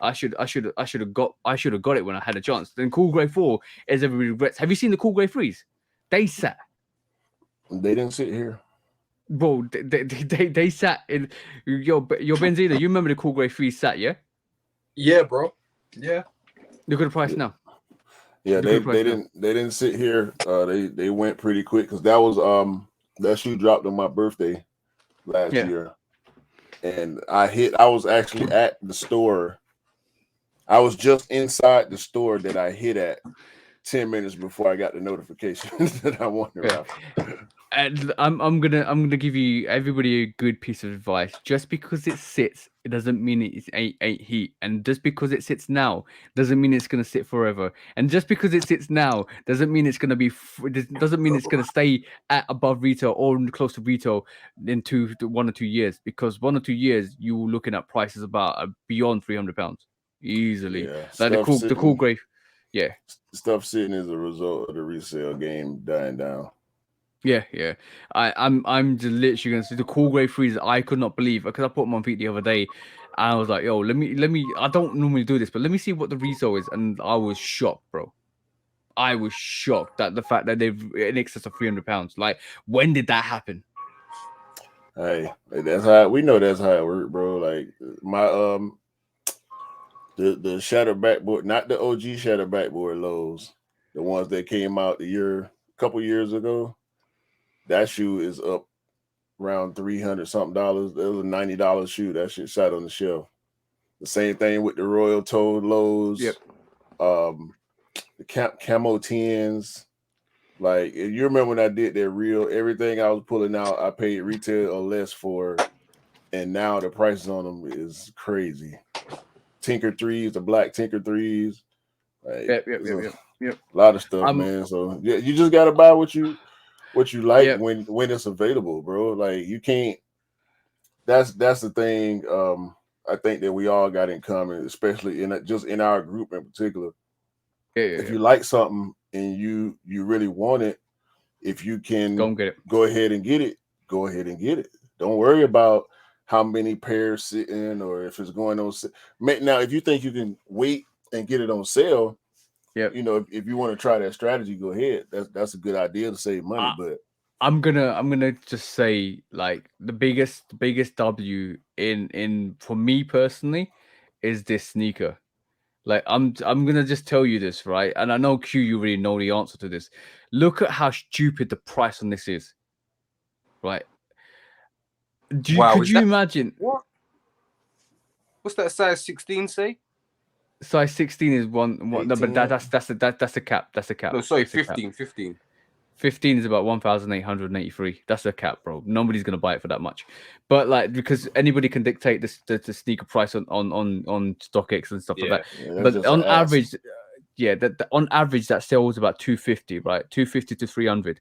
I should have got it when I had a chance. Then Cool Grey 4, as everybody regrets. Have you seen the Cool Grey 3s? They sat. They didn't sit here. Bro, they sat in your Benzino. You remember the Cool Grey 3 sat, yeah? Yeah, bro. Yeah. Look at the price now. Yeah, they didn't sit here. They went pretty quick because that was that shoe dropped on my birthday last year, and I was actually at the store. I was just inside the store that I hit at 10 minutes before I got the notification that I wanted. And I'm gonna give you everybody a good piece of advice. Just because it sits, it doesn't mean it ain't heat. And just because it sits now doesn't mean it's gonna sit forever. And just because it sits now doesn't mean it's gonna be. Doesn't mean it's gonna stay at above retail or close to retail in 1 or 2 years. Because 1 or 2 years you're looking at prices about beyond £300 easily. Yeah, like the cool grey. Yeah, stuff sitting as a result of the resale game dying down. Yeah. I'm just literally gonna say the Cool Grey 3s. I could not believe, because I put them on feet the other day, and I was like, "Yo, let me." I don't normally do this, but let me see what the resale is, and I was shocked, bro. I was shocked at the fact that they've in excess of £300. Like, when did that happen? Hey, that's how we know. That's how it works, bro. Like my the shattered backboard, not the OG shattered backboard lows, the ones that came out a couple years ago. That shoe is up around $300 something. That was a $90 shoe. That shit sat on the shelf. The same thing with the Royal Toad lows. Yep. The camo 10s. Like, if you remember when I did that reel, everything I was pulling out, I paid retail or less for, and now the prices on them is crazy. Tinker threes, the black Tinker threes. Like, Yep. a lot of stuff, man. So yeah, you just gotta buy what you like when it's available, bro. Like you can't. That's the thing. I think that we all got in common, especially in our group in particular. If you like something and you really want it, if you can go ahead and get it, go ahead and get it. Don't worry about how many pairs sitting or if it's going on. Now, if you think you can wait and get it on sale, you know, if you want to try that strategy, go ahead. That's a good idea to save money. But I'm gonna just say, like, the biggest W in for me personally is this sneaker. Like, I'm gonna just tell you this, right? And I know Q, you already know the answer to this. Look at how stupid the price on this is, right? Could you imagine? What? What's that size 16 say? Size 16 is one. No, but that's a cap. That's a cap. No, sorry, 15. 15 is about 1,883. That's a cap, bro. Nobody's gonna buy it for that much. But like, because anybody can dictate the sneaker price on StockX and stuff like that. But on average, on average that sells about 250, right? 250 to 300.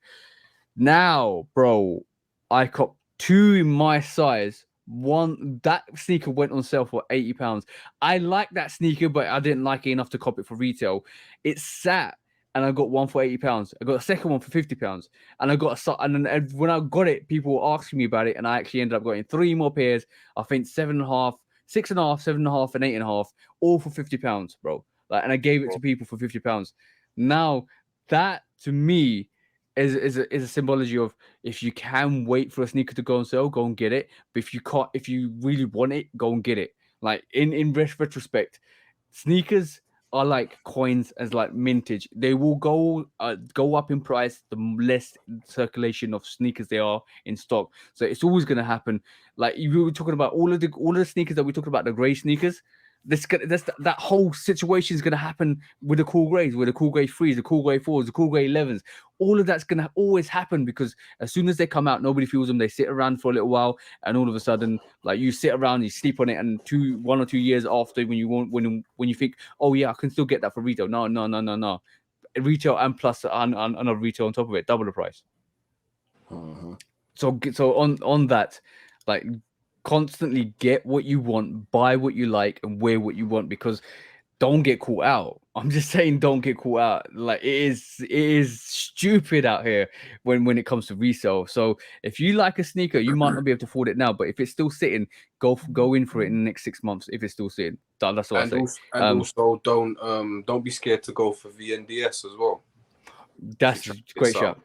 Now, bro, I cop two in my size. That sneaker went on sale for £80. I like that sneaker, but I didn't like it enough to cop it for retail. It sat, and I got one for £80. I got a second one for £50, and I got and then when I got it, people were asking me about it, and I actually ended up getting 3 more pairs. I think 7.5, 6.5, 7.5, and 8.5, all for £50, bro. Like, and I gave it to people for £50. Now that to me is a symbology of, if you can wait for a sneaker to go on sale, go and get it. But if you can't, if you really want it, go and get it. Like, in retrospect, sneakers are like coins, as like mintage. They will go up in price the less circulation of sneakers there are in stock. So it's always going to happen. Like, we were talking about all of the sneakers that we talked about, the gray sneakers. That whole situation is going to happen with the cool grays, with the cool gray 3s, the cool gray 4s, the cool gray 11s. All of that's going to always happen, because as soon as they come out, nobody feels them. They sit around for a little while, and all of a sudden, like, you sit around, you sleep on it, and 1 or 2 years after, when you think, oh yeah, I can still get that for retail. No. Retail and plus another retail on top of it, double the price. So on that, like, constantly get what you want, buy what you like, and wear what you want, because don't get caught out. I'm just saying, don't get caught out. Like, it is stupid out here when it comes to resale. So if you like a sneaker, you might not be able to afford it now, but if it's still sitting, go in for it in the next 6 months. If it's still sitting, that's what I say. Also don't be scared to go for VNDS as well. That's great shot.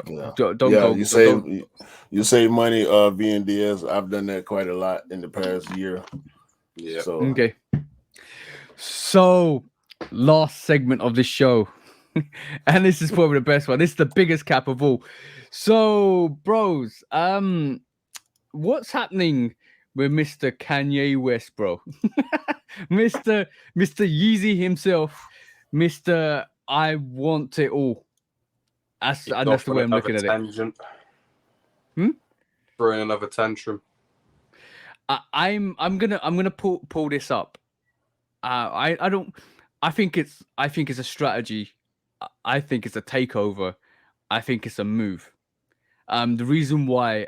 Yeah. Don't go. You save money. VNDS. I've done that quite a lot in the past year. Yeah. So okay. So, last segment of this show, and this is probably the best one. This is the biggest cap of all. So, bros, what's happening with Mr. Kanye West, bro? Mr. Yeezy himself, Mr. I want it all. That's the way I'm looking at it. Throwing another tantrum. I'm gonna pull this up. I think it's a strategy. I think it's a takeover. I think it's a move. The reason why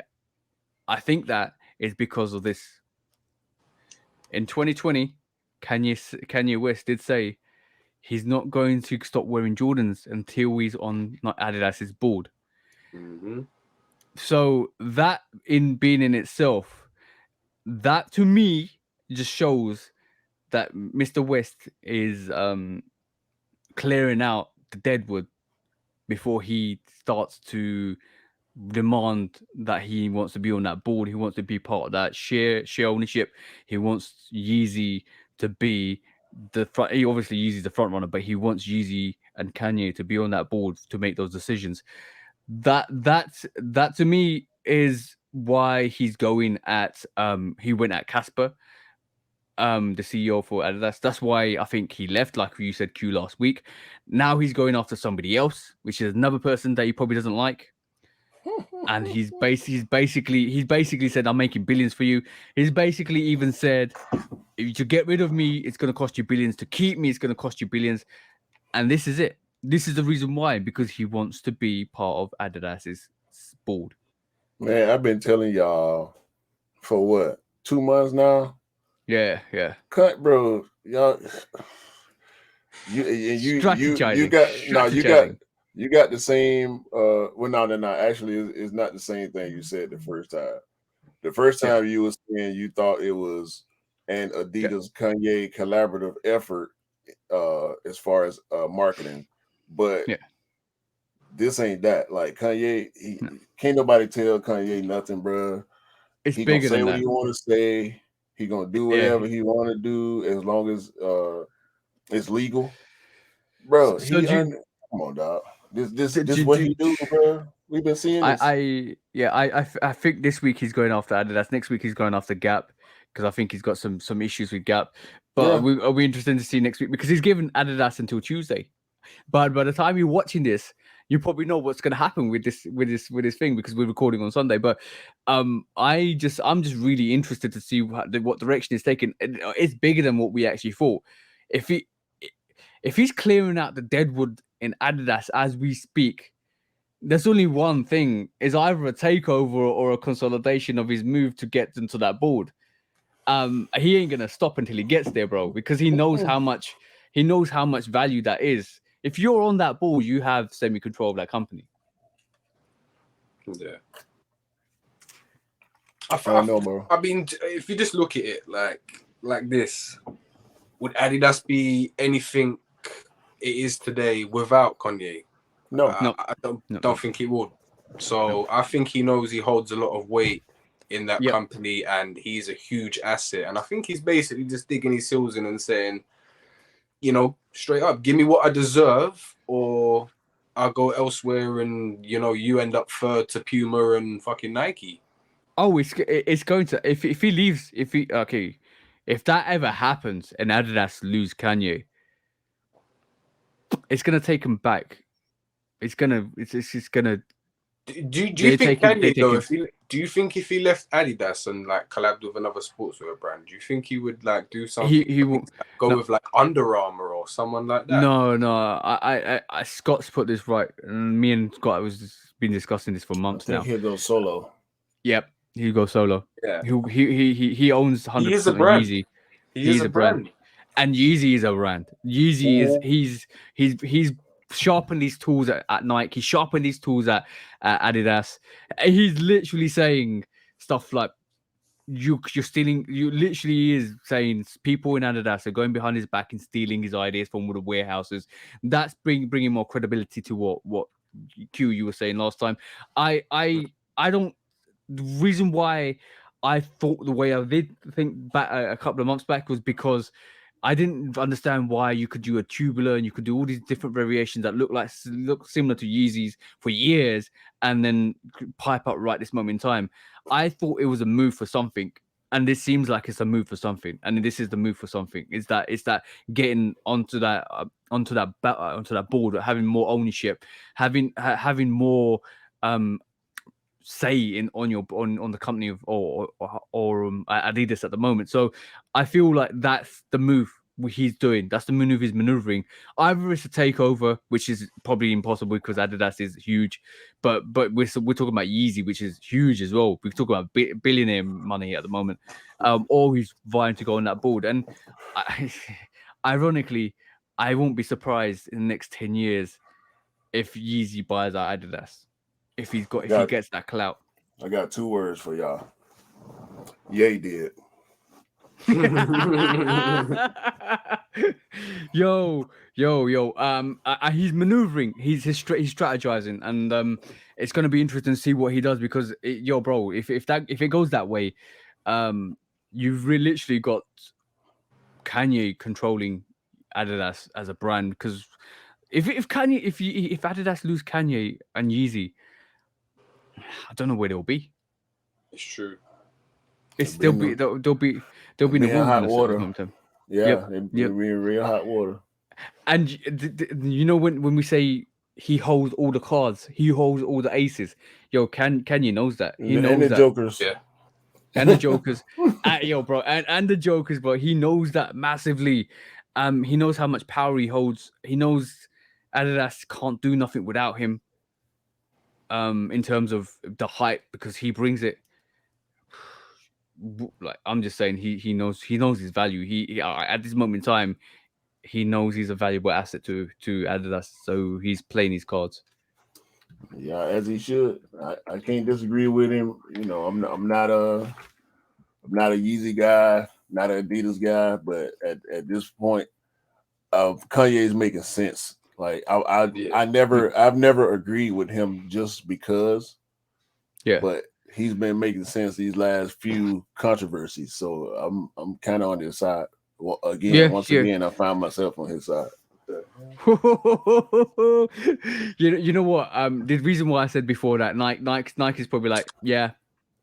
I think that is because of this. In 2020, Kanye West did say he's not going to stop wearing Jordans until he's on Adidas's board. Mm-hmm. So that in itself, that to me just shows that Mr. West is clearing out the deadwood before he starts to demand that he wants to be on that board. He wants to be part of that share ownership. He wants Yeezy to be the front. He obviously Yeezy's the front runner, but he wants Yeezy and Kanye to be on that board to make those decisions. That to me is why he's going at he went at Casper, the CEO for Adidas. That's why I think he left, like you said, Q, last week. Now he's going after somebody else, which is another person that he probably doesn't like. And he's basically said, I'm making billions for you. He's basically even said, If to get rid of me, it's going to cost you billions. To keep me, it's going to cost you billions. And this is it. This is the reason why, because he wants to be part of Adidas's board. Man, I've been telling y'all for what, 2 months now? Yeah. Cut, bro. Y'all, you got the same. Well, no, they're not. Actually, it's not the same thing you said the first time. The first time you were saying you thought it was an Adidas Kanye collaborative effort as far as marketing, but this ain't that. Like Kanye, can't nobody tell Kanye nothing, bro. It's he bigger gonna say than what that. he want to say. He gonna do whatever he want to do as long as it's legal, bro. So come on, dog. This what he do, bro. We've been seeing this. I think this week he's going after Adidas. Next week he's going after Gap because I think he's got some issues with Gap. But are we interested to see next week because he's given Adidas until Tuesday. But by the time you're watching this, you probably know what's going to happen with this thing because we're recording on Sunday. But I'm just really interested to see what direction it's taken. It's bigger than what we actually thought. If he's clearing out the deadwood in Adidas as we speak, there's only one thing: is either a takeover or a consolidation of his move to get into that board. He ain't gonna stop until he gets there, bro, because he knows how much value that is. If you're on that board, you have semi-control of that company. Yeah. I don't know, bro. I mean, if you just look at it like this, would Adidas be anything it is today without Kanye? No. I don't think it would. So I think he knows he holds a lot of weight in that company and he's a huge asset. And I think he's basically just digging his heels in and saying, you know, straight up, give me what I deserve or I'll go elsewhere and, you know, you end up third to Puma and fucking Nike. Oh, it's going to, if he leaves, if that ever happens and Adidas lose Kanye, it's going to take him back. It's just going to. Do you think Kanye though? Do you think if he left Adidas and like collabed with another sportswear brand, do you think he would like do something? He won't go with like Under Armour or someone like that. No. I Scott's put this right, and me and Scott been discussing this for months now. He'll go solo. Yep, he'll go solo. Yeah, he owns 100% of Yeezy. He is a brand, and Yeezy is a brand. Yeezy is he's sharpened these tools at Nike. He sharpened these tools at Adidas. He's literally saying stuff like you're stealing. You literally is saying people in Adidas are going behind his back and stealing his ideas from all the warehouses. That's bringing more credibility to what Q you were saying last time. I don't. The reason why I thought the way I did think back a couple of months back was because I didn't understand why you could do a tubular and you could do all these different variations that look similar to Yeezys for years and then pipe up right this moment in time. I thought it was a move for something, and this seems like it's a move for something, and this is the move for something. It's that getting onto that board, having more ownership, having more say on the company of or Adidas at the moment. So I feel like that's the move he's doing. That's the move he's maneuvering. Either it's a takeover, which is probably impossible because Adidas is huge, but we're talking about Yeezy, which is huge as well. We're talking about billionaire money at the moment, or he's vying to go on that board. And ironically, I won't be surprised in the next 10 years if Yeezy buys out Adidas. If he gets that clout. I got 2 words for y'all. Ye did. Yo. He's maneuvering. He's strategizing, and it's going to be interesting to see what he does because, bro, if it goes that way, you've literally got Kanye controlling Adidas as a brand. Because if Adidas lose Kanye and Yeezy, I don't know where they'll be. It's true. They'll be in the hot wilderness water. at this moment in time. Yeah, they'll be in real hot water. And you know when we say he holds all the cards, he holds all the aces. Kanye knows that. He knows and the that. jokers. Yeah. and the Jokers, yo, bro, and the Jokers, bro. He knows that massively. He knows how much power he holds. He knows Adidas can't do nothing without him. In terms of the hype, because he brings it. Like I'm just saying, he knows his value. He at this moment in time, he knows he's a valuable asset to Adidas, so he's playing his cards. Yeah, as he should. I can't disagree with him. You know, I'm not a Yeezy guy, not an Adidas guy, but at this point, Kanye is making sense. Like I've never agreed with him just because. Yeah. But he's been making sense these last few controversies, so I'm kind of on his side. Well, once again, I found myself on his side. You know what? The reason why I said before that Nike's probably like, yeah,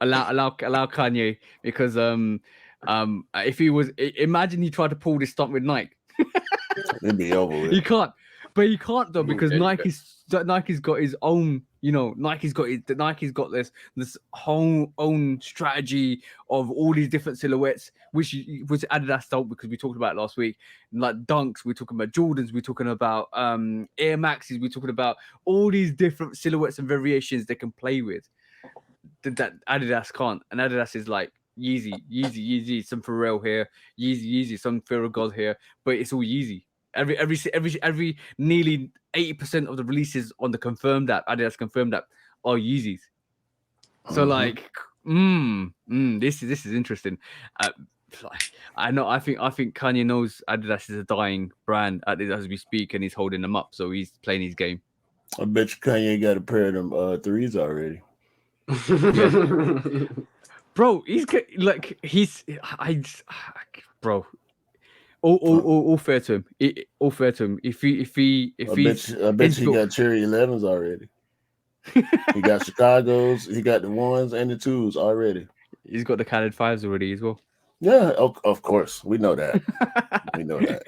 allow Kanye, because if he was, imagine he tried to pull this stunt with Nike. It'd be over with. He can't though, because Nike's got his own, Nike's got this whole own strategy of all these different silhouettes, which Adidas don't, because we talked about it last week. Like Dunks, we're talking about Jordans, we're talking about Air Maxes, we're talking about all these different silhouettes and variations they can play with that Adidas can't. And Adidas is like Yeezy, some Pharrell here, Yeezy, some Fear of God here, but it's all Yeezy. Every nearly 80% of the releases on the confirmed app, Adidas confirmed app, are Yeezys. So like, this is interesting. I know. I think Kanye knows Adidas is a dying brand as we speak, and he's holding them up. So he's playing his game. I bet you Kanye got a pair of them threes already. Bro, bro. All fair to him. All fair to him. I bet he got Cherry 11s already. He got Chicago's. He got the ones and the twos already. He's got the Khaled 5s already as well. Yeah, of course. We know that. We know that.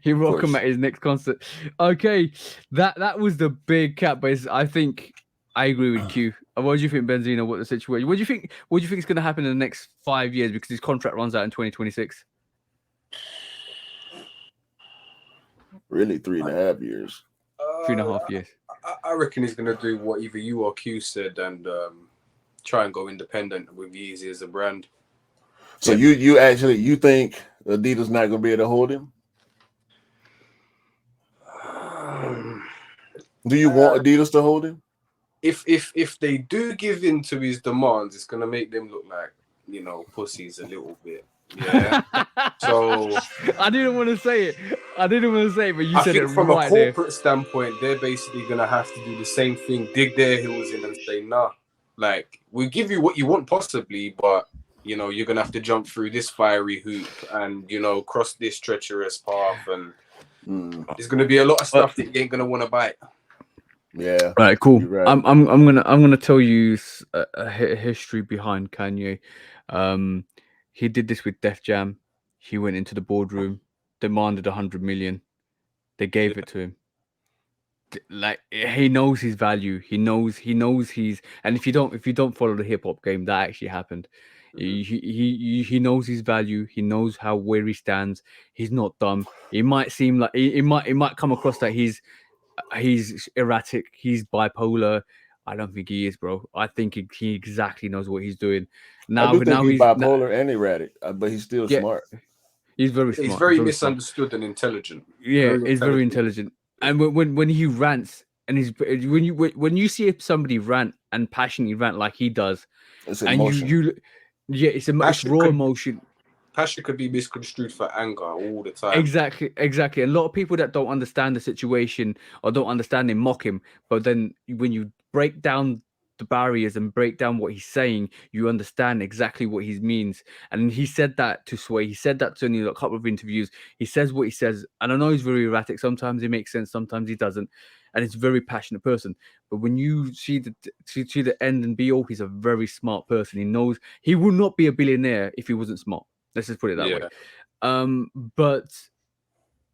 He rock him at his next concert. Okay, that was the big cap, but I think I agree with Q. What do you think, Benzino? What the situation? What do you think is going to happen in the next 5 years, because his contract runs out in 2026? Really, 3.5 years. 3.5 years. I reckon he's going to do what either you or Q said and try and go independent with Yeezy as a brand. So you think Adidas not going to be able to hold him? Do you want Adidas to hold him? If they do give in to his demands, it's going to make them look like, pussies a little bit. Yeah. So I didn't want to say it, but you said it from right a corporate standpoint, they're basically gonna have to do the same thing, dig their heels in and say, nah, like, we give you what you want possibly, but you're gonna have to jump through this fiery hoop and cross this treacherous path, and there's gonna be a lot of stuff that you ain't gonna want to bite. Yeah. All right, cool. Right. I'm gonna tell you a history behind Kanye. He did this with Def Jam. He went into the boardroom, demanded 100 million. They gave it to him. Like, he knows his value. He knows he's. And if you don't follow the hip hop game, that actually happened. He knows his value. He knows where he stands. He's not dumb. It might seem like it might come across that he's erratic. He's bipolar. I don't think he is, bro. I think he exactly knows what he's doing. I do think he's bipolar and erratic, but he's still smart. He's very smart. He's very misunderstood and intelligent. Yeah, he's very intelligent. And when he rants, and when you see somebody rant and passionately rant like he does, it's emotion. It's raw emotion. Passion could be misconstrued for anger all the time. Exactly. A lot of people that don't understand the situation or don't understand him mock him, but then when you break down the barriers and break down what he's saying, you understand exactly what he means. And he said that to Sway. He said that to in a couple of interviews. He says what he says, and I know he's very erratic. Sometimes it makes sense, sometimes he doesn't. And he's a very passionate person. But when you see the end and be all, he's a very smart person. He knows he would not be a billionaire if he wasn't smart. Let's just put it that way. But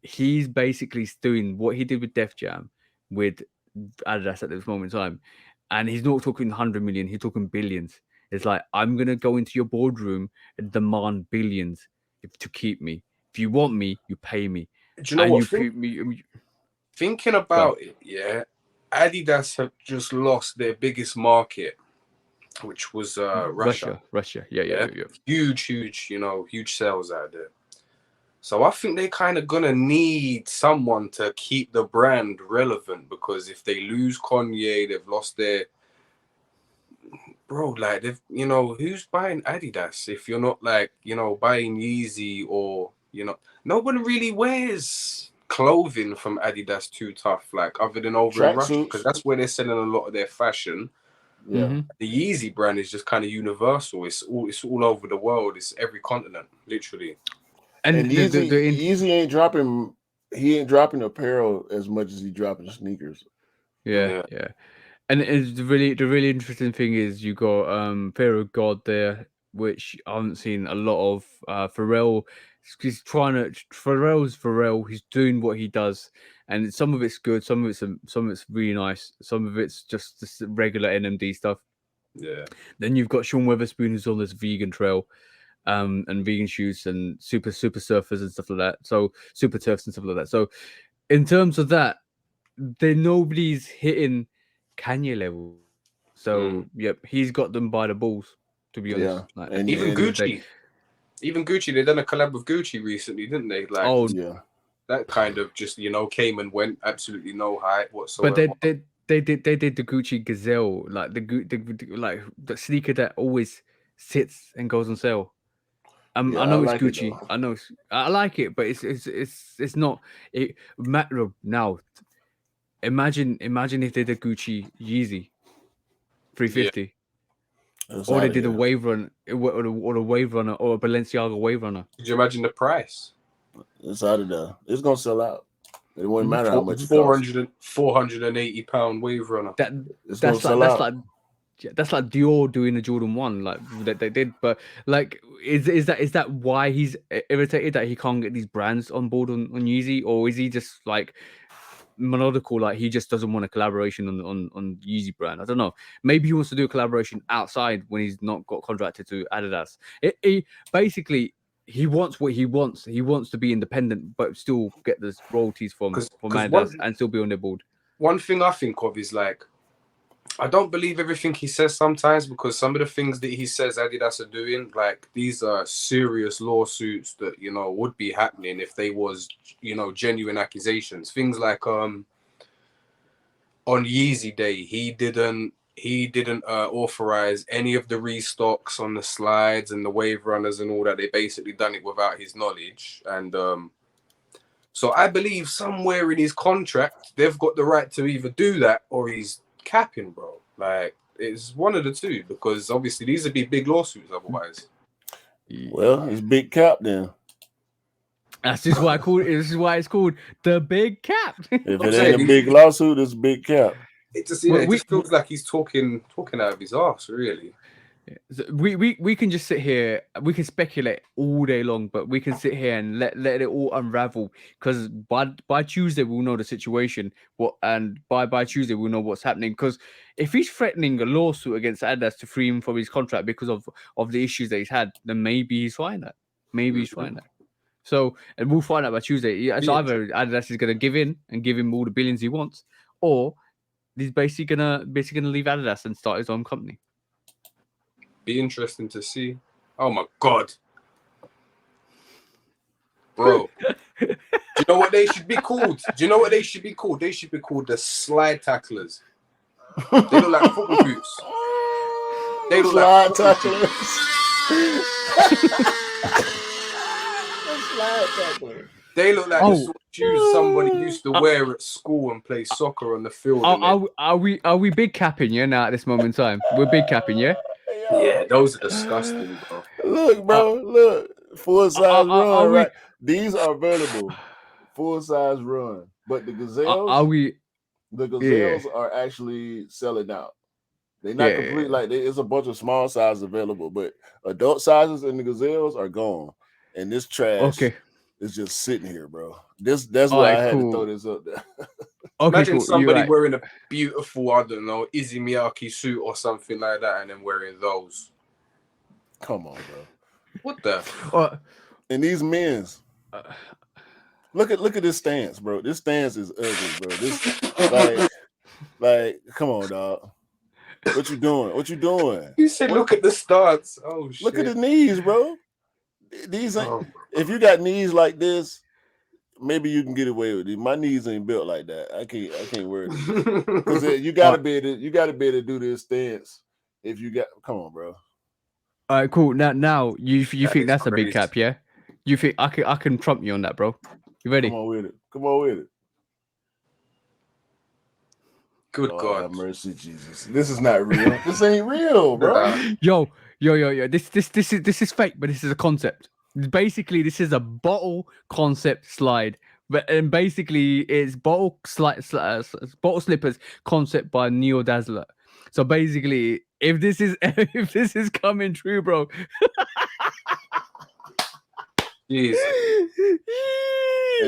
he's basically doing what he did with Def Jam with Adidas at this moment in time. And he's not talking 100 million, he's talking billions. It's like, I'm gonna go into your boardroom and demand billions to keep me. If you want me, you pay me, Do you know and what? you put me. Thinking Go. about it, yeah, Adidas have just lost their biggest market, which was Russia. Russia. Yeah, Yeah. huge, huge sales out there. So I think they kind of gonna need someone to keep the brand relevant, because if they lose Kanye, they've lost their bro. Like they've, who's buying Adidas if you're not like, buying Yeezy, or no one really wears clothing from Adidas too tough, like other than over in Russia, because Tracksuits. that's where they're selling a lot of their fashion. Yeah. Mm-hmm. The Yeezy brand is just kind of universal. It's all over the world. It's every continent, literally. And Yeezy ain't dropping. He ain't dropping apparel as much as he dropping sneakers. yeah. And it's the really interesting thing is you got Fear of God there, which I haven't seen a lot of. Pharrell, he's Pharrell. He's doing what he does, and some of it's good, some of it's really nice, some of it's just regular NMD stuff. Yeah. Then you've got Sean Weatherspoon, who's on this vegan trail, and vegan shoes and super surfers and stuff like that. So super turfs and stuff like that. So in terms of that, nobody's hitting Kanye level. So yep, he's got them by the balls, to be honest. Yeah. Like, And Even at the end of the day. Gucci. Even Gucci, they done a collab with Gucci recently, didn't they? Like, Oh, yeah. that kind of just, came and went, absolutely no hype whatsoever. but they did the Gucci Gazelle, like like the sneaker that always sits and goes on sale. I Yeah, know I it's like it, Gucci. though. I know I like it, but it's not it. Now, imagine if they did Gucci Yeezy 350. It's Or they outta did a here. wave run, or a wave runner, or a Balenciaga wave runner. Could you imagine the price? It's out of there. It's gonna sell out. It wouldn't matter how much it costs. 480 pound wave runner. It's gonna sell out. That's like Dior doing the Jordan 1, like that they did. But like, is that why he's irritated that he can't get these brands on board on Yeezy, or is he just like monodical, like he just doesn't want a collaboration on Yeezy brand? I don't know. Maybe he wants to do a collaboration outside when he's not got contracted to Adidas. Basically, he wants what he wants. He wants to be independent, but still get the royalties from Adidas and still be on their board. One thing I think of is like, I don't believe everything he says sometimes, because some of the things that he says Adidas are doing, like these are serious lawsuits that, would be happening if they was, genuine accusations. Things like on Yeezy Day, he didn't authorize any of the restocks on the slides and the wave runners and all that. They basically done it without his knowledge. And so I believe somewhere in his contract, they've got the right to either do that or he's capping, bro. Like, it's one of the two, because obviously these would be big lawsuits otherwise. Well, it's big cap then. That's just why this is why it's called the big cap. If it ain't a big lawsuit, it's big cap. It just feels like he's talking out of his ass, really. We can just sit here, we can speculate all day long, but we can sit here and let it all unravel, because by Tuesday we'll know the situation, and by Tuesday we'll know what's happening. Because if he's threatening a lawsuit against Adidas to free him from his contract because of the issues that he's had, then maybe he's fine that. He's fine that. So, and we'll find out by Tuesday. It's either Adidas is going to give in and give him all the billions he wants, or he's basically gonna leave Adidas and start his own company. Be interesting to see. Oh my god, bro! Do you know what they should be called? They should be called the slide tacklers. They look like football boots. They look like tacklers. Slide tacklers. They look like the sort of shoes somebody used to wear at school and play soccer on the field. Are we big capping, yeah? Now at this moment in time, we're big capping, yeah. Yeah, those are disgusting, bro. Look, bro, look, full size run, right? These are available, full size run, but the gazelles, the gazelles are actually selling out. They're not complete. Like there's a bunch of small sizes available, but adult sizes in the gazelles are gone, and this trash is just sitting here, bro. That's why I had to throw this up there. Imagine somebody wearing a beautiful, I don't know, Izzy Miyake suit or something like that, and then wearing those. Come on, bro. What the? And these men's. Look at this stance, bro. This stance is ugly, bro. This like, come on, dog. What you doing? What you doing? You said look at the stance. Oh shit. Look at the knees, bro. These ain't, if you got knees like this, maybe you can get away with it. My knees ain't built like that. I can't wear it. Because you gotta be able to do this stance. If you got, come on, bro. All right, cool. Now you think that's a big crazy. cap, yeah? You think I can trump you on that, bro? You ready? Come on with it. Come on with it. Good Lord God. have mercy, Jesus. This is not real. This ain't real, bro. Yo. This is fake, but this is a concept. Basically, this is a bottle concept slide. And basically, it's bottle slippers concept by Neo Dazzler. So basically, if this is coming true, bro. Jeez.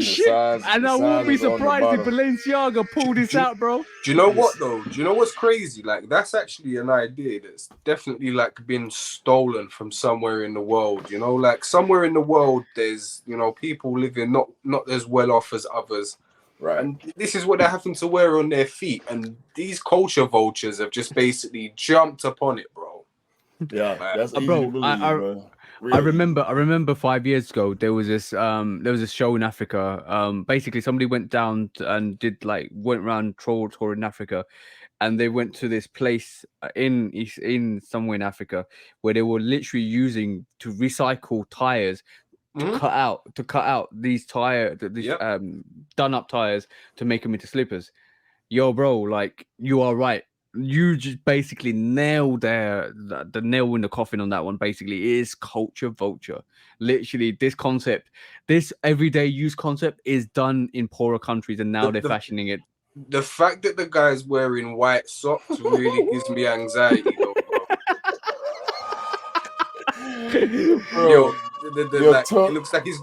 Shit. And I won't be surprised if Balenciaga pull this out, bro. Do you know what though? Do you know what's crazy? Like that's actually an idea that's definitely like been stolen from somewhere in the world. You know, like somewhere in the world, there's people living not as well off as others. Right. And this is what they happen to wear on their feet. And these culture vultures have just basically jumped upon it, bro. Yeah, that's easy bro, to believe, bro. I remember 5 years ago there was this show in Africa. Basically somebody went down and went around tour in Africa, and they went to this place in somewhere in Africa where they were literally using to recycle tires to cut out these done up tires to make them into slippers. Yo, bro, like you are right. You just basically nailed the nail in the coffin on that one. Basically, it is culture vulture. Literally, this concept, this everyday use concept, is done in poorer countries, and now they're fashioning it. The fact that the guy's wearing white socks really gives me anxiety, though, bro. Yo, it looks like he's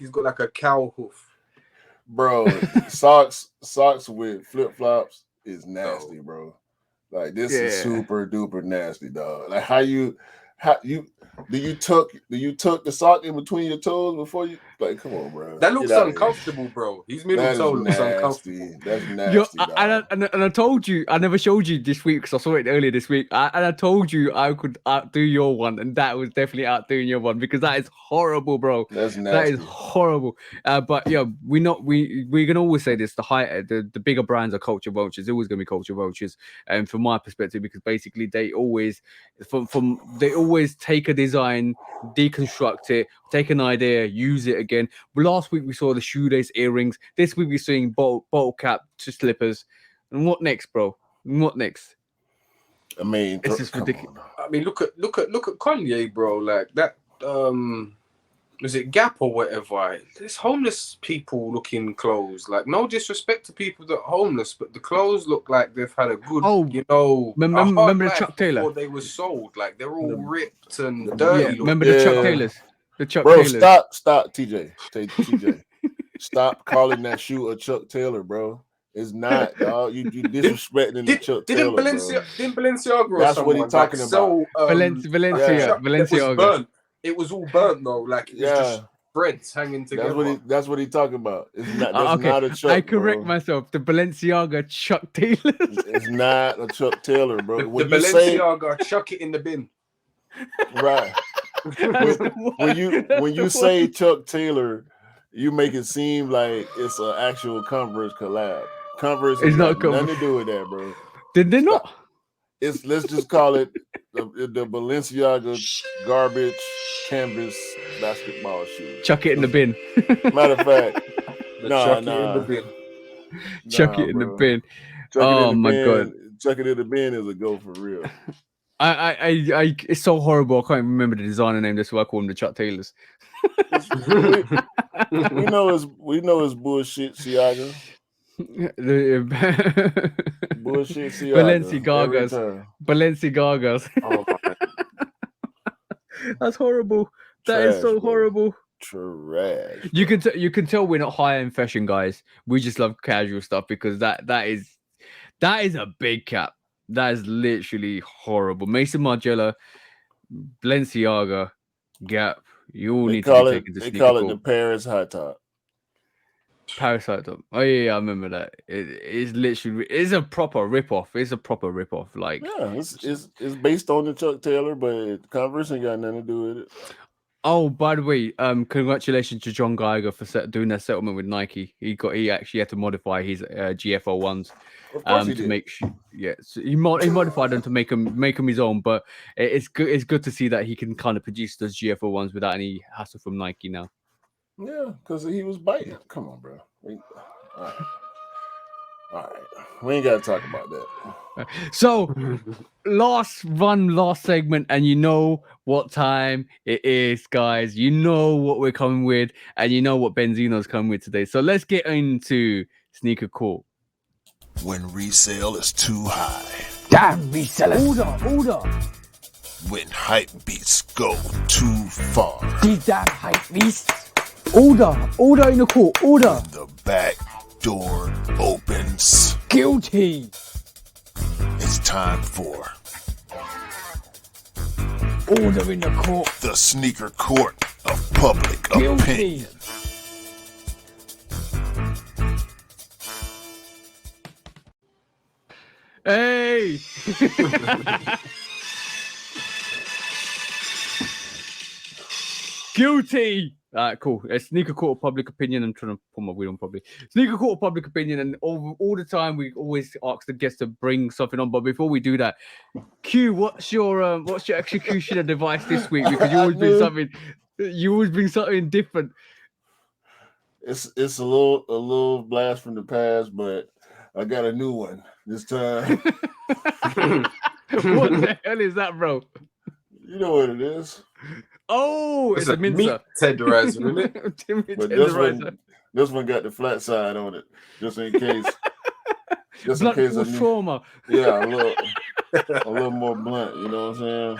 got like a cow hoof. Bro, socks with flip flops is nasty, bro. Like this is super duper nasty, dog. Like how you do you tuck the sock in between your toes before you come on, bro. That looks uncomfortable, bro. His middle toe looks uncomfortable. That's nasty. Yo, and I told you, I never showed you this week because I saw it earlier this week. And I told you I could outdo your one, and that was definitely outdoing your one because that is horrible, bro. That's nasty. That is horrible. But yeah, we can always say this: the bigger brands are culture vultures. They're always going to be culture vultures, and from my perspective, because basically they always take a design, deconstruct it, take an idea, use it again. Last week we saw the shoelace earrings. This week we're seeing bottle cap to slippers. And what next, bro? What next? I mean, it's just ridiculous. I mean, look at Kanye, bro. Like that. Was it Gap or whatever? There's homeless people looking clothes. Like no disrespect to people that are homeless, but the clothes look like they've had a good, remember the Chuck Taylor? Before they were sold, like they're all ripped and dirty. Yeah, remember the Chuck Taylors? The Chuck bro, Taylors. Stop, TJ. Stop calling that shoe a Chuck Taylor, bro. It's not, dog. You disrespecting the Chuck Taylor, bro. Didn't Balenciaga? That's what he's talking about. Valenciaga. It was all burnt though, like it was just threads hanging together. That's what he's talking about. It's not. That's not a Chuck. I correct myself. The Balenciaga Chuck Taylor. It's not a Chuck Taylor, bro. The Balenciaga, chuck it in the bin. Right. when you say Chuck Taylor, you make it seem like it's an actual Converse collab. Converse has nothing to do with that, bro. Did they not? Let's just call it the Balenciaga garbage canvas basketball shoe. Chuck it in the bin. Matter of fact, chuck it in the bin. Chuck it in the bin. Oh my god! Chuck it in the bin is a go for real. I it's so horrible. I can't remember the designer name. That's why I call them the Chuck Taylors. we know it's bullshit, Siaga. Bullshit, Siaga. Balenciagas. Oh my. That's horrible. That is so horrible. Trash. You can tell we're not high end fashion guys. We just love casual stuff because that is a big cap. That is literally horrible. Mason Margiela, Balenciaga, Gap. You all They need to be call it. taken to They sneaker call it court. the Paris high top. Parasite Dog. Oh yeah, I remember that. It's literally it's a proper rip-off. It's a proper rip-off. Like Yeah, it's based on the Chuck Taylor, but Converse ain't got nothing to do with it. oh, by the way, congratulations to John Geiger for doing that settlement with Nike. He actually had to modify his GFO ones Of course he to did. make so he modified them to make them his own. But it's good to see that he can kind of produce those GFO ones without any hassle from Nike now. Yeah, because he was biting. Come on, bro. All right. We ain't got to talk about that. So, last segment, and you know what time it is, guys. You know what we're coming with, and you know what Benzino's coming with today. So let's get into sneaker court. When resale is too high. Damn resellers! Order! When hype beats go too far. These damn hype beasts! Order in the court! Order! The back door opens. Guilty! It's time for Order in the court! the sneaker court of public Guilty! opinion. Hey! Guilty! Alright, cool. Sneaker court of public opinion. I'm trying to put my wheel on properly. Sneaker court of public opinion, and all the time we always ask the guests to bring something on. But before we do that, Q, what's your executioner device this week? Because you always bring something different. It's a little blast from the past, but I got a new one this time. What the hell is that, bro? You know what it is. Oh, it's a meat mincer. tenderizer, isn't it? But this one got the flat side on it, just in case. Just in case Blunt trauma. Yeah, a little more blunt. You know what I'm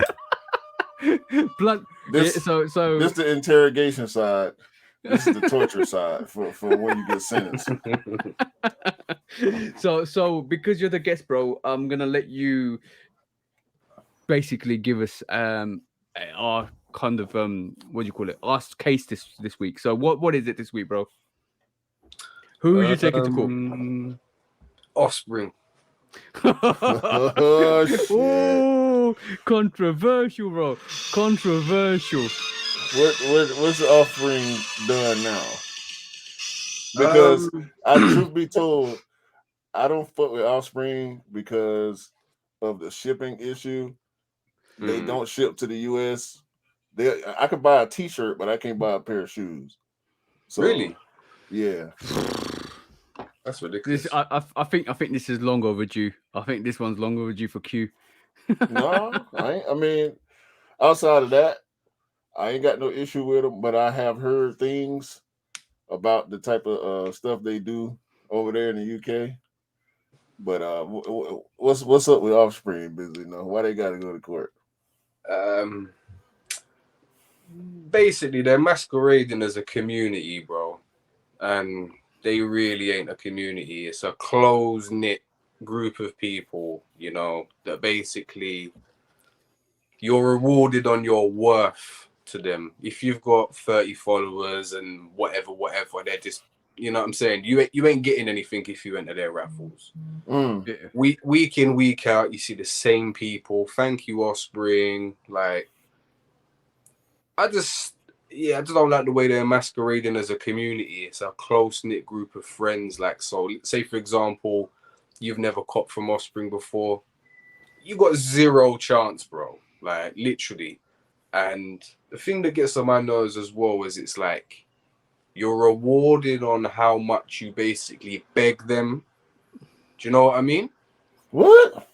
saying? Blunt. This the interrogation side. This is the torture side for when you get sentenced. So because you're the guest, bro, I'm gonna let you basically give us our kind of what do you call it? Our case this week. So what is it this week, bro? Who are you taking to court? Offspring. Oh, shit. Oh, controversial, bro. Controversial. What's the Offspring done now? Because truth be told, I don't fuck with Offspring because of the shipping issue. They don't ship to the US. I could buy a t-shirt, but I can't buy a pair of shoes. So, really? Yeah. That's ridiculous. I think this is long overdue. I think this one's long overdue for Q. No, I mean, outside of that, I ain't got no issue with them, but I have heard things about the type of stuff they do over there in the UK. But what's up with Offspring, Benzino? Why they got to go to court? Basically, they're masquerading as a community, bro, and they really ain't a community. It's a close-knit group of people, you know, that basically you're rewarded on your worth to them. If you've got 30 followers and whatever, they're just, you know what I'm saying? You ain't getting anything if you enter their raffles. Week in, week out, you see the same people. Thank you, Offspring. Like, I just don't like the way they're masquerading as a community. It's a close-knit group of friends. Like, so say, for example, you've never copped from Offspring before. You got zero chance, bro. Like, literally. And the thing that gets on my nerves as well is it's like you're rewarded on how much you basically beg them. Do you know what I mean? What?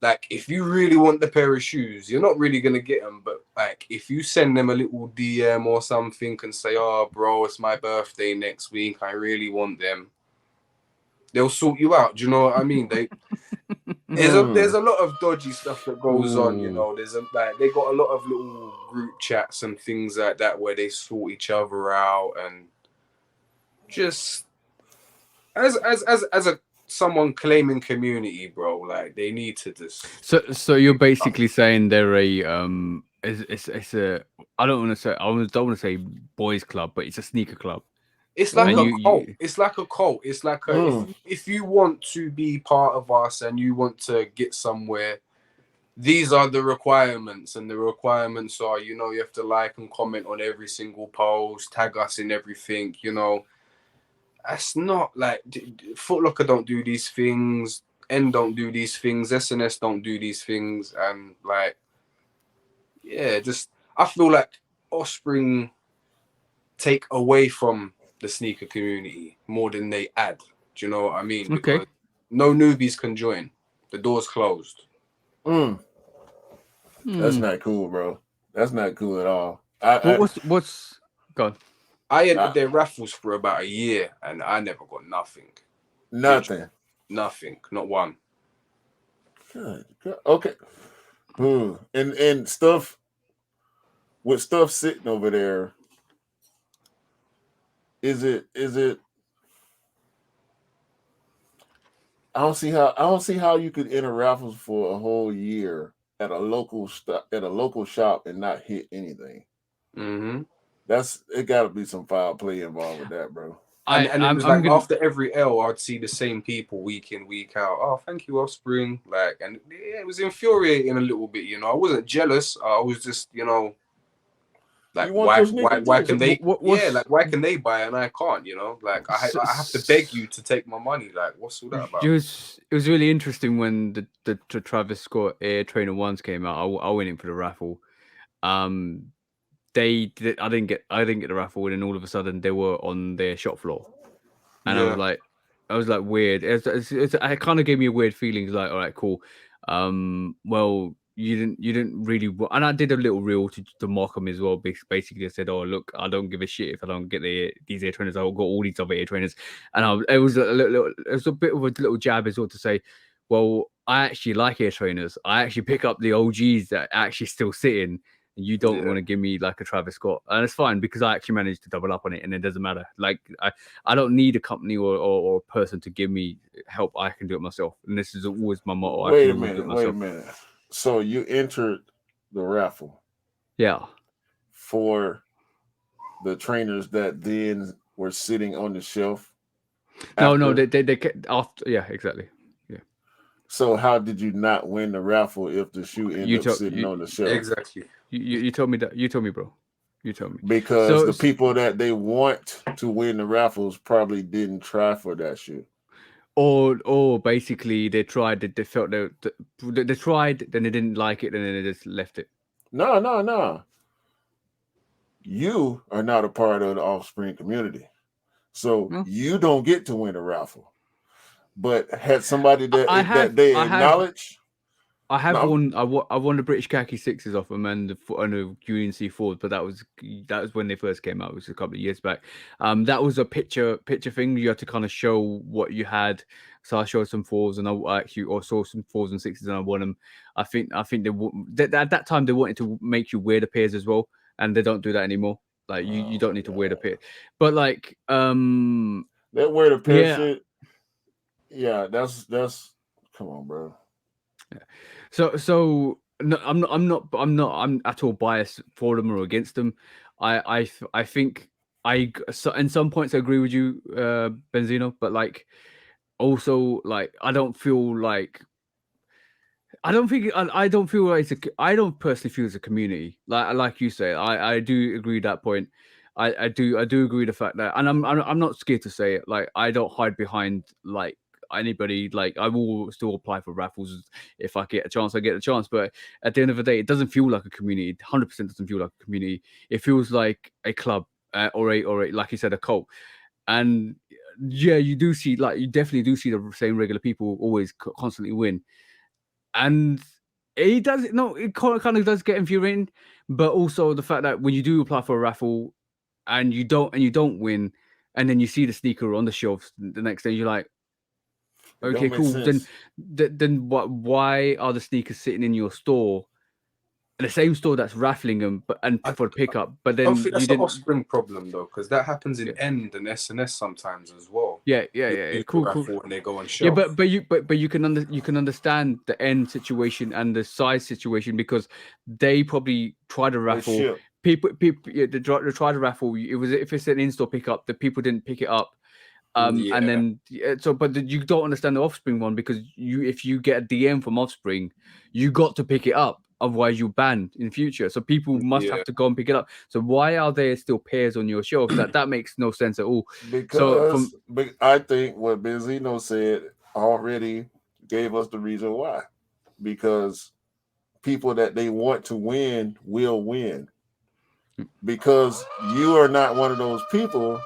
Like, if you really want the pair of shoes, you're not really going to get them. But, like, if you send them a little DM or something and say, oh, bro, it's my birthday next week, I really want them, they'll sort you out. Do you know what I mean? There's a lot of dodgy stuff that goes on, you know. They got a lot of little group chats and things like that where they sort each other out, and just as someone claiming community, bro, like they need to just. So you're basically saying they're a it's a I don't want to say don't want to say boys club, but it's a sneaker club. It's like And a cult. It's like a cult. It's like if you want to be part of us and you want to get somewhere, these are the requirements, and the requirements are, you know, you have to like and comment on every single post, tag us in everything, you know. That's not like Foot Locker don't do these things, N don't do these things, SNS don't do these things, and like, yeah, just I feel like Offspring take away from the sneaker community more than they add. Do you know what I mean? Because no newbies can join. The door's closed. That's not cool, bro. That's not cool at all. What's God? I entered their raffles for about a year and I never got nothing. Nothing. Nothing. Not one. Good. Okay. And stuff with stuff sitting over there. Is it? I don't see how you could enter raffles for a whole year at a local shop and not hit anything. Mm-hmm. It got to be some foul play involved with that, bro. And it was like after every L, I'd see the same people week in, week out. Oh, thank you, Offspring. Like, and yeah, it was infuriating a little bit. You know, I wasn't jealous. I was just, you know, like why can they? Why can they buy and I can't? You know, like I have to beg you to take my money. Like, what's all that about? It was really interesting when the Travis Scott Air Trainer ones came out. I went in for the raffle. I didn't get the raffle, and then all of a sudden they were on their shop floor, and I was like weird. It kind of gave me a weird feeling. It's like, all right, cool. Well, you didn't really, and I did a little reel to mock them as well. Basically, I said, oh look, I don't give a shit if I don't get these Air Trainers. I've got all these other Air Trainers, and it was a bit of a little jab as well to say, well, I actually like Air Trainers. I actually pick up the OGs that are actually still sitting. You don't want to give me like a Travis Scott, and it's fine because I actually managed to double up on it, and it doesn't matter. Like I don't need a company or a person to give me help. I can do it myself, and this is always my motto. Wait a minute. So you entered the raffle, for the trainers that then were sitting on the shelf. No, they after, exactly. So how did you not win the raffle if the shoe ended up sitting on the shelf? Exactly. You told me that. You told me, bro. You told me. Because the people that they want to win the raffles probably didn't try for that shoe. Or basically they tried. They felt they tried, then they didn't like it, and then they just left it. No. You are not a part of the Offspring community, so you don't get to win a raffle. But had somebody that they acknowledge. I have won. I won the British Khaki Sixes off them and the UNC Ford, but that was when they first came out. It was a couple of years back. That was a picture thing. You had to kind of show what you had. So I showed some fours, and I actually saw some fours and sixes, and I won them. I think they at that time they wanted to make you wear the pairs as well, and they don't do that anymore. Like you don't need to wear the pair, but like that wear the pair shit. Yeah, that's come on, bro. Yeah. So no, I'm at all biased for them or against them. I think in some points I agree with you, Benzino, but like also like I don't feel like I don't feel like I don't personally feel it's a community. Like you say, I do agree with that point. I do agree with the fact that, and I'm not scared to say it. Like I don't hide behind like anybody. Like I will still apply for raffles if I get a chance. I get a chance, but at the end of the day, it doesn't feel like a community. 100% doesn't feel like a community. It feels like a club or a like you said, a cult. And yeah, you definitely do see the same regular people always constantly win. And it does it kind of does get infuriating, but also the fact that when you do apply for a raffle and you don't win, and then you see the sneaker on the shelves the next day, you're like, okay, cool. Then what? Why are the sneakers sitting in your store, in the same store that's raffling them, for pickup? But then I don't think that's the Offspring problem though, because that happens in End and SNS sometimes as well. Cool. And they go on Yeah, shelf. but you can understand the end situation and the size situation because they probably try to raffle. People they try to raffle. It was if it's an in-store pickup, the people didn't pick it up. And then but you don't understand the Offspring one because if you get a DM from Offspring, you got to pick it up. Otherwise, you're banned in future. So people must have to go and pick it up. So why are there still pairs on your shelf? That makes no sense at all. Because I think what Benzino said already gave us the reason why. Because people that they want to win will win. Because you are not one of those people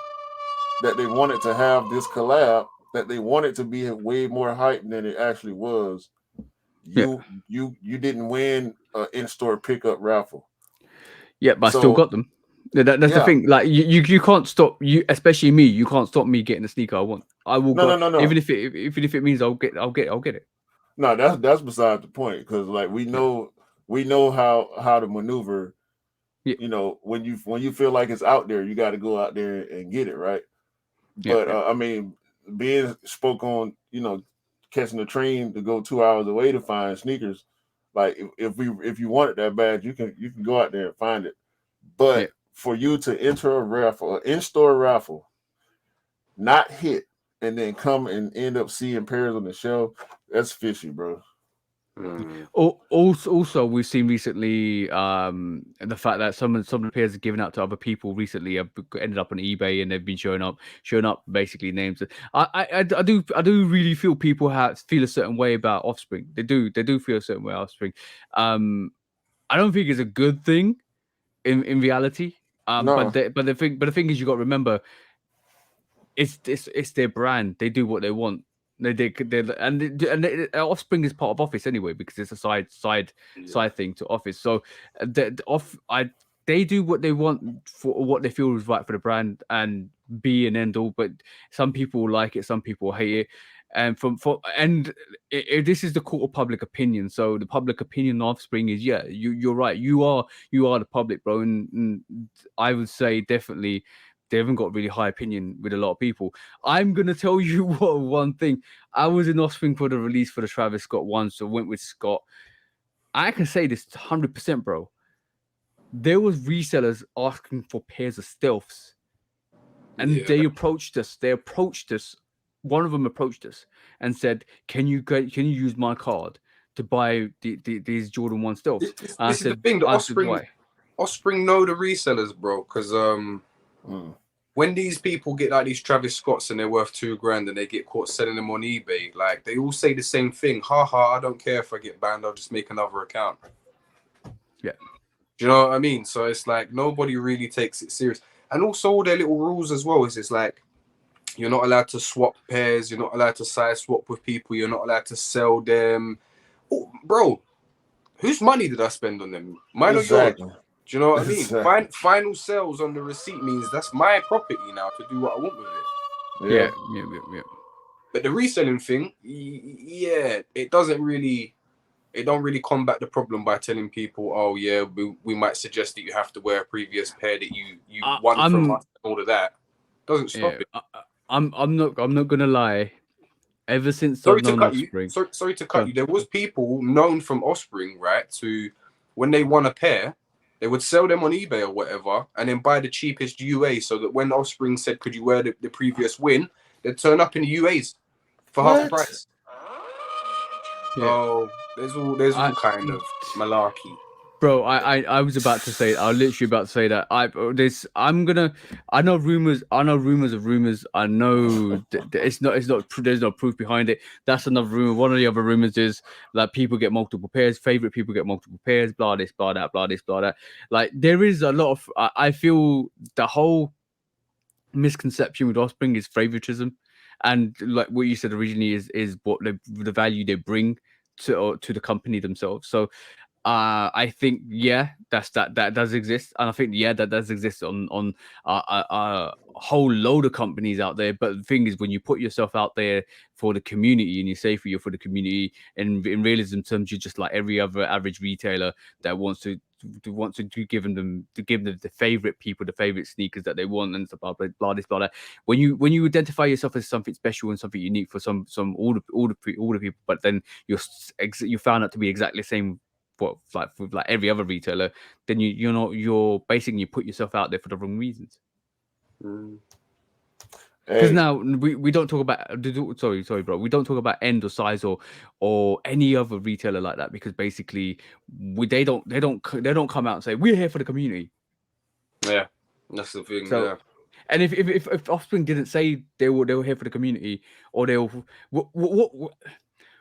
that they wanted to have this collab, that they wanted to be way more hype than it actually was. You didn't win an in-store pickup raffle. Yeah, but I still got them. That's the thing. Like you can't stop you, especially me. You can't stop me getting the sneaker I want. I will go. No. Even if it means I'll get it. No, that's beside the point because like we know how to maneuver. Yeah. You know, when you feel like it's out there, you got to go out there and get it, right? But I mean, being spoke on, catching a train to go 2 hours away to find sneakers. Like if you want it that bad, you can go out there and find it. But for you to enter a raffle, an in-store raffle, not hit, and then come and end up seeing pairs on the shelf, that's fishy, bro. Also, we've seen recently the fact that some of the pairs are given out to other people recently have ended up on eBay and they've been showing up basically names. I do really feel people feel a certain way about Offspring. They do feel a certain way about Offspring. I don't think it's a good thing in reality. No. But the thing is, you got to remember, it's their brand. They do what they want. Offspring is part of Office anyway because it's a side thing to Office. So they do what they want for what they feel is right for the brand and be an end all. But some people like it, some people hate it, and this is the court of public opinion. So the public opinion of Offspring is you're right. You are the public, bro, and I would say definitely. They haven't got really high opinion with a lot of people. I'm gonna tell you one thing. I was in Offspring for the release for the Travis Scott one, so went with Scott. I can say this 100%, bro. There was resellers asking for pairs of stealths, and they approached us. One of them approached us and said, "Can you use my card to buy these Jordan 1 stealths?" This is the thing. The Offspring know the resellers, bro, because when these people get like these Travis Scotts and they're worth $2,000 and they get caught selling them on eBay, like they all say the same thing. I don't care if I get banned, I'll just make another account. Yeah. Do you know what I mean? So it's like nobody really takes it serious. And also all their little rules as well is it's like you're not allowed to swap pairs, you're not allowed to size swap with people, you're not allowed to sell them. Oh, bro, whose money did I spend on them? Mine or yours? Do you know what I mean? Exactly. Final sales on the receipt means that's my property now to do what I want with it. Yeah. But the reselling thing, it don't really combat the problem by telling people, oh yeah, we might suggest that you have to wear a previous pair that you won from us and all of that. Doesn't stop it. I'm not gonna lie. Ever since Sorry I've known Offspring, sorry to cut you. There was people known from Offspring, right? To when they won a pair, they would sell them on eBay or whatever, and then buy the cheapest UA, so that when Offspring said, "Could you wear the previous win?" they'd turn up in the UAs for half the price. So there's all kind of malarkey. Bro, I was about to say, I was literally about to say that I know rumors of rumors. I know there's no proof behind it. That's another rumor. One of the other rumors is that people get multiple pairs, favorite people get multiple pairs, blah this, blah that, blah this, blah that. Like there is a lot of, I feel the whole misconception with Offspring is favoritism, and like what you said originally is what the value they bring to the company themselves. So I think that does exist, and I think that does exist on a whole load of companies out there. But the thing is, when you put yourself out there for the community and you say you're for the community, and in realism terms, you're just like every other average retailer that wants to want to give them the favorite people, the favorite sneakers that they want, and stuff, blah blah blah this blah that. When you identify yourself as something special and something unique for some all the people, but then you found out to be exactly the same. What with every other retailer, then you're basically you put yourself out there for the wrong reasons. Because now we don't talk about sorry bro, we don't talk about End or Size or any other retailer like that, because basically they don't come out and say we're here for the community. Yeah, that's the thing. So, yeah. And if Offspring didn't say they were here for the community, or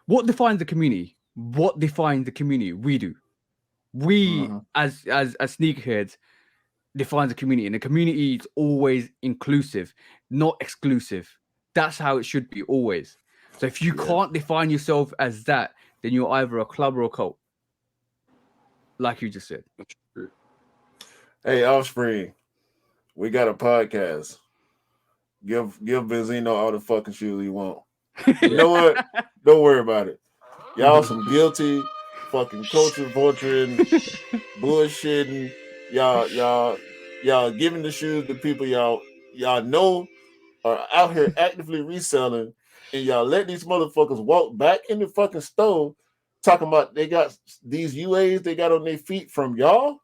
what defines the community? What defines the community? We do. We as sneakerheads defines the community, and the community is always inclusive, not exclusive. That's how it should be always. So if you can't define yourself as that, then you're either a club or a cult, like you just said. Hey, Offspring, we got a podcast. Give Benzino all the fucking shoes he want. You know what? Don't worry about it. Y'all some guilty, fucking culture vulturing, bullshitting. Y'all giving the shoes to people y'all know are out here actively reselling, and y'all let these motherfuckers walk back in the fucking store talking about they got these UAs they got on their feet from y'all.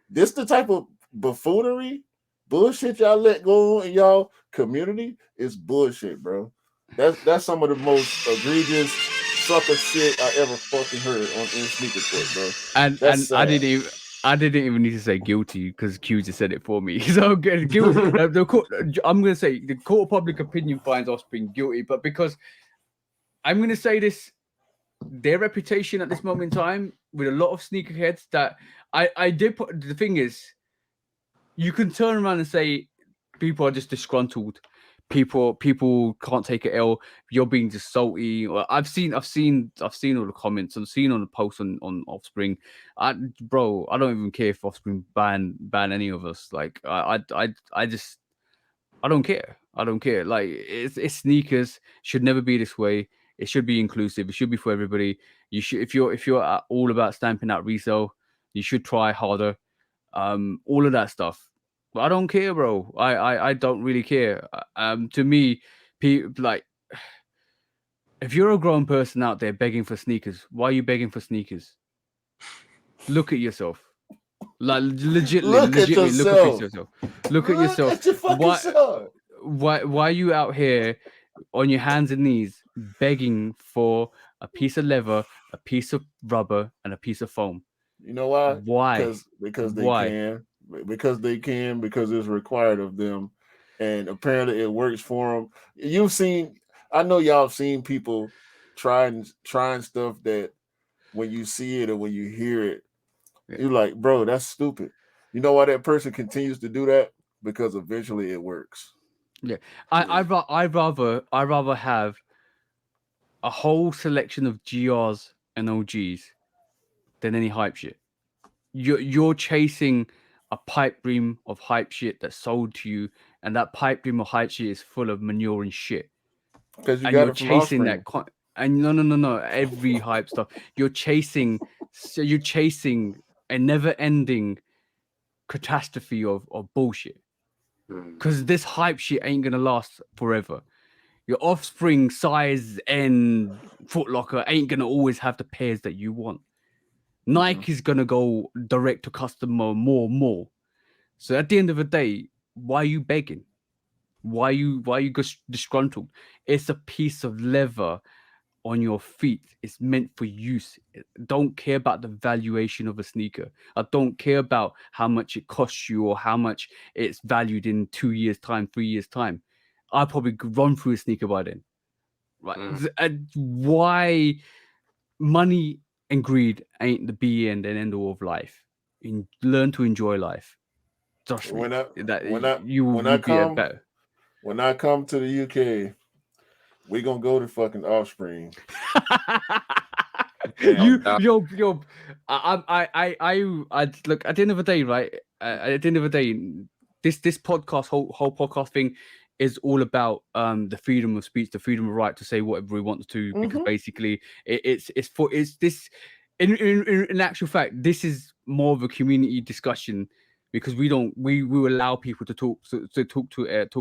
This the type of buffoonery, bullshit y'all let go on in y'all community is bullshit, bro. That's some of the most egregious sucker shit I ever fucking heard on in sneaker court, bro. And I didn't even need to say guilty because Q just said it for me. So guilty. I'm gonna say the court of public opinion finds Offspring guilty, but because I'm gonna say this, their reputation at this moment in time with a lot of sneakerheads that I did put. The thing is, you can turn around and say people are just disgruntled. People can't take it L. You're being just salty. I've seen all the comments. I've seen on the posts on Offspring. Bro, I don't even care if Offspring ban any of us. Like I don't care. I don't care. Like it's sneakers. Should never be this way. It should be inclusive. It should be for everybody. You should if you're all about stamping out resale, you should try harder. All of that stuff. But I don't care, bro. I don't really care. To me, like if you're a grown person out there begging for sneakers, why are you begging for sneakers? Look at yourself. Like legitimately look at yourself. Look at yourself. At your fucking self. Why are you out here on your hands and knees begging for a piece of leather, a piece of rubber, and a piece of foam? You know why? Why? Because they can. Because they can. Because it's required of them, and apparently it works for them. I know y'all have seen people trying stuff that when you see it or when you hear it, you're like, bro, that's stupid. You know why that person continues to do that? Because eventually it works. Yeah, I'd rather have a whole selection of GRs and OGs than any hype shit. You're chasing a pipe dream of hype shit that's sold to you, and that pipe dream of hype shit is full of manure and shit. Because you're chasing that. And no, every hype stuff. You're chasing a never-ending catastrophe of bullshit. Because this hype shit ain't gonna last forever. Your Offspring, Size, and Foot Locker ain't gonna always have the pairs that you want. Nike's gonna go direct to customer more. So at the end of the day, why are you begging? Why you disgruntled? It's a piece of leather on your feet. It's meant for use. I don't care about the valuation of a sneaker. I don't care about how much it costs you or how much it's valued in 2 years' time, 3 years' time. I'll probably run through a sneaker by then. Right? Why money and greed ain't the be and end all of life. Learn to enjoy life. Trust me. When I come to the UK, we're gonna go to fucking Offspring. I look, at the end of the day, right? At the end of the day, this podcast, whole podcast thing is all about the freedom of speech, the freedom of right to say whatever we want to, because basically it's in actual fact, this is more of a community discussion because we allow people to talk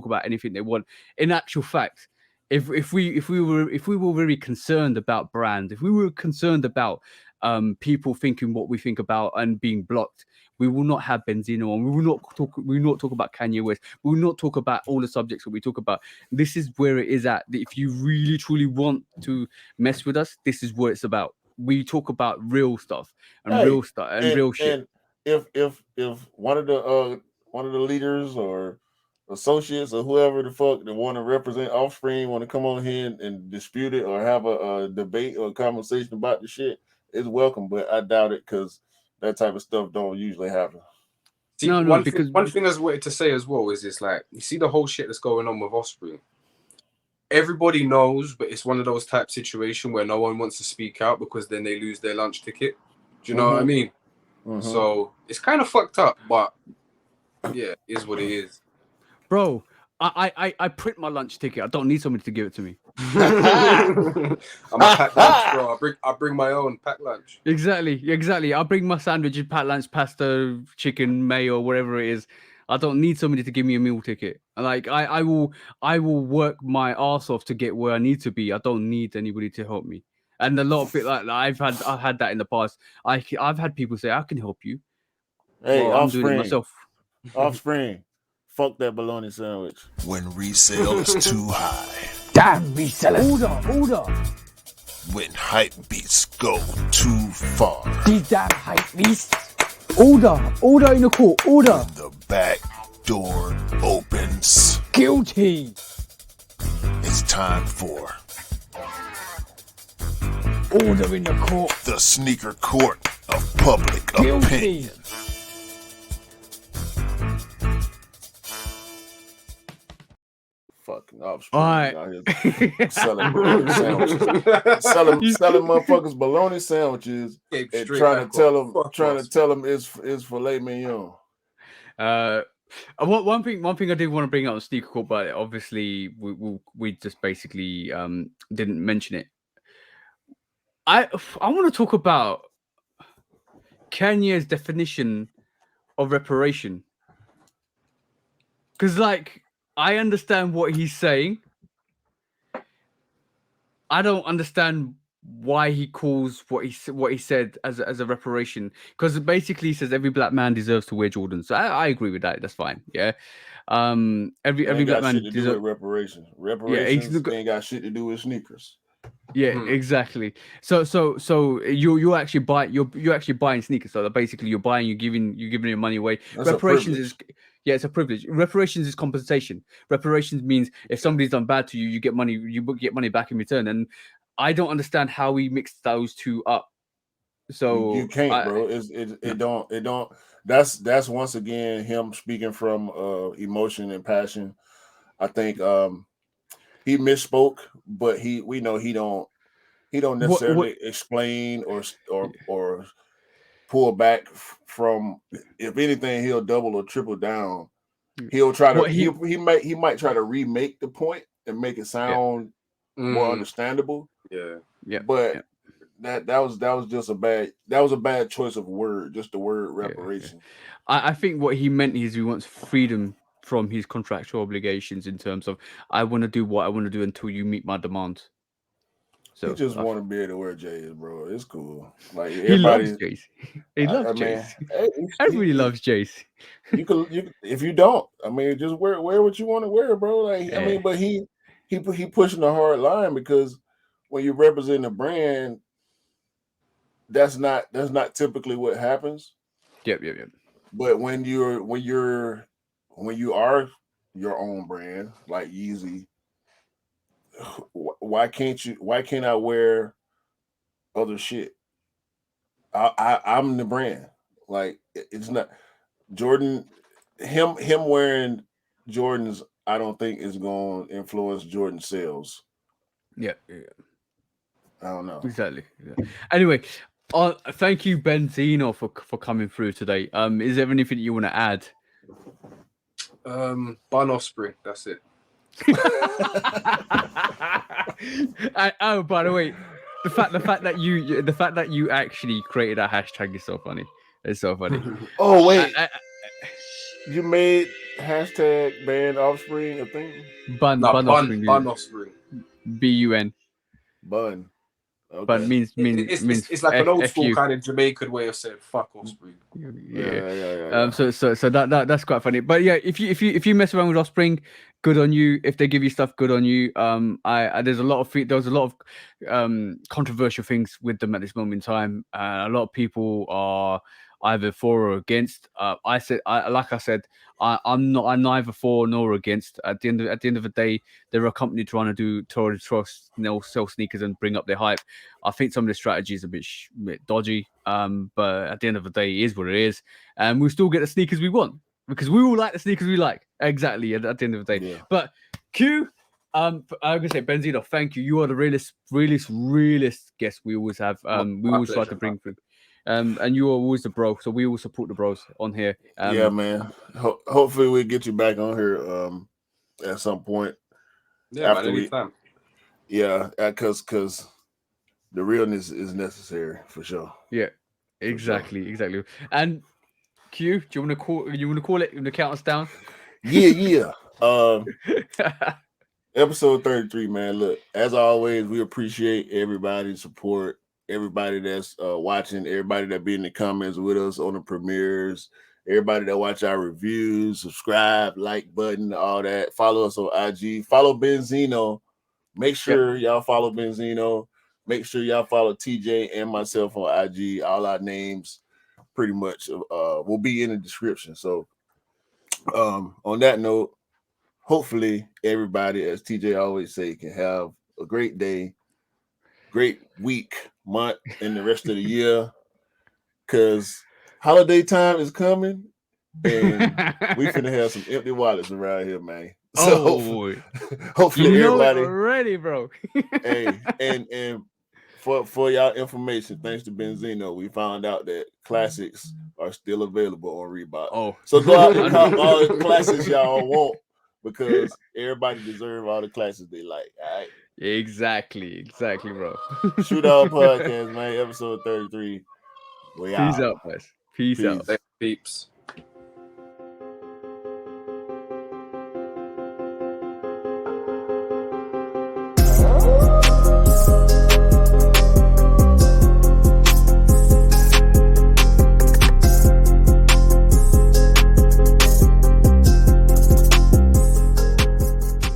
about anything they want. In actual fact, if we were very concerned about brands, if we were concerned about people thinking what we think about and being blocked, we will not have Benzino on. We will not talk about Kanye West. We will not talk about all the subjects that we talk about. This is where it is at. If you really truly want to mess with us, this is what it's about. We talk about real stuff and real stuff and real shit. And if one of the leaders or associates or whoever the fuck that want to represent Offspring want to come on here and dispute it or have a debate or a conversation about the shit, it's welcome. But I doubt it because that type of stuff don't usually happen. See, one thing I wanted to say as well is this: like, you see the whole shit that's going on with Offspring. Everybody knows, but it's one of those type situation where no one wants to speak out because then they lose their lunch ticket. Do you know what I mean? So it's kind of fucked up, but yeah, it is what it is. Bro, I print my lunch ticket. I don't need somebody to give it to me. I'm a packed lunch, bro. I bring my own packed lunch. Exactly. I bring my sandwiches, packed lunch, pasta, chicken, mayo, whatever it is. I don't need somebody to give me a meal ticket. Like I will work my ass off to get where I need to be. I don't need anybody to help me. And a lot of it like I've had that in the past. I've had people say I can help you. Hey, well, I'm doing it myself. Offspring, fuck that bologna sandwich. When resale is too high. Damn resellers. Order. When hype beats go too far. These damn hype beasts. Order in the court. Order. When the back door opens. Guilty. It's time for Order in the court. the sneaker court of public Guilty. opinion. Fucking Offspring. All right. Selling bologna sandwiches. selling motherfuckers bologna sandwiches and trying to tell them it's filet mignon. One thing I did want to bring up on Sneaker Court, but obviously we just basically didn't mention it. I want to talk about Kanye's definition of reparation, because like I understand what he's saying. I don't understand why he calls what he said as a reparation, because basically he says every black man deserves to wear Jordans. So I agree with that. That's fine. Yeah. Every black man deserves reparations. Reparations ain't got shit to do with sneakers. Yeah, exactly. So you actually buying sneakers. So basically you're giving your money away. That's Reparations is it's a privilege. Reparations is compensation. Reparations means if somebody's done bad to you, you get money back in return. And I don't understand how we mix those two up. So you can't, bro. It don't. That's once again him speaking from emotion and passion. I think he misspoke, but we know he don't necessarily explain or pull back from. If anything, he'll double or triple down. He'll try to he might try to remake the point and make it sound more understandable. Yeah. But that was just a bad choice of word, just the word reparation. I think what he meant is he wants freedom from his contractual obligations in terms of I want to do what I want to do until you meet my demands. So he just want to be able to wear J's, bro. It's cool. Like he loves J's. He loves J's. Everybody loves J's. You if you don't, I mean, just wear what you want to wear, bro. Like I mean, but he pushing a hard line because when you represent a brand, that's not typically what happens. Yep. But when you are your own brand, like Yeezy, why can't I wear other shit? I'm the brand. Like it's not Jordan. Him wearing Jordans, I don't think is going to influence Jordan sales. Yeah. I don't know. Exactly. Yeah. Anyway, thank you, Benzino, for coming through today. Is there anything you want to add? Bun Offspring. That's it. Oh, by the way, the fact that you actually created that hashtag is so funny. It's so funny. Oh wait, you made hashtag ban offspring a thing? Bun offspring. Bun offspring. BUN. Bun. Okay. Bun means it's like an old school kind of Jamaican way of saying fuck offspring. Yeah. So that's quite funny. But yeah, if you mess around with offspring, good on you. If they give you stuff, good on you. There's a lot of controversial things with them at this moment in time. A lot of people are either for or against. I'm neither for nor against. At the end of the day, they're a company trying to do trust, sell sneakers and bring up their hype. I think some of the strategy is a bit dodgy. But at the end of the day, it is what it is, and we'll still get the sneakers we want because we all like the sneakers we like. Exactly. At the end of the day, yeah. But Q, I'm gonna say Benzino, thank you. You are the realest guest we always have. We always try to bring through. And you are always the bro, so we will support the bros on here. Yeah, man. Hopefully we get you back on here at some point. Yeah, after anytime. Yeah, because the realness is necessary for sure. Yeah, exactly. And Q, do you want to call it? You want to count us down? Yeah. Episode 33, man. Look, as always, we appreciate everybody's support. Everybody that's watching, everybody that be in the comments with us on the premieres, everybody that watch our reviews, subscribe, like button, all that. Follow us on IG. Follow Benzino. Make sure y'all follow Benzino. Make sure y'all follow TJ and myself on IG. All our names pretty much will be in the description. So on that note, hopefully everybody, as TJ always say, can have a great day, great week, month, and the rest of the year. Because holiday time is coming, and we finna have some empty wallets around here, man. So hopefully everybody ready, bro. Hey, and for y'all information, thanks to Benzino, we found out that classics are still available on Reebok. So go out and cop all the classics y'all want because everybody deserves all the classics they like. All right. Exactly, bro. Shoot Out Podcast, man. Episode 33. Peace out, guys. Peace out. Peeps.